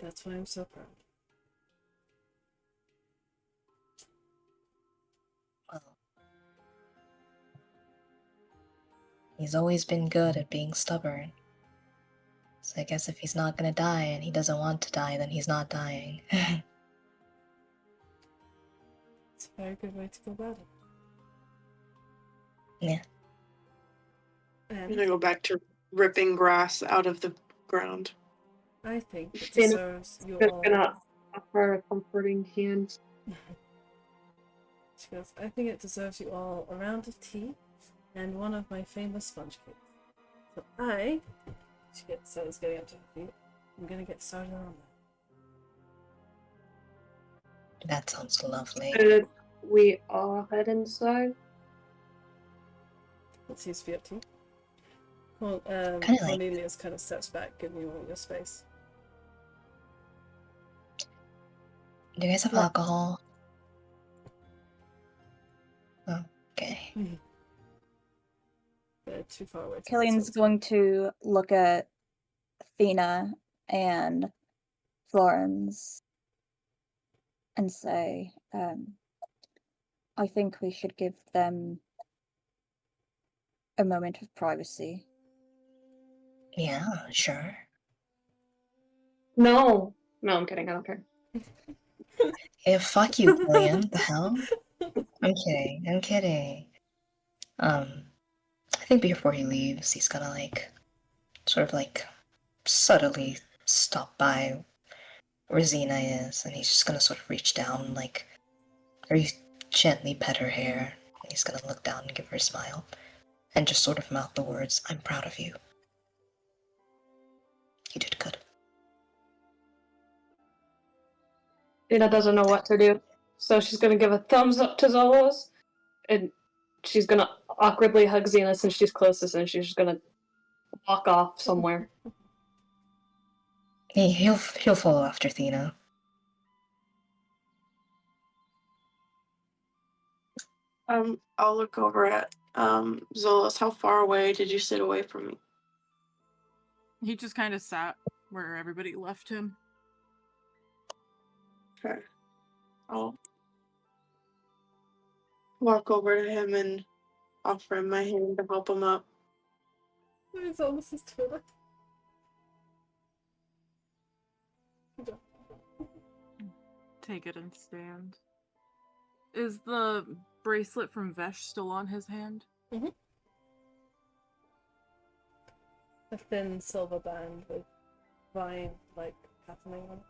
That's why I'm so proud. Well, he's always been good at being stubborn. So I guess if he's not gonna die and he doesn't want to die, then he's not dying. It's a very good way to go about it. Yeah. I'm gonna go back to ripping grass out of the ground. I think it Shayna- deserves you Just all. gonna offer a comforting hand. She goes, I think it deserves you all a round of tea and one of my famous sponge cakes. So starts getting up to her feet. I'm gonna get started on that. That sounds lovely. Should we all head inside? That seems to be up to you. Well, Kinda like- Cornelius kind of steps back, giving you all your space. Do you guys have Yeah. alcohol? Okay. They're too far away. Killian's going to look at Athena and Florence and say, I think we should give them a moment of privacy. Yeah, sure. No. No, I'm kidding. I don't care. Hey, fuck you, Killian. The hell? I'm kidding. I think before he leaves, he's gonna sort of subtly stop by where Xena is, and he's just gonna sort of reach down, very gently pet her hair, and he's gonna look down and give her a smile, and just sort of mouth the words, "I'm proud of you. You did good." Dina doesn't know what to do, so she's gonna give a thumbs up to Xolos, and she's gonna awkwardly hug Xena since she's closest, and she's just gonna walk off somewhere. He'll follow after Thena. I'll look over at Xolos. How far away did you sit away from me? He just kind of sat where everybody left him. Okay. I'll walk over to him and offer him my hand to help him up. It's almost his Twitter. Take it and stand. Is the bracelet from Vesh still on his hand? A thin silver band with vine-like patterning on it.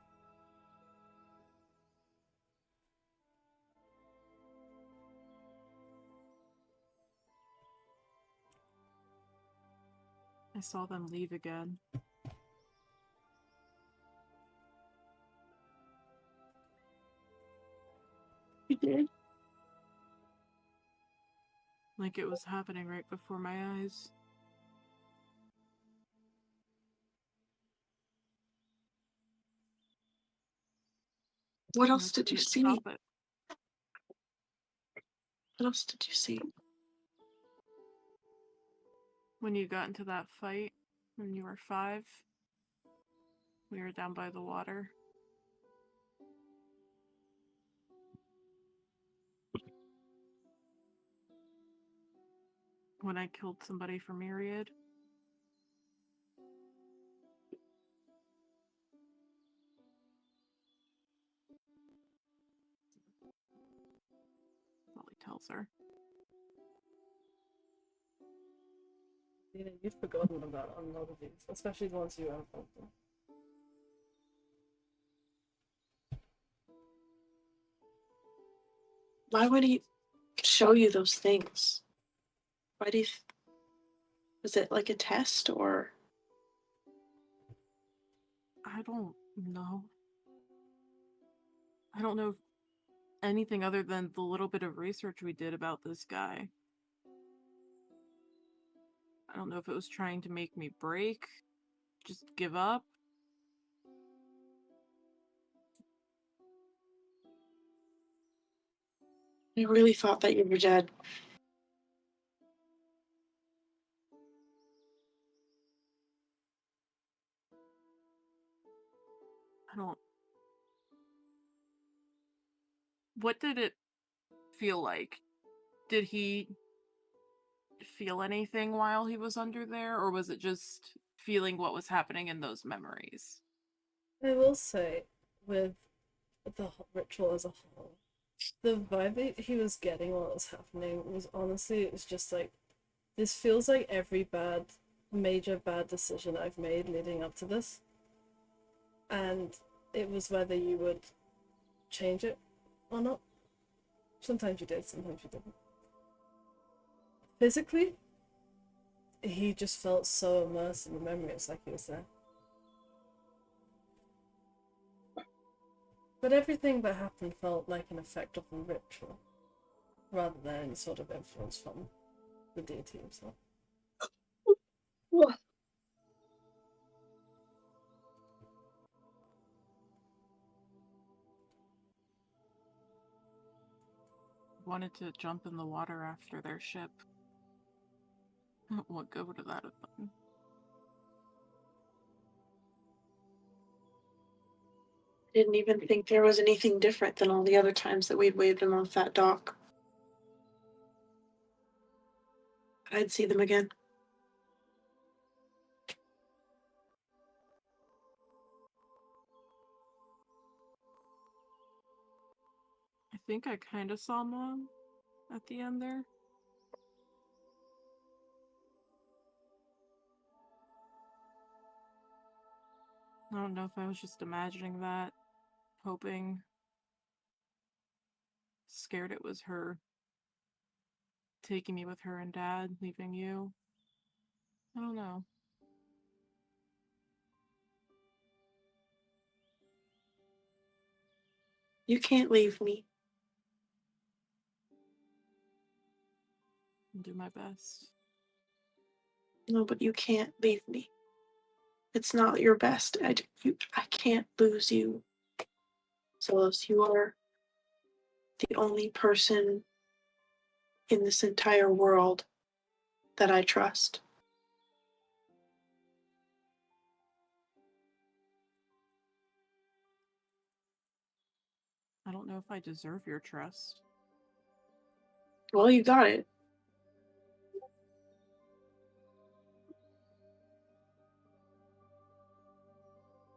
I saw them leave again. You did? Like it was happening right before my eyes. What And I else did you couldn't see? stop it. What else did you see? When you got into that fight, when you were 5, we were down by the water. When I killed somebody for Myriad. Well, he tells her. You know, you've forgotten about a lot of these, especially the ones you have involved in. Why would he show you those things? Why do you... Was it like a test or... I don't know. I don't know anything other than the little bit of research we did about this guy. I don't know if it was trying to make me break, just give up. I really thought that you were dead. I don't... What did it feel like? Did he feel anything while he was under there, or was it just feeling what was happening in those memories? I will say, with the ritual as a whole, the vibe that he was getting while it was happening was honestly, it was just like, this feels like every major bad decision I've made leading up to this. And it was whether you would change it or not. Sometimes you did, sometimes you didn't. Physically, he just felt so immersed in the memory, it's like he was there. But everything that happened felt like an effect of the ritual, rather than any sort of influence from the deity himself. Wanted to jump in the water after their ship. What good would that have done? Didn't even think there was anything different than all the other times that we'd waved them off that dock. I'd see them again. I think I kind of saw Mom at the end there. I don't know if I was just imagining that, hoping, scared it was her taking me with her and Dad, leaving you. I don't know. You can't leave me. I'll do my best. No, but you can't leave me. It's not your best. I can't lose you. Xolos, you are the only person in this entire world that I trust. I don't know if I deserve your trust. Well, you got it.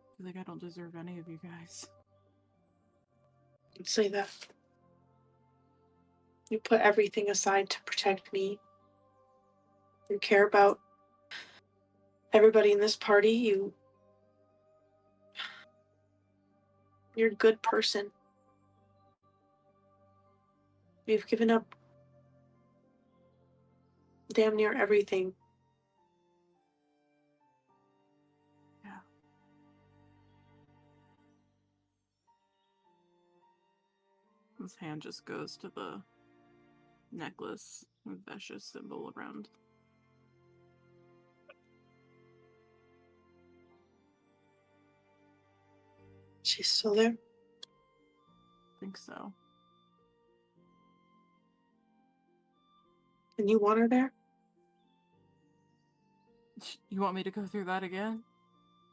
I feel like I don't deserve any of you guys. Don't say that. You put everything aside to protect me. You care about everybody in this party. You're a good person. You've given up damn near everything. Yeah. His hand just goes to the necklace with Vesha's symbol around. She's still there? I think so. And you want her there? You want me to go through that again?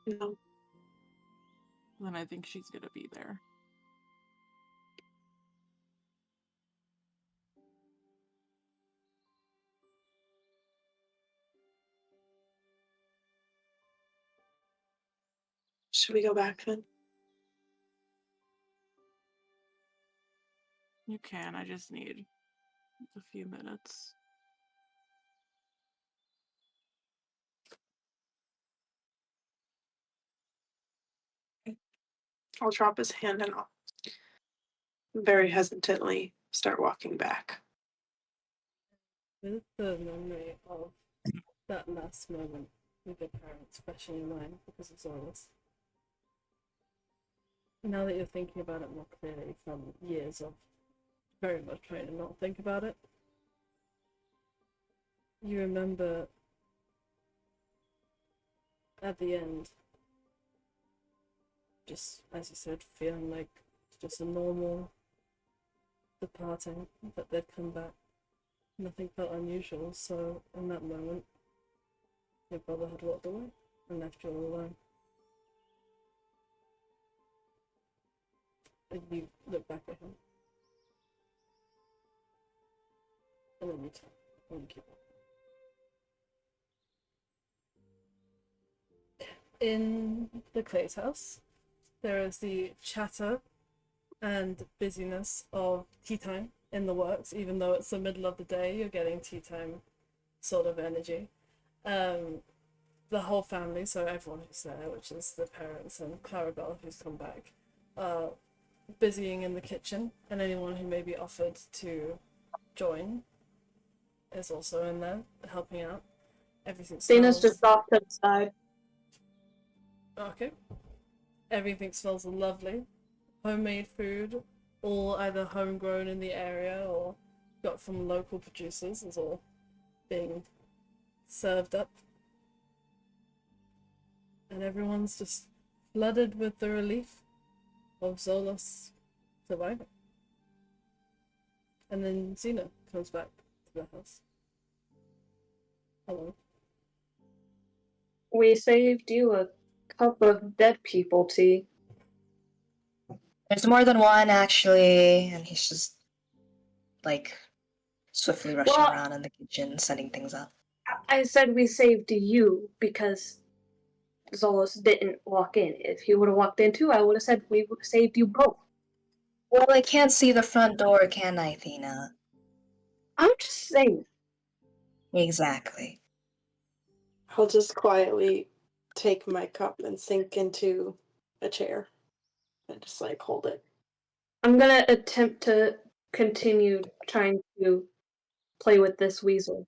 No. Then I think she's gonna be there. Should we go back then? You can, I just need a few minutes. I'll drop his hand and I'll very hesitantly start walking back. With the memory of that last moment with your parents fresh in your mind because of Xolos, now that you're thinking about it more clearly from years of very much trying to not think about it, you remember at the end, just as you said, feeling like just a normal departing, that they'd come back. Nothing felt unusual, so in that moment, your brother had walked away and left you all alone. And you look back at him. And then you turn and you keep on. In the Clay's house, there is the chatter and busyness of tea time in the works. Even though it's the middle of the day, you're getting tea time sort of energy. The whole family, so everyone who's there, which is the parents and Clarabelle who's come back, busying in the kitchen, and anyone who may be offered to join is also in there helping out. Everything Dana's smells. just off to the side. Okay. Everything smells lovely. homemade food, all either homegrown in the area or got from local producers, is all being served up. And everyone's just flooded with the relief of Xolos surviving. And then Xena comes back to the house. Hello. We saved you a cup of dead people tea. There's more than one, actually, and he's just, like, swiftly rushing Well- around in the kitchen, setting things up. I said we saved you because Xolos didn't walk in. If he would have walked in too, I would have said we saved you both. Well, I can't see the front door, can I, Athena? I'm just saying. Exactly. I'll just quietly take my cup and sink into a chair and just like hold it. I'm gonna attempt to continue trying to play with this weasel.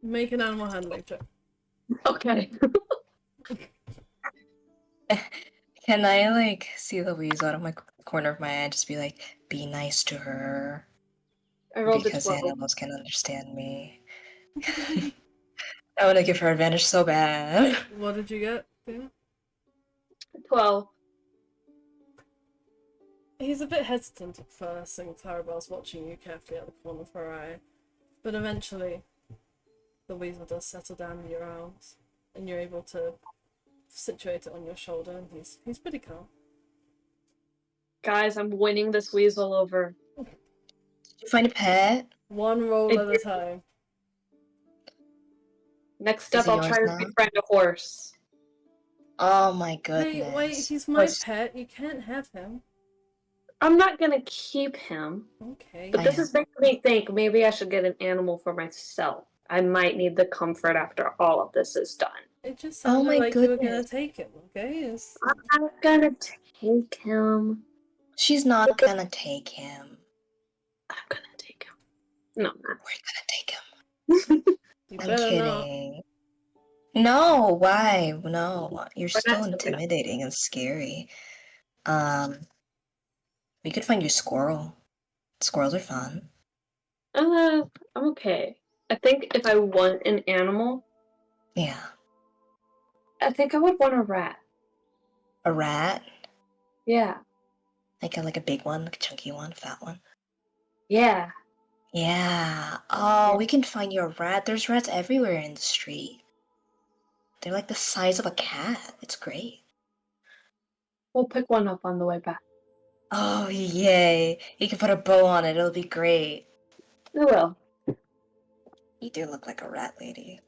Make an animal handling check. Okay. Can I, like, see the weasel out of my corner of my eye and just be like, be nice to her? I rolled a Because 12. animals can understand me. I want to give her advantage so bad. What did you get, Dana? 12. He's a bit hesitant at first, and Clarabelle's watching you carefully out the corner of her eye. But eventually, the weasel does settle down in your arms, and you're able to situate it on your shoulder, and he's pretty calm. Guys, I'm winning this weasel over. Did you find a pet? One roll I at a did. time. Next Is up, it I'll try yours to now? befriend a horse. Oh my goodness. Wait, he's my pet. You can't have him. I'm not gonna keep him, Okay. but I this am. is making me think maybe I should get an animal for myself. I might need the comfort after all of this is done. It just Oh sounded my like you were gonna goodness. take him, okay? It's... I'm gonna take him. She's not gonna take him. I'm gonna take him. No, I'm not. We're gonna take him. You I'm better not. kidding. No, why? No, you're We're so not doing it. intimidating and scary. We could find you a squirrel. Squirrels are fun. I'm okay. I think if I want an animal, Yeah. I think I would want a rat. A rat? Yeah. Like a big one, like a chunky one, fat one. Yeah. Yeah. Oh, we can find you a rat. There's rats everywhere in the street. They're like the size of a cat. It's great. We'll pick one up on the way back. Oh, yay. You can put a bow on it. It'll be great. I will. You do look like a rat lady.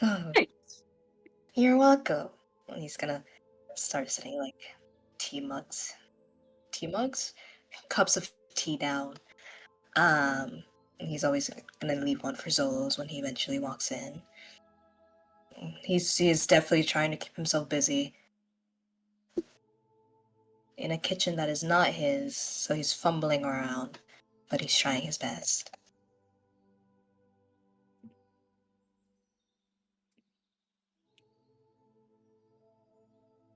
Oh, Thanks. you're welcome. And he's gonna start setting like tea mugs. Cups of tea down. And he's always gonna leave one for Xolos when he eventually walks in. He's definitely trying to keep himself busy in a kitchen that is not his, so he's fumbling around, but he's trying his best.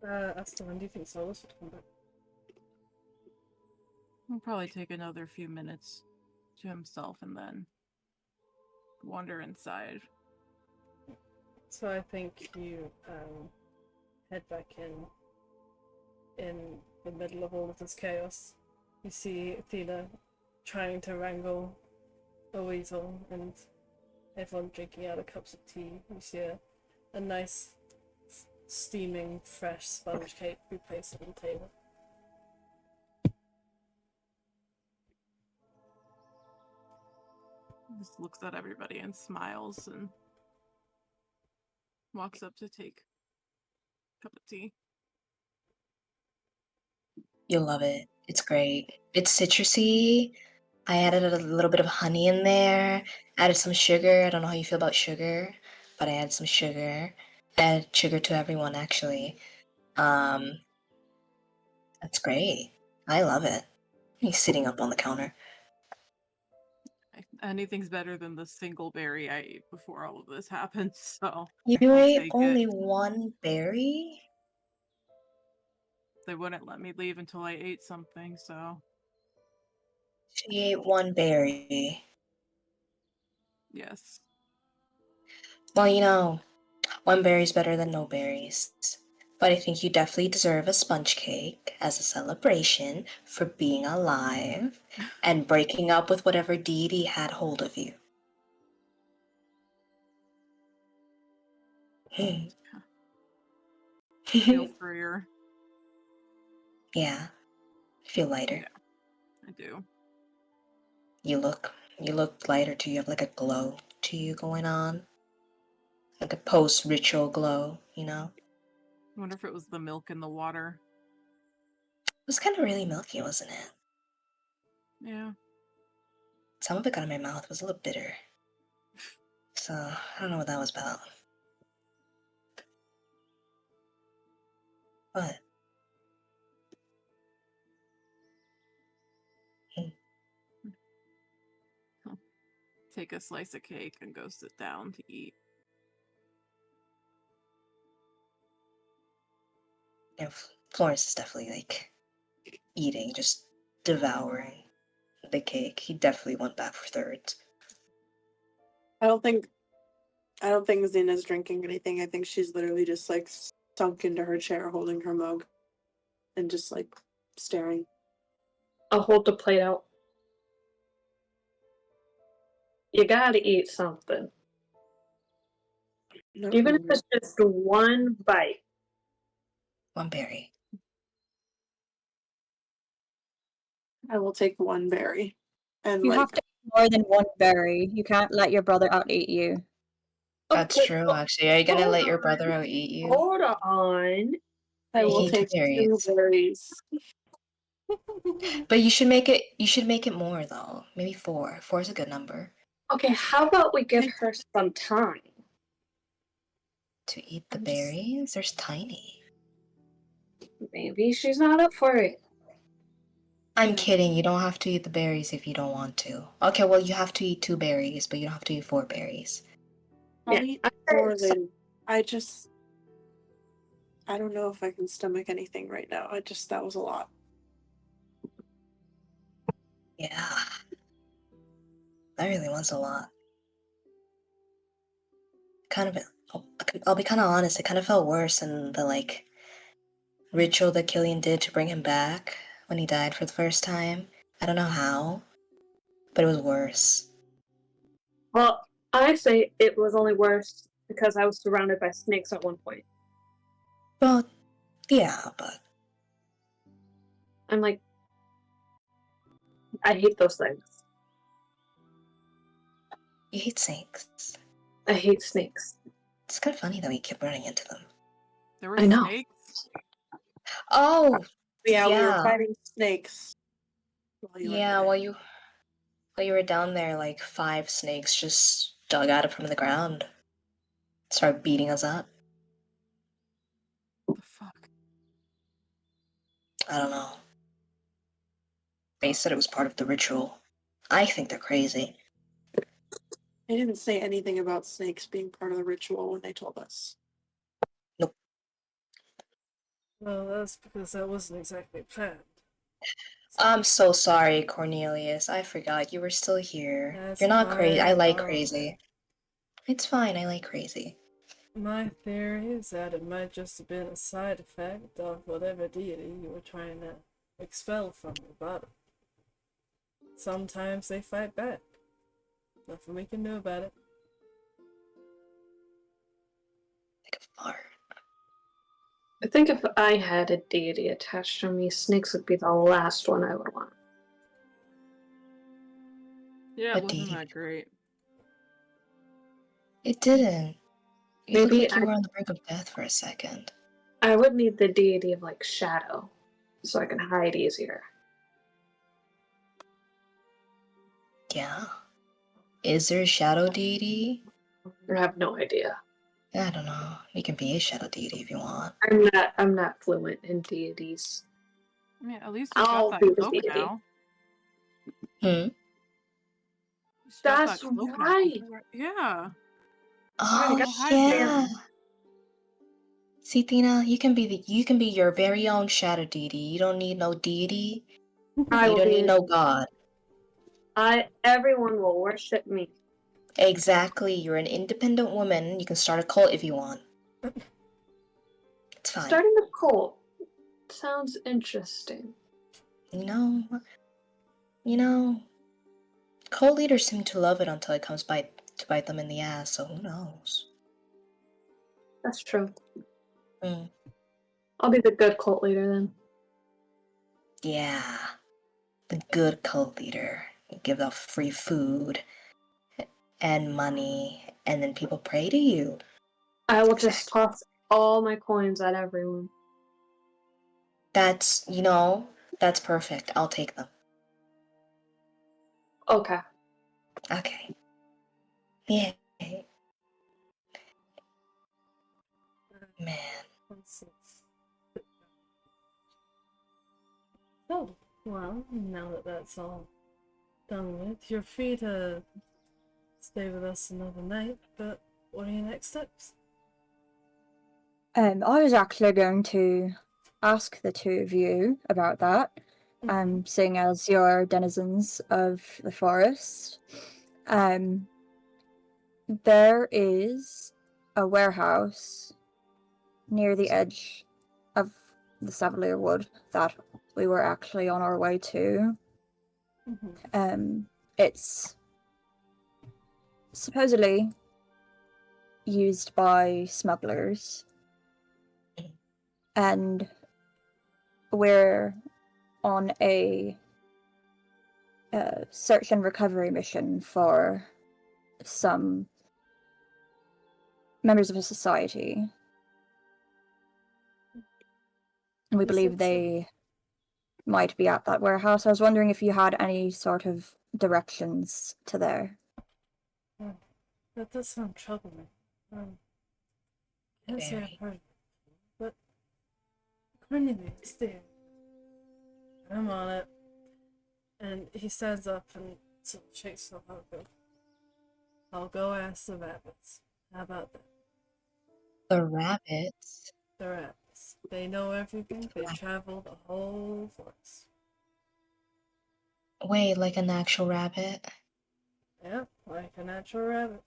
Asta, when do you think Solus would come back? He'll probably take another few minutes to himself and then wander inside. So I think you head back in the middle of all of this chaos. You see Athena trying to wrangle a weasel and everyone drinking out of cups of tea. You see a nice steaming fresh sponge cake be placed on the table. He just looks at everybody and smiles and walks up to take a cup of tea. You'll love it. It's great. It's citrusy. I added a little bit of honey in there. Added some sugar. I don't know how you feel about sugar, but I added some sugar. Added sugar to everyone, actually. That's great. I love it. He's sitting up on the counter. Anything's better than the single berry I ate before all of this happened, so You I'll ate take only it. one berry? They wouldn't let me leave until I ate something, so She ate one berry. yes. Well, you know, one berry's better than no berries. But I think you definitely deserve a sponge cake as a celebration for being alive and breaking up with whatever deity had hold of you. Feel freer. Yeah, feel lighter. Yeah, I do. You look lighter too. You have like a glow to you going on. Like a post-ritual glow, you know? I wonder if it was the milk in the water. It was kind of really milky, wasn't it? Yeah. Some of it got in my mouth. It was a little bitter. So, I don't know what that was about. What? Take a slice of cake and go sit down to eat. You know, Florence is definitely like eating, just devouring the cake. He definitely went back for thirds. I don't think Xena's drinking anything. I think she's literally just like sunk into her chair holding her mug and just like staring. I'll hold the plate out. You gotta eat something. No, Even if it's just one bite. One berry. I will take one berry. And You like have to eat more than one berry. You can't let your brother out eat you. That's Okay, true, actually. Are you gonna hold let your on. brother out eat you? Hold on. I will Eat the take two berries. berries. But you should make it more though. Maybe 4. 4 is a good number. Okay, how about we give her some time? To eat the I'm just- berries? There's Tiny. Maybe she's not up for it. I'm Yeah. kidding. You don't have to eat the berries if you don't want to. Okay, well, you have to eat 2 berries, but you don't have to eat 4 berries. I'll Yeah, eat I more said later. I don't know if I can stomach anything right now. That was a lot. Yeah. That really was a lot. Kind of, I'll be kind of honest, it kind of felt worse than the, like, ritual that Killian did to bring him back when he died for the first time. I don't know how, but it was worse. Well, I say it was only worse because I was surrounded by snakes at one point. Well, yeah, but I'm like, I hate those things. you hate snakes. I hate snakes. It's kind of funny that we kept running into them. There were I know. snakes? Oh, Yeah, we were yeah. fighting snakes. While you were Yeah, there. while you were down there, like 5 snakes just dug out it from the ground. Started beating us up. What the fuck? I don't know. They said it was part of the ritual. I think they're crazy. They didn't say anything about snakes being part of the ritual when they told us. Well, that's because that wasn't exactly planned. I'm so sorry, Cornelius. I forgot you were still here. That's You're not crazy. I quite like all crazy. It's fine. I like crazy. My theory is that it might just have been a side effect of whatever deity you were trying to expel from your body. Sometimes they fight back. Nothing we can do about it. Like a fart. I think if I had a deity attached to me, snakes would be the last one I would want. Yeah, What it wasn't deity? that great. It didn't. You looked Maybe like you were on the brink of death for a second. I would need the deity of like shadow, so I can hide easier. Yeah. Is there a shadow deity? I have no idea. I don't know. You can be a shadow deity if you want. I'm not fluent in deities. I mean, at least you've got I'll that be the book deity. now. Hmm? stuff That's that cloak right. Yeah. Oh got yeah. See, Tina, you can be your very own shadow deity. You don't need no deity. I You will don't need be. no god. Everyone will worship me. Exactly. You're an independent woman. You can start a cult if you want. It's fine. Starting a cult sounds interesting. You know, cult leaders seem to love it until it comes to bite them in the ass, so who knows? That's true. Mm. I'll be the good cult leader then. Yeah. The good cult leader. Give out free food and money, and then people pray to you. I will just toss all my coins at everyone. That's perfect. I'll take them. Okay. Okay. Yeah. Man. Oh, well, now that that's all done with, you're free to stay with us another night, but what are your next steps? I was actually going to ask the two of you about that, seeing as you're denizens of the forest. There is a warehouse near the edge of the Savalier Wood that we were actually on our way to. It's supposedly used by smugglers, and we're on a search and recovery mission for some members of a society. And we believe they might be at that warehouse. I was wondering if you had any sort of directions to there. That does sound troubling. Can't say I've heard of it, but Cornelius, dear, I'm on it. And he stands up and sort of shakes himself out. I'll go ask the rabbits. How about that? The rabbits? The rabbits. They know everything. They travel the whole forest. Wait, like an actual rabbit? Yep, like a natural rabbit.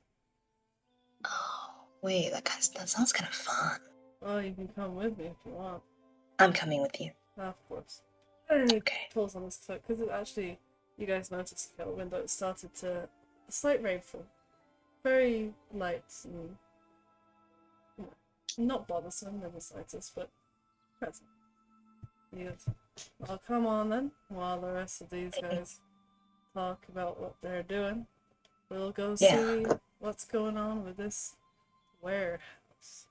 Oh, wait, that sounds kind of fun. Well, you can come with me if you want. I'm coming with you. Of course. And he Okay. pulls on his foot, because it actually, you guys noticed out the window, it started to, a slight rainfall. Very light and, not bothersome in the slightest, but present. He goes, well, come on then, while the rest of these guys talk about what they're doing. We'll go see what's going on with this warehouse.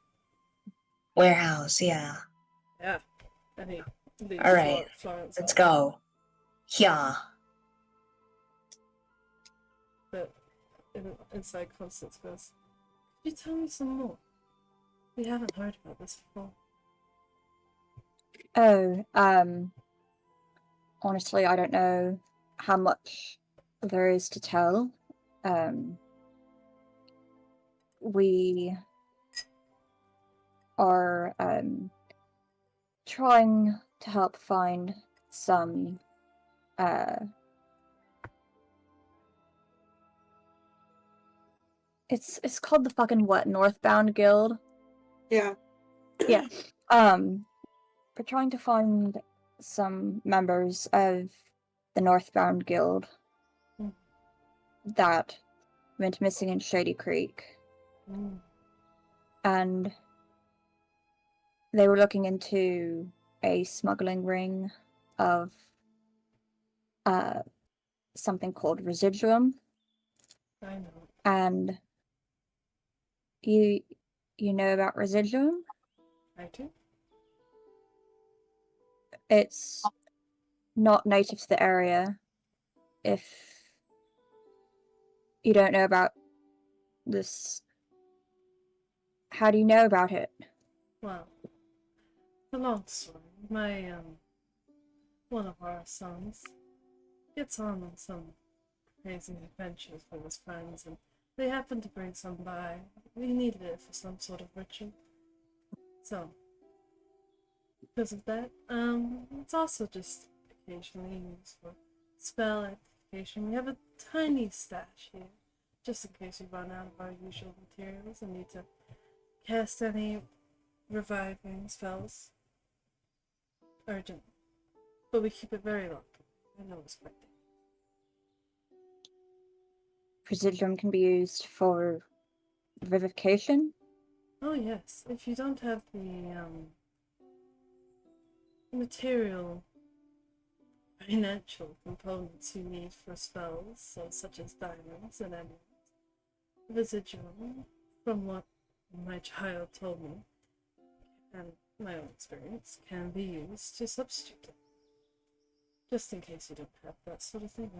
Warehouse, yeah. Yeah. And he leads Alright, Florence let's up. go. Yeah. But inside Constance goes, could you tell me some more? We haven't heard about this before. Oh, honestly, I don't know how much there is to tell. We are trying to help find some it's called the fucking what, Northbound Guild? Yeah. Yeah. We're trying to find some members of the Northbound Guild that went missing in Shady Creek. And they were looking into a smuggling ring of something called residuum. I know. And you know about residuum? I do. It's not native to the area. If you don't know about this, how do you know about it? Well, the long story. My, one of our sons gets on some crazy adventures with his friends, and they happened to bring some by. We needed it for some sort of ritual. So, because of that, it's also just occasionally used for spell amplification. We have a tiny stash here, just in case we run out of our usual materials and need to cast any reviving spells urgently. But we keep it very low. I know it's quite Residuum can be used for vivification. Oh yes, if you don't have the material financial components you need for spells, so such as diamonds and emeralds, residuum, from what my child told me, and my own experience, can be used to substitute it. Just in case you don't have that sort of thing.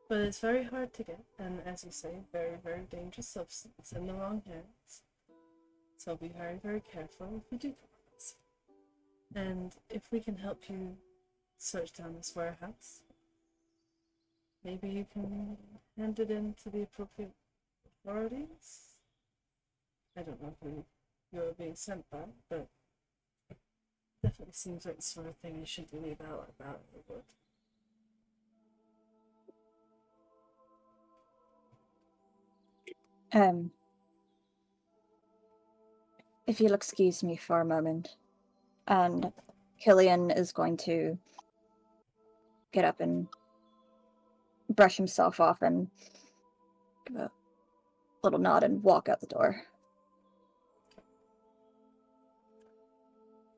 But it's very hard to get, and as you say, very, very dangerous substance in the wrong hands. So be very, very careful if you do come across it. And if we can help you search down this warehouse, maybe you can hand it in to the appropriate authorities. I don't know who you're being sent by, but it definitely seems like the sort of thing you should leave out about in the wood. If you'll excuse me for a moment, and Killian is going to get up and brush himself off and give a little nod and walk out the door.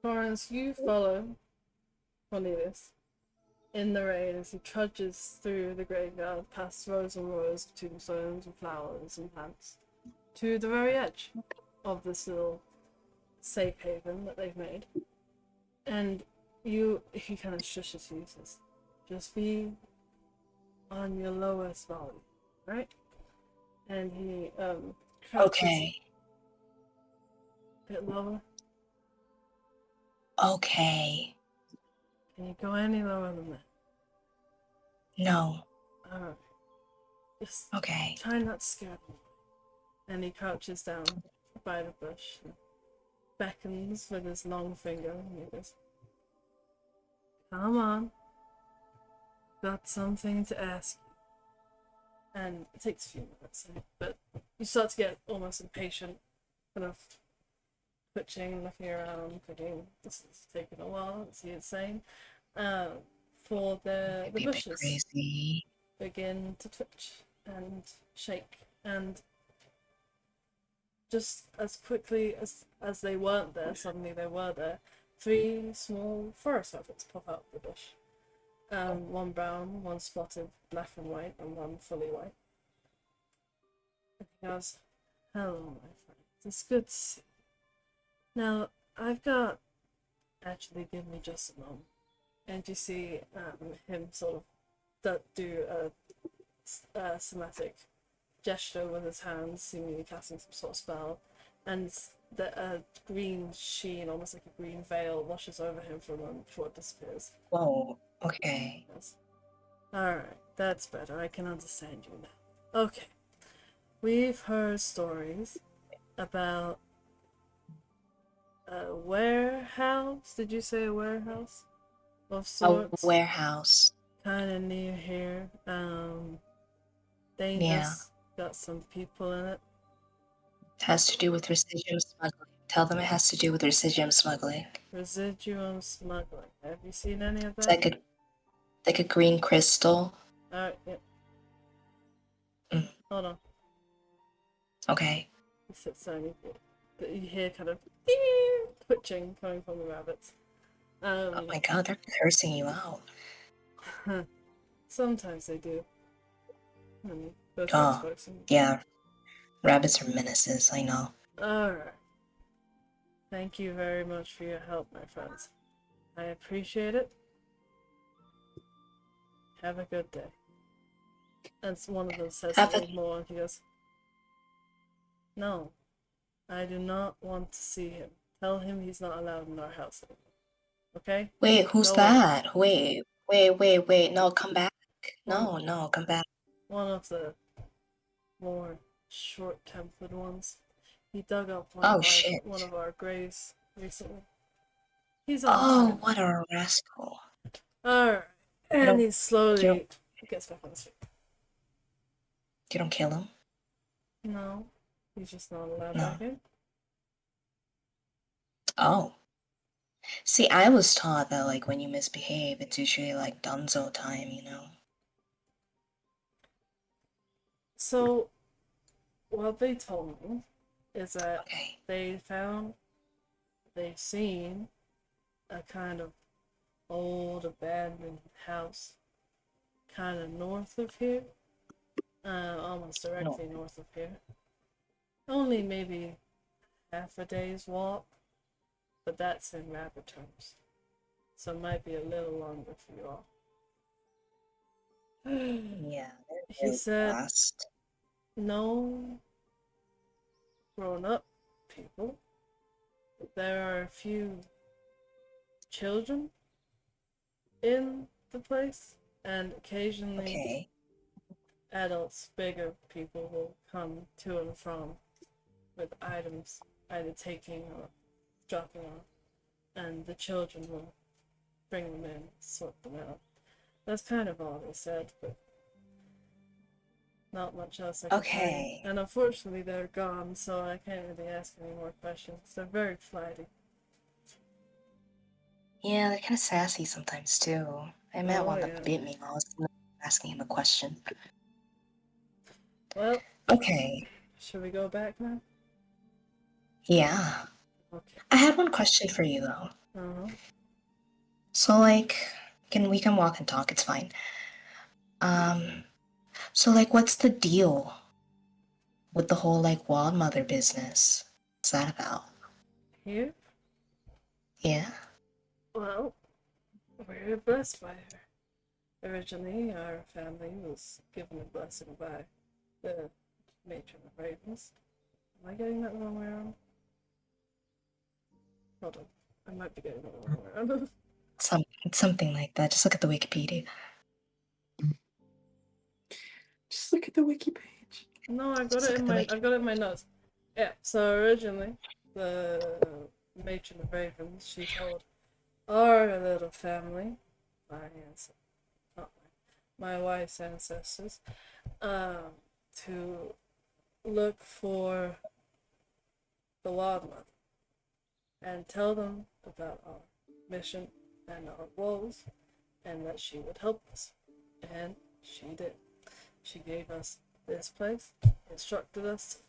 Florence, you follow Cornelius in the rain as he trudges through the graveyard past rows and rows of tombstones and flowers and plants to the very edge of this little safe haven that they've made. And he kind of shushes you, says, just be on your lowest volume, right? And he crouches Okay. a bit lower. Okay. Can you go any lower than that? No. Alright. Just Okay. try not to scare them. And he crouches down by the bush and beckons with his long finger and he goes, come on. Got something to ask you. And it takes a few minutes, but you start to get almost impatient, kind of twitching, looking around, thinking, this is taking a while, as he is saying. For the Maybe a bit bushes crazy. begin to twitch and shake, and just as quickly as they weren't there, suddenly they were there. 3 small forest rabbits pop out of the bush. One brown, one spotted black and white, and one fully white. And he goes, hello, my friend. It's good to see you. Now, I've got... Actually, give me just a moment. And you see him sort of do a somatic gesture with his hands, seemingly casting some sort of spell, and the green sheen, almost like a green veil, washes over him for a moment before it disappears. Whoa. Okay. Yes. Alright, that's better. I can understand you now. Okay. We've heard stories about a warehouse. Did you say a warehouse? Of sorts? A warehouse. Kind of near here. Dangerous. Got some people in it. It has to do with residuum smuggling. Tell them it has to do with residuum smuggling. Residuum smuggling. Have you seen any of It's that? like a green crystal. Alright, yeah. Mm. Hold on. Okay. He sits down. You hear kind of twitching coming from the rabbits. Oh my god, they're cursing you out. Sometimes they do. I mean, both Oh, folks and... yeah. Rabbits are menaces, I know. Alright. Thank you very much for your help, my friends. I appreciate it. Have a good day. And one of them says something more, and he goes, no, I do not want to see him. Tell him he's not allowed in our house anymore. Okay? Wait, who's Go that? Wait. No, come back. No, come back. One of the more short-tempered ones. He dug up Oh, shit. one of our graves recently. He's on Oh, time. what a rascal. Alright. And don't- he slowly gets back on his feet. You don't kill him? No. He's just not allowed No. back in. Oh. See, I was taught that, like, when you misbehave, it's usually, like, dunzo time, you know? So, what they told me is that Okay. they've seen a kind of old abandoned house kind of north of here. Almost directly north of here. Only maybe half a day's walk, but that's in rapid terms. So it might be a little longer for you all. Yeah. He said Fast. no grown-up people. There are a few children in the place, and occasionally Okay. adults, bigger people will come to and from with items, either taking or dropping off, and the children will bring them in, sort them out. That's kind of all they said, but not much else I can say. Okay. And unfortunately they're gone, so I can't really ask any more questions. They're very flighty. Yeah, they're kind of sassy sometimes, too. I met one that yeah. bit me while I was asking him a question. Well, Okay. should we go back now? Yeah. Okay. I had one question for you, though. Uh-huh. So, like, we can walk and talk, it's fine. So, like, what's the deal with the whole, like, wild mother business? What's that about? Here? Yeah? Well, we're blessed by her. Originally, our family was given a blessing by the matron of ravens. Am I getting that the wrong way around? Hold on. I might be getting that the wrong way around. Something like that. Just look at the Wikipedia. Just look at the wiki page. No, I've got Just it look in at the my wiki. I've got it in my notes. Yeah, so originally the matron of ravens, she told our little family, my wife's ancestors, to look for the wildmother and tell them about our mission and our woes, and that she would help us. And she did. She gave us this place, instructed us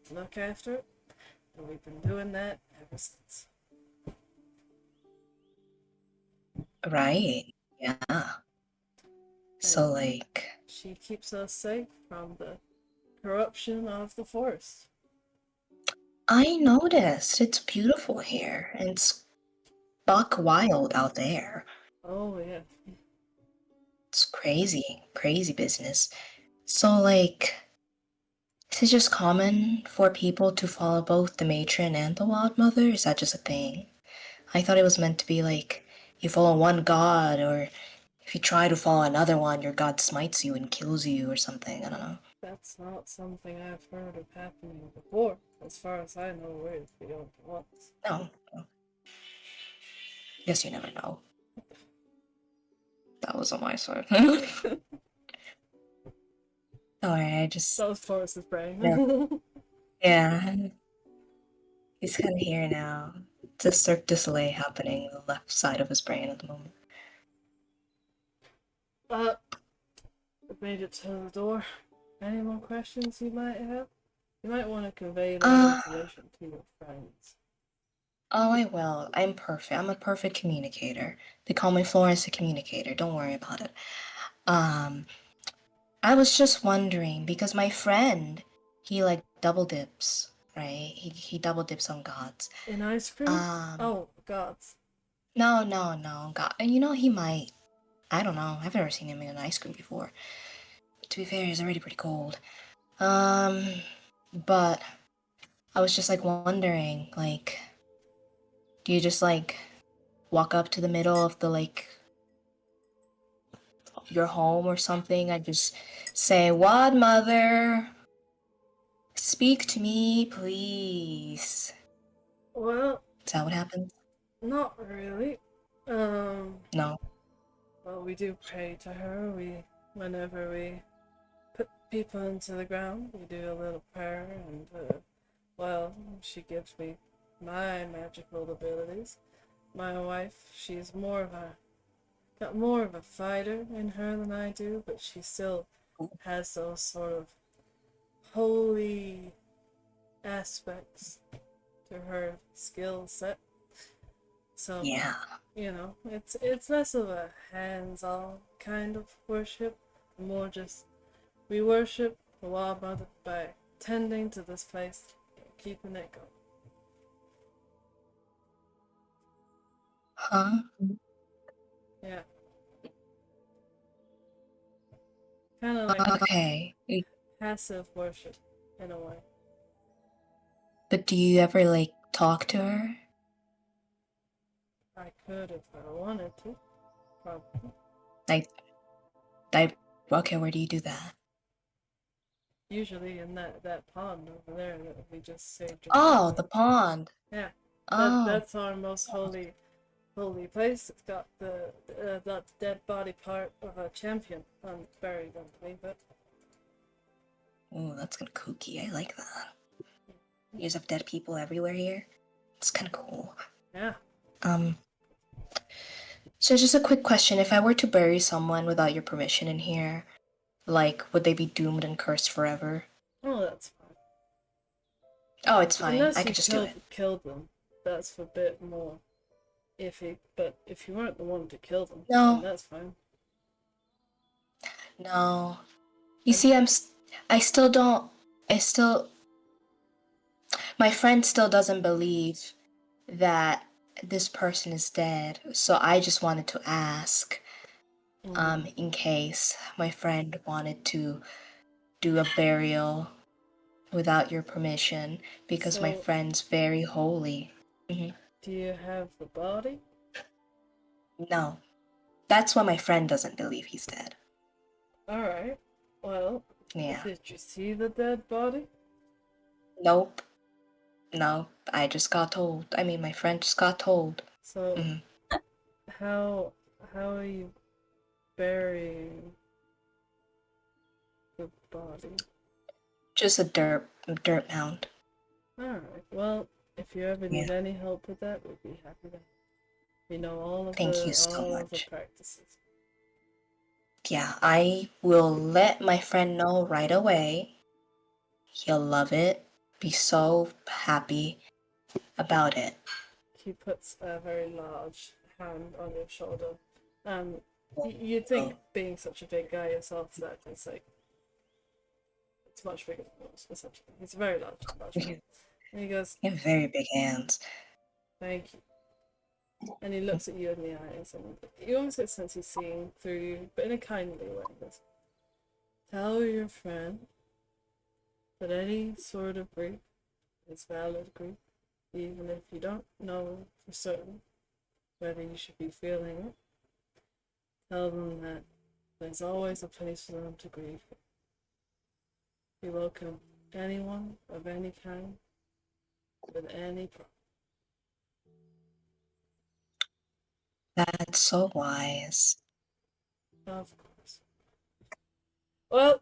to look after it, and we've been doing that ever since. Right. Yeah. So, like, She keeps us safe from the corruption of the forest. I noticed it's beautiful here, and it's buck wild out there. Oh, yeah. It's crazy, crazy business. So, like, is it just common for people to follow both the matron and the wild mother? Is that just a thing? I thought it was meant to be like, you follow one god, or if you try to follow another one, your god smites you and kills you or something. I don't know. That's not something I've heard of happening before. As far as I know, we're the only ones. No. Guess you never know. That was on my side. Alright, I just... That was Forrest's brain. Yeah. Yeah. He's kind of here now. It's a Cirque du Soleil happening on the left side of his brain at the moment. We've made it to the door. Any more questions you might have? You might want to convey that information to your friends. Oh, I will. I'm perfect. I'm a perfect communicator. They call me Florence the Communicator. Don't worry about it. I was just wondering, because my friend, he, like, double dips, right? He double dips on gods. In ice cream? Oh, gods. No, God. And you know, he might. I don't know. I've never seen him in an ice cream before. To be fair, he's already pretty cold. But I was just, like, wondering, like, do you just, like, walk up to the middle of the, like, your home or something, I just say, "What, mother? Speak to me, please." Well, Is that what happens? not really. No. Well, we do pray to her. Whenever we put people into the ground, we do a little prayer, and well, she gives me my magical abilities. My wife, she's got more of a fighter in her than I do, but she still has those sort of holy aspects to her skill set. So, Yeah. it's less of a hands-on kind of worship, more just we worship the Wild Mother by tending to this place, keeping it going. Huh? Yeah. Kind of like Okay. passive worship in a way. But do you ever like talk to her? I could if I wanted to, probably. I okay, where do you do that? Usually in that pond over there that we just saved. Oh, the pond. Yeah. Oh. That's our most holy place. It's got that dead body part of a champion buried underneath it. Oh, that's kind of kooky. I like that. You guys have dead people everywhere here. It's kind of cool. Yeah. So just a quick question. If I were to bury someone without your permission in here, like, would they be doomed and cursed forever? Oh, that's fine. Oh, it's fine. Unless I you could just do it. killed them, that's a bit more iffy. But if you weren't the one to kill them, No. then that's fine. No. You see, I still don't. My friend still doesn't believe that this person is dead. So I just wanted to ask, in case my friend wanted to do a burial without your permission, because my So- friend's very holy. Do you have the body? No. That's why my friend doesn't believe he's dead. Alright. Well, Yeah. did you see the dead body? Nope. No, I just got told. I mean, my friend just got told. So, how are you burying the body? Just a dirt mound. Alright, well, if you ever need any help with that, we'd be happy to. We know all of Thank you so all of the much. practices. Yeah, I will let my friend know right away. He'll love it. Be so happy about it. He puts a very large hand on your shoulder. You'd think, being such a big guy yourself, that it's like it's much bigger than yours, essentially. He's a very large man. And he goes, You have very big hands. "Thank you." And he looks at you in the eyes, and you almost get a sense he's seeing through you, but in a kindly way. He goes, "Tell your friend that any sort of grief is valid grief, even if you don't know for certain whether you should be feeling it. Tell them that there's always a place for them to grieve. We welcome anyone of any kind with any problem." That's so wise. Of course. Well,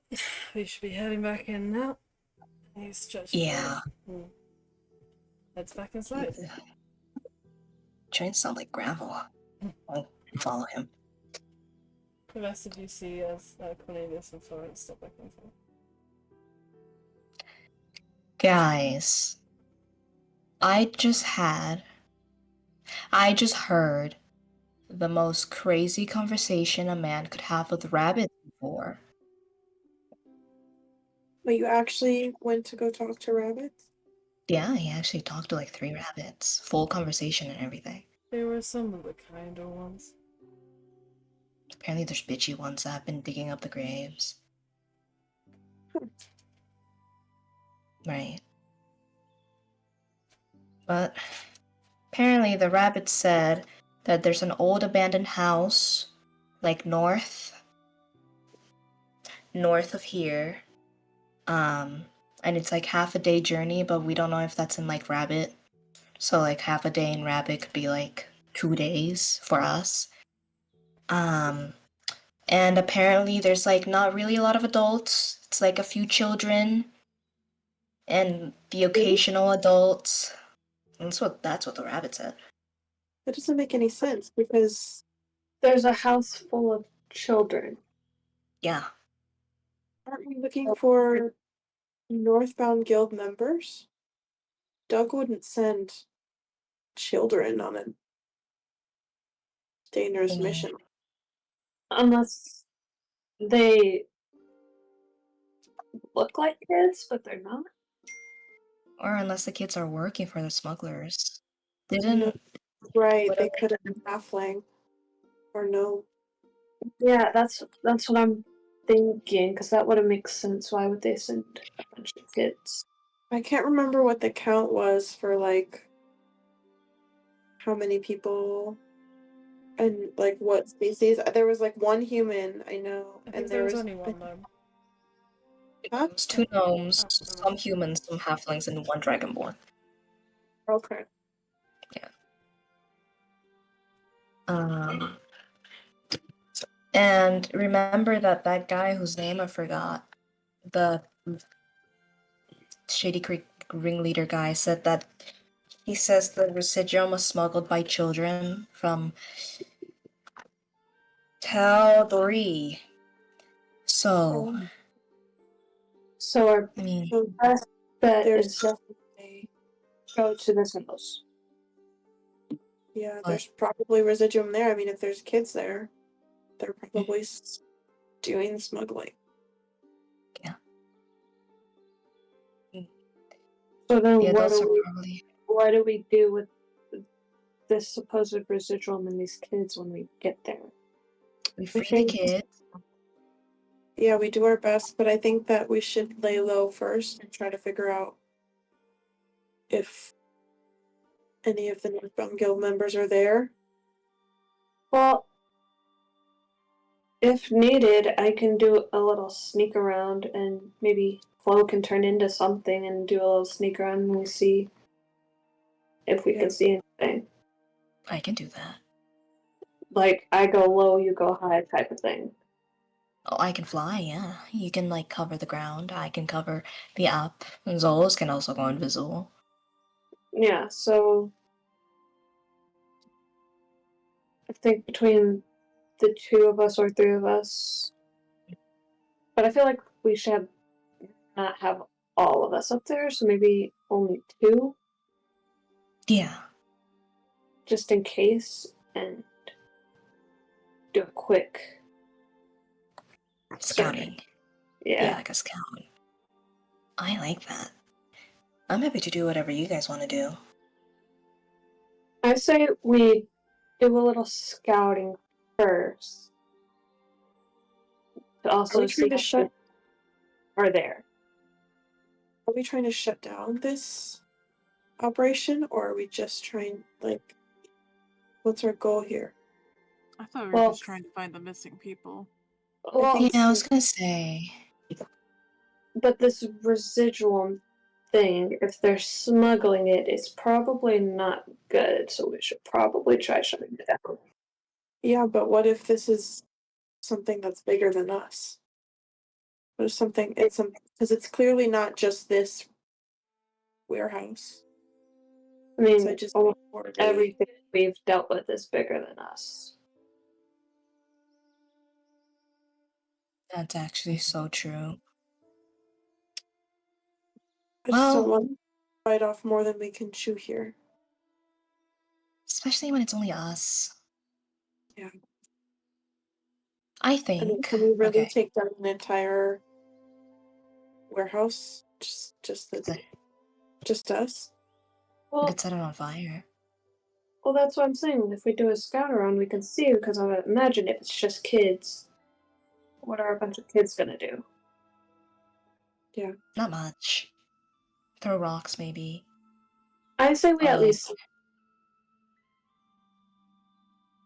we should be heading back in now. He stretches Yeah. out. Heads back inside. Joints sound like gravel. I'll follow him. The rest of you see as Cornelius and Florence step back inside. Guys, I just heard the most crazy conversation a man could have with rabbits before. But you actually went to go talk to rabbits? Yeah, he actually talked to like 3 rabbits. Full conversation and everything. They were some of the kinder ones. Apparently there's bitchy ones that have been digging up the graves. Right. But apparently the rabbit said that there's an old abandoned house, like north north of here. And it's like half a day journey, but we don't know if that's in like Rabbit. So like half a day in Rabbit could be like 2 days for us. And apparently there's like not really a lot of adults. It's like a few children and the occasional adults. That's what the rabbit said. That doesn't make any sense because There's a house full of children. Yeah. aren't we looking for Northbound Guild members? Doug wouldn't send children on a dangerous Mhm. mission. Unless they look like kids, but they're not. Or unless the kids are working for the smugglers. No, Didn't right, what they are they- could have been halfling. Or no. Yeah, that's what I'm thinking, because that would have made sense. Why would they send a bunch of kids? I can't remember what the count was for like how many people and like what species. There was like one human, I know, I think and there there was was only one though. Huh? It was 2 gnomes, Oh, never some mind. humans, some halflings, and 1 dragonborn. Okay. And remember that guy whose name I forgot, the Shady Creek ringleader guy, said that he says the residuum was smuggled by children from Tal'Dorei. So, So our I mean, So best bet there's is definitely go to the symbols. yeah, But- there's probably residuum there. I mean, if there's kids there, they're probably doing smuggling. So then, yeah, what those do are we probably. what do we do with this supposed residuum and these kids when we get there? We free the think- kids. Yeah, we do our best, but I think that we should lay low first and try to figure out if any of the Northbound Guild members are there. Well, if needed, I can do a little sneak around, and maybe Flo can turn into something and do a little sneak around and we see if we Yeah. can see anything. I can do that. Like, I go low, you go high type of thing. Oh, I can fly, yeah. You can, like, cover the ground. I can cover the up. And Xolos can also go invisible. Yeah, so I think between the 2 of us or 3 of us, but I feel like we should not have all of us up there, so maybe only 2, Yeah. just in case, and do a quick Scouting. Yeah, Yeah. like a scout. I like that. I'm happy to do whatever you guys want to do. I say we do a little scouting first. To also Are we see trying to if shut? they are there. Are we trying to shut down this operation, or are we just trying like? What's our goal here? I thought we were Well- just trying to find the missing people. Well, think Yeah, I so. was gonna say. but this residuum thing, if they're smuggling it, it's probably not good, so we should probably try shutting it down. Yeah, but what if this is something that's bigger than us? What if something? It's some because it's clearly not just this warehouse. I mean, So I just almost or everything we've dealt with is bigger than us. That's actually so true. I just don't Well- want to bite off more than we can chew here. Especially when it's only us. Yeah. I And think. can we really Okay. take down an entire warehouse? Just us? We Well, could set it on fire. well, that's what I'm saying. If we do a scout around, we can see, because I would imagine if it's just kids, what are a bunch of kids gonna do? Not much. Throw rocks, maybe. I say we at Uh, least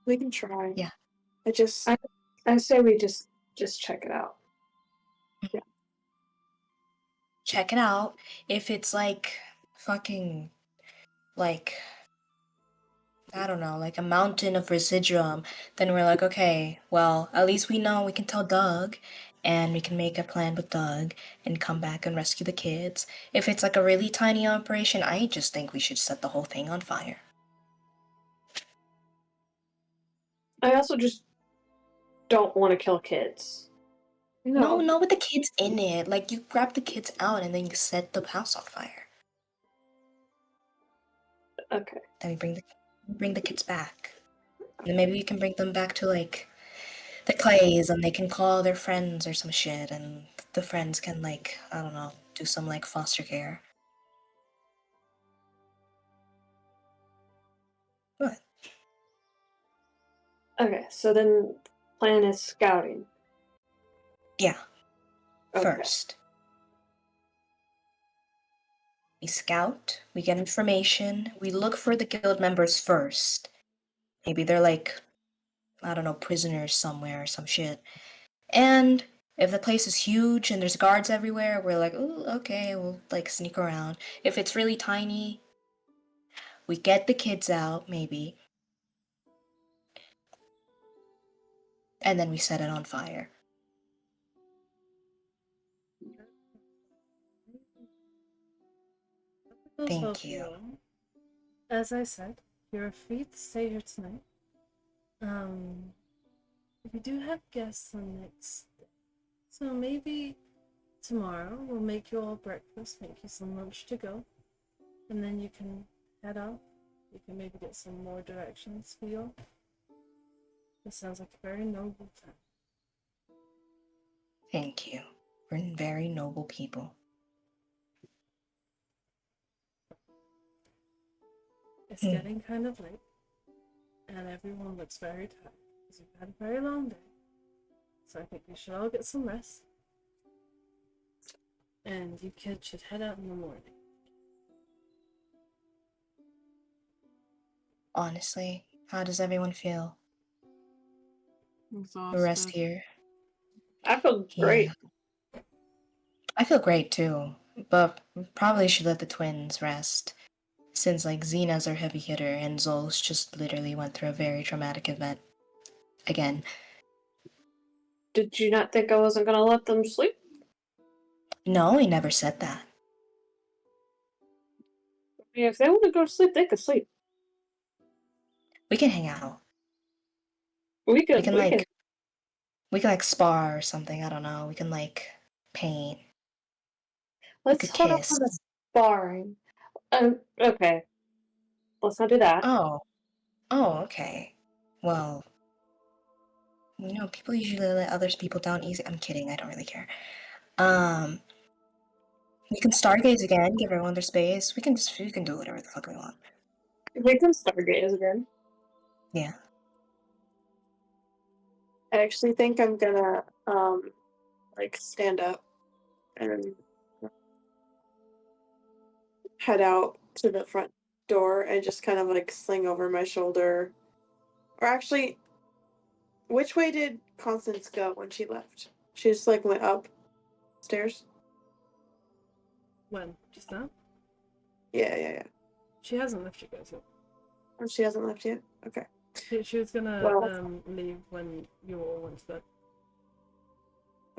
We can try. Yeah. I just I say we just check it out. check it out. If it's like fucking like I don't know, like a mountain of residuum, then we're like, okay, well, at least we know we can tell Doug and we can make a plan with Doug and come back and rescue the kids. If it's like a really tiny operation, I just think we should set the whole thing on fire. I also just don't want to kill kids. No, not with the kids in it. Like, you grab the kids out and then you set the house on fire. Okay. Then we bring the kids back. And then maybe we can bring them back to, like, the Clays, and they can call their friends or some shit, and the friends can, like, I don't know, do some, like, foster care. What? Okay, so then plan is scouting. Yeah. Okay. First. We scout, we get information, we look for the guild members first. Maybe they're, like, I don't know, prisoners somewhere or some shit. And if the place is huge and there's guards everywhere, we're like, ooh, okay, we'll like sneak around. If it's really tiny, we get the kids out, maybe. And then we set it on fire. Thank you. As I said, you're free to stay here tonight. We do have guests on next day, so maybe tomorrow we'll make you all breakfast, make you some lunch to go, and then you can head off. You can maybe get some more directions for you. This sounds like a very noble plan. Thank you. We're very noble people. It's getting kind of late, and everyone looks very tired because you've had a very long day. So I think we should all get some rest. And you kids should head out in the morning. Honestly, how does everyone feel? Exhausted. The rest here. I feel great. Yeah. I feel great too, but we probably should let the twins rest. Since like Xena's our heavy hitter and Xolos just literally went through a very traumatic event. Again. Did you not think I wasn't gonna let them sleep? No, he never said that. Yeah, if they want to go to sleep, they could sleep. We can hang out. We We can can spar or something, I don't know. We can like paint. Let's could hold up kiss. on the sparring. Okay. Let's not do that. Oh, okay. Well, people usually let others people down easy. I'm kidding, I don't really care. We can stargaze again, give everyone their space. We can do whatever the fuck we want. We can stargaze again. Yeah. I actually think I'm gonna like stand up and head out to the front door and just kind of like sling over my shoulder. Or actually, which way did Constance go when she left? She just like went up stairs? When? Just now? Yeah. She hasn't left you guys yet. Oh, she hasn't left yet? Okay. She was gonna Well- leave when you all went to bed.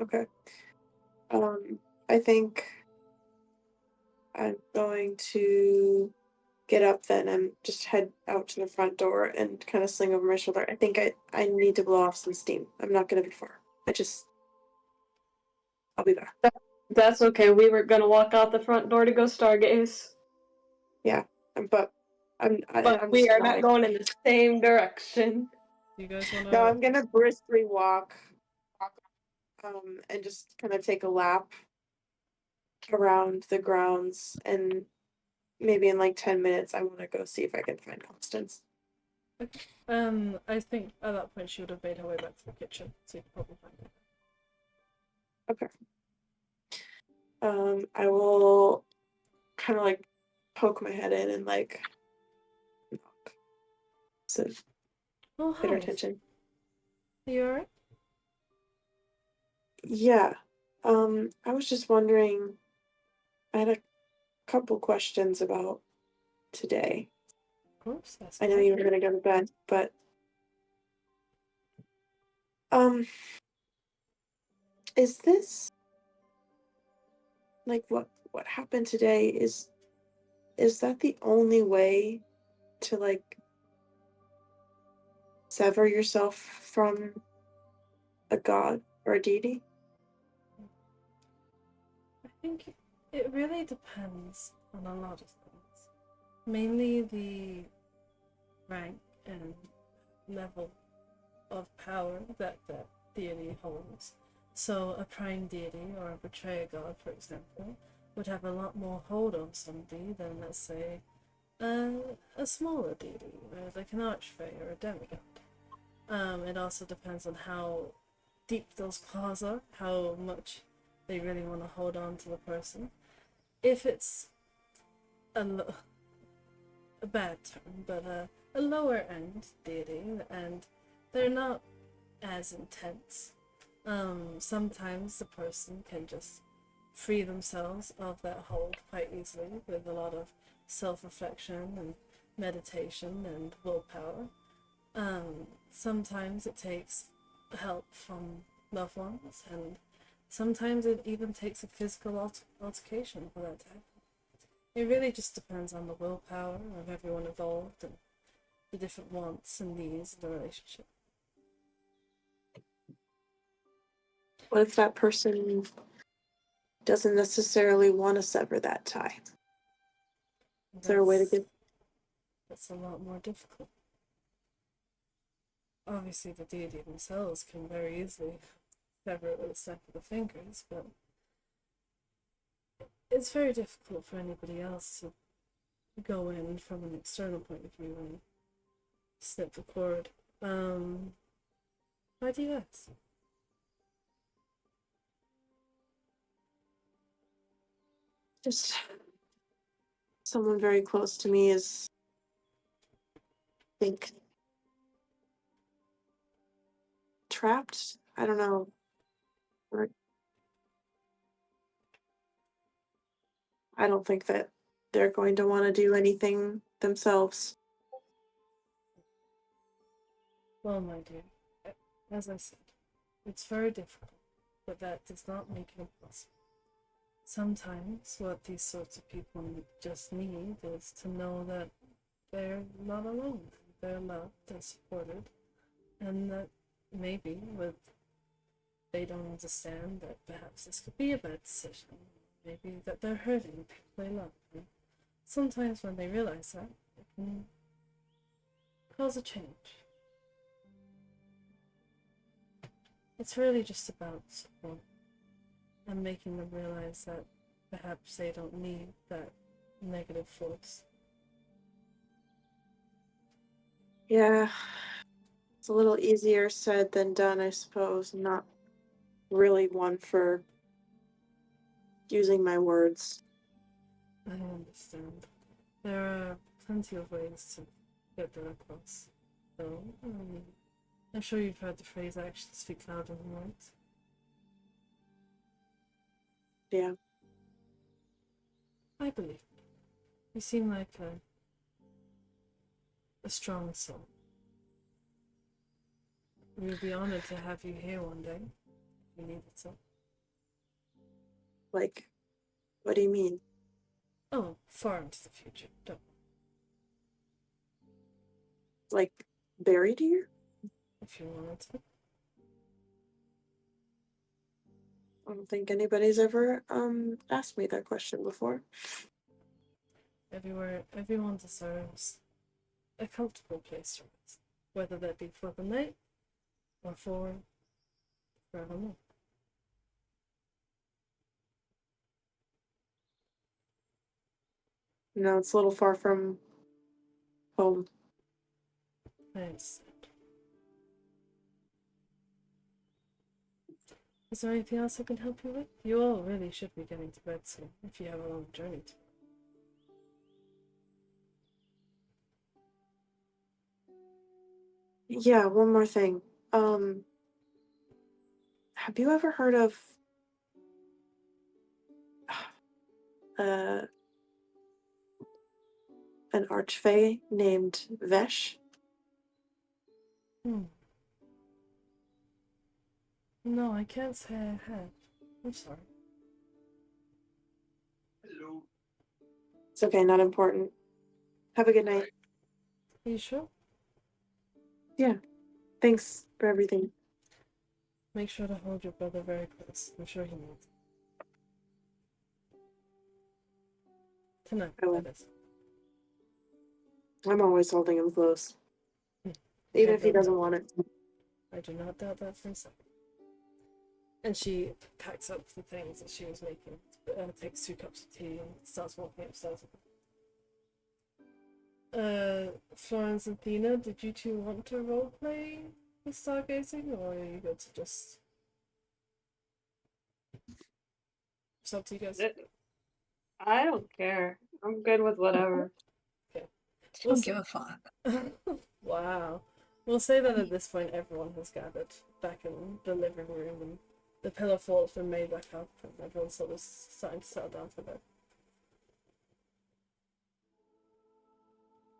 Okay. I think I'm going to get up then and just head out to the front door and kind of sling over my shoulder. I think I need to blow off some steam. I'm not gonna be far. I'll be back. That's okay. We were gonna walk out the front door to go stargaze. Yeah, but I'm We just are not going in the same direction. You guys wanna? No, I'm gonna briskly walk, and just kind of take a lap around the grounds, and maybe in like 10 minutes, I want to go see if I can find Constance. I think at that point she would have made her way back to the kitchen, so you could probably find her. Okay. I will kind of like poke my head in and like knock. So Oh, get her hi. attention. Are you alright? Yeah. I was just wondering, I had a couple questions about today. Of course, that's I know you were gonna go to bed, but is this like what happened today is that the only way to like sever yourself from a god or a deity? I think it really depends on a lot of things. Mainly the rank and level of power that that deity holds. So a prime deity or a betrayer god, for example, would have a lot more hold on somebody than, let's say, a smaller deity, like an archfey or a demigod. It also depends on how deep those claws are, how much they really want to hold on to the person. If it's a bad term, but a lower end deity, and they're not as intense. Sometimes the person can just free themselves of that hold quite easily with a lot of self-reflection and meditation and willpower. Sometimes it takes help from loved ones, and sometimes it even takes a physical altercation for that to happen. It really just depends on the willpower of everyone involved and the different wants and needs of the relationship. What if that person doesn't necessarily want to sever that tie? Is there a way to get? That's a lot more difficult. Obviously, the deity themselves can very easily sever it with a snap of the fingers, but it's very difficult for anybody else to go in from an external point of view and snip the cord. Why do you ask? Just someone very close to me is, I think, trapped. I don't know. Or I don't think that they're going to want to do anything themselves. Well, my dear, as I said, it's very difficult, but that does not make it impossible. Sometimes what these sorts of people just need is to know that they're not alone, they're loved, they're supported, and that maybe with they don't understand that perhaps this could be a bad decision, maybe that they're hurting people they love. And sometimes when they realize that, it can cause a change. It's really just about support and making them realize that perhaps they don't need that negative force. Yeah, it's a little easier said than done, I suppose. Not really one for using my words. I understand. There are plenty of ways to get that across. So, I'm sure you've heard the phrase actions speak louder than words. Yeah. I believe it. You seem like a strong soul. We would be honored to have you here one day, if you needed so. Like, what do you mean? Oh, far into the future, don't. Like, buried here? If you wanted to. I don't think anybody's ever asked me that question before. Everyone deserves a comfortable place to rest, whether that be for the night or for forevermore. No, it's a little far from home. I understand. Is there anything else I can help you with? You all really should be getting to bed soon, if you have a long journey to. Yeah, one more thing. Have you ever heard of an archfey named Vesh. No, I can't say I have. I'm sorry. It's okay, not important. Have a good night. Are you sure? Yeah. Thanks for everything. Make sure to hold your brother very close. I'm sure he needs it. Tonight, I will. that is. I'm always holding him close. Even if he doesn't want it. I do not doubt that for a second. And she packs up the things that she was making, takes 2 cups of tea and starts walking upstairs. Florence and Thina, did you two want to roleplay with stargazing, or are you good to just... It's up to you guys. I don't care. I'm good with whatever. Okay. I don't give a fuck. Wow. We'll say that at this point everyone has gathered back in the living room and the pillow fort's been made back up and everyone's sort of starting to settle down for bed.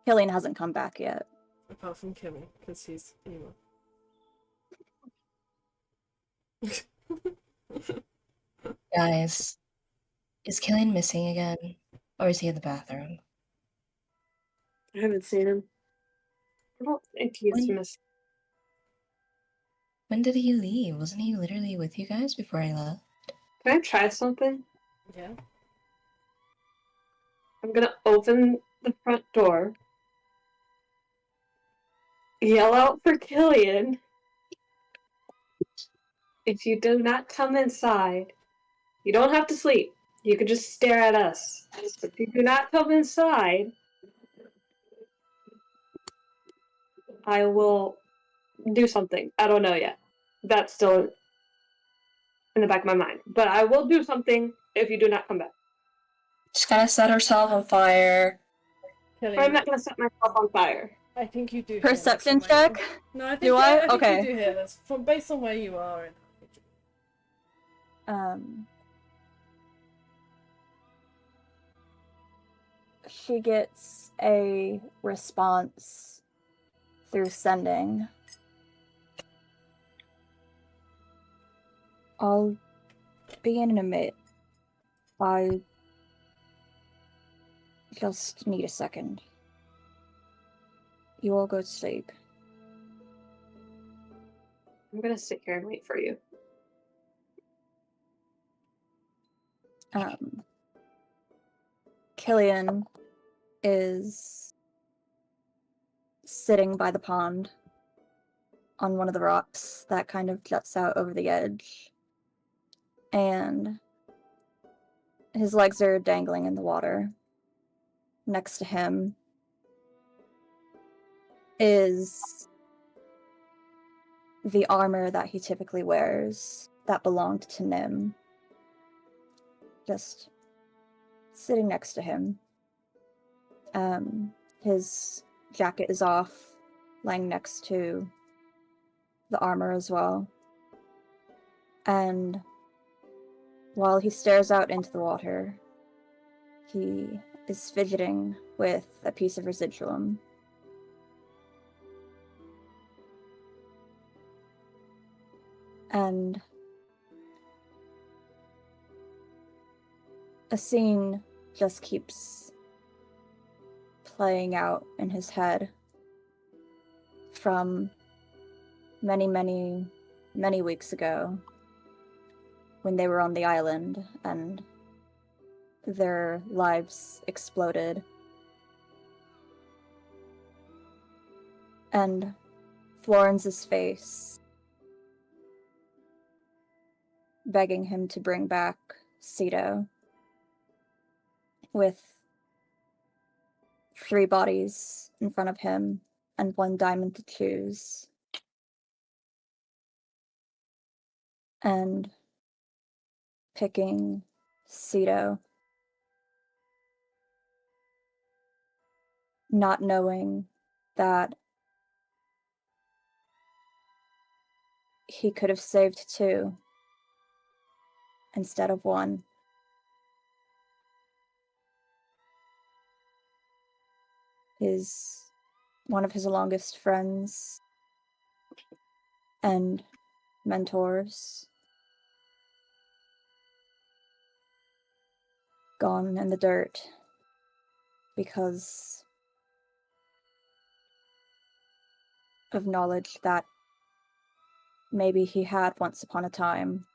Killian hasn't come back yet. Apart from Kimmy, because he's emo. Guys, is Killian missing again? Or is he in the bathroom? I haven't seen him. I don't think he's When- missing. When did he leave? Wasn't he literally with you guys before I left? Can I try something? Yeah? I'm gonna open the front door, yell out for Killian. If you do not come inside, you don't have to sleep. You can just stare at us. If you do not come inside, I will do something. I don't know yet. That's still in the back of my mind. But I will do something if you do not come back. She's gonna set herself on fire. Kelly, But I'm not gonna set myself on fire. I think you do. Perception hear this. check? No, I think, Do I? I think Okay. you do hear this from based on where you are. She gets a response through sending. I'll be in a minute. I just need a second. You all go to sleep. I'm gonna sit here and wait for you. Killian is sitting by the pond on one of the rocks that kind of juts out over the edge. And his legs are dangling in the water. Next to him is the armor that he typically wears that belonged to Nym. Just sitting next to him. His jacket is off, lying next to the armor as well. And while he stares out into the water, he is fidgeting with a piece of residuum. And a scene just keeps playing out in his head from many, many, many weeks ago when they were on the island and their lives exploded. And Florence's face begging him to bring back Ceto with 3 bodies in front of him and 1 diamond to choose. And picking Ceto, not knowing that he could have saved 2 instead of 1. one of his longest friends and mentors, gone in the dirt because of knowledge that maybe he had once upon a time.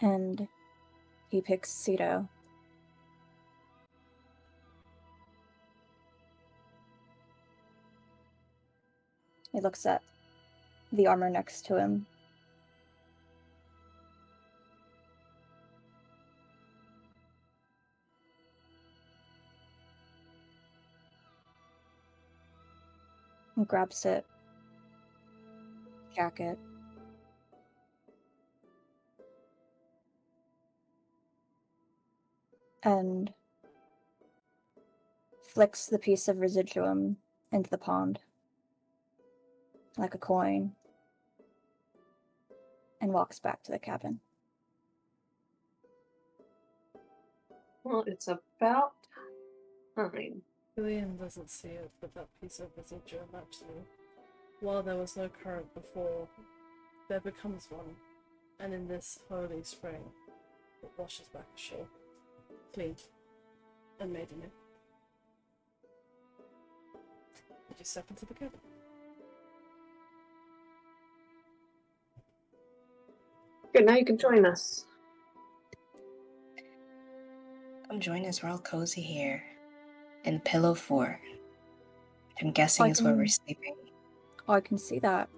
And he picks Ceto. He looks at the armor next to him. And grabs it. Jacket. And flicks the piece of residuum into the pond. Like a coin. And walks back to the cabin. Well, it's about time. William doesn't see it, but that piece of residuum actually, while there was no current before, there becomes one, and in this holy spring, it washes back ashore, clean, and made anew. You just step into the cabin. Good, now you can join us. Come join us, we're all cozy here. In Pillow Fort. I'm guessing is where we're sleeping. I can see that.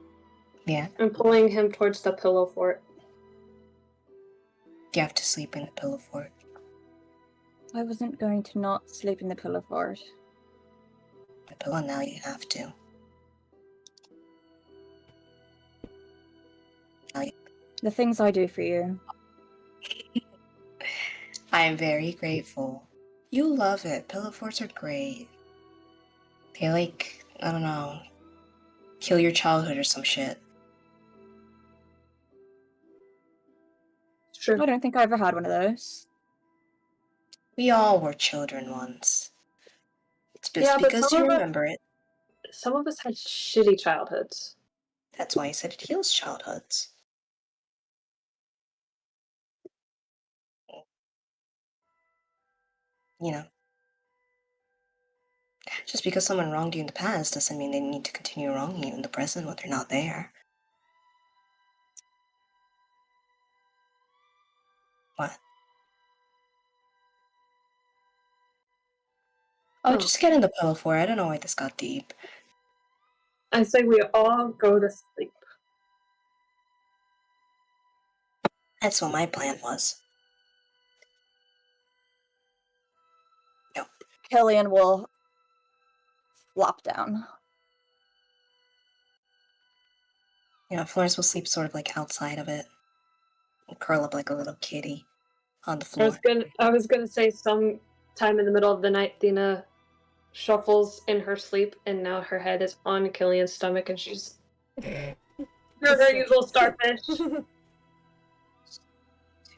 Yeah, I'm pulling him towards the pillow fort. you have to sleep in the Pillow Fort. I wasn't going to not sleep in the pillow fort. The pillow now you have to. The things I do for you. I am very grateful. You love it. Pillow forts are great. They like, I don't know, kill your childhood or some shit. Sure. I don't think I ever had one of those. We all were children once. It's just Yeah, but because you remember it. Some of us had shitty childhoods. That's why I said it heals childhoods. You know. Just because someone wronged you in the past doesn't mean they need to continue wronging you in the present when they're not there. What? Oh, just get in the pillow fort. I don't know why this got deep. I say we all go to sleep. That's what my plan was. No. Killian will flop down. You know, Florence will sleep sort of like outside of it. And curl up like a little kitty on the floor. I was gonna say some time in the middle of the night, Thina shuffles in her sleep, and now her head is on Killian's stomach, and she's her usual starfish. Two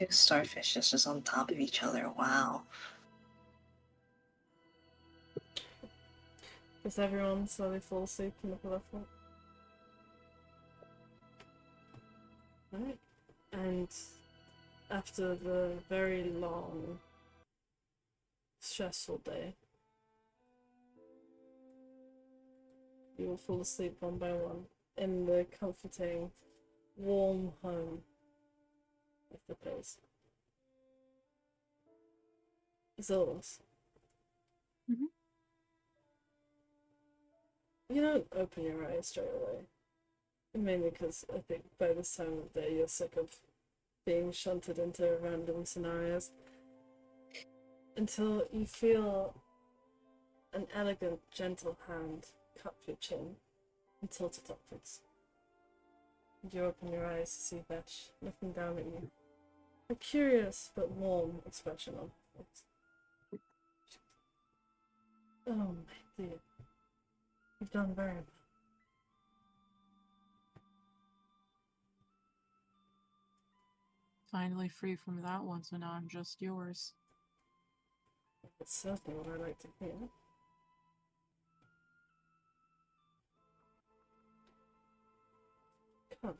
starfishes just on top of each other. Wow. Does everyone slowly fall asleep in the pillow fort? Right. And after the very long, stressful day, you will fall asleep one by one in the comforting, warm home of the place. Xolos. Mhm. You don't open your eyes straight away. Mainly because I think by this time of day you're sick of being shunted into random scenarios. Until you feel an elegant, gentle hand cup your chin and tilt it upwards. And you open your eyes to see Vesh looking down at you. A curious but warm expression on her face. Oh my dear. You've done very well. Finally free from that one, so now I'm just yours. That's certainly what I like to hear. Come,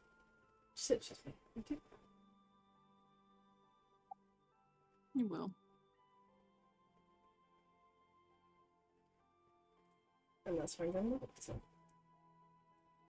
sit with me, would you? You will. And that's where I'm going to look. So.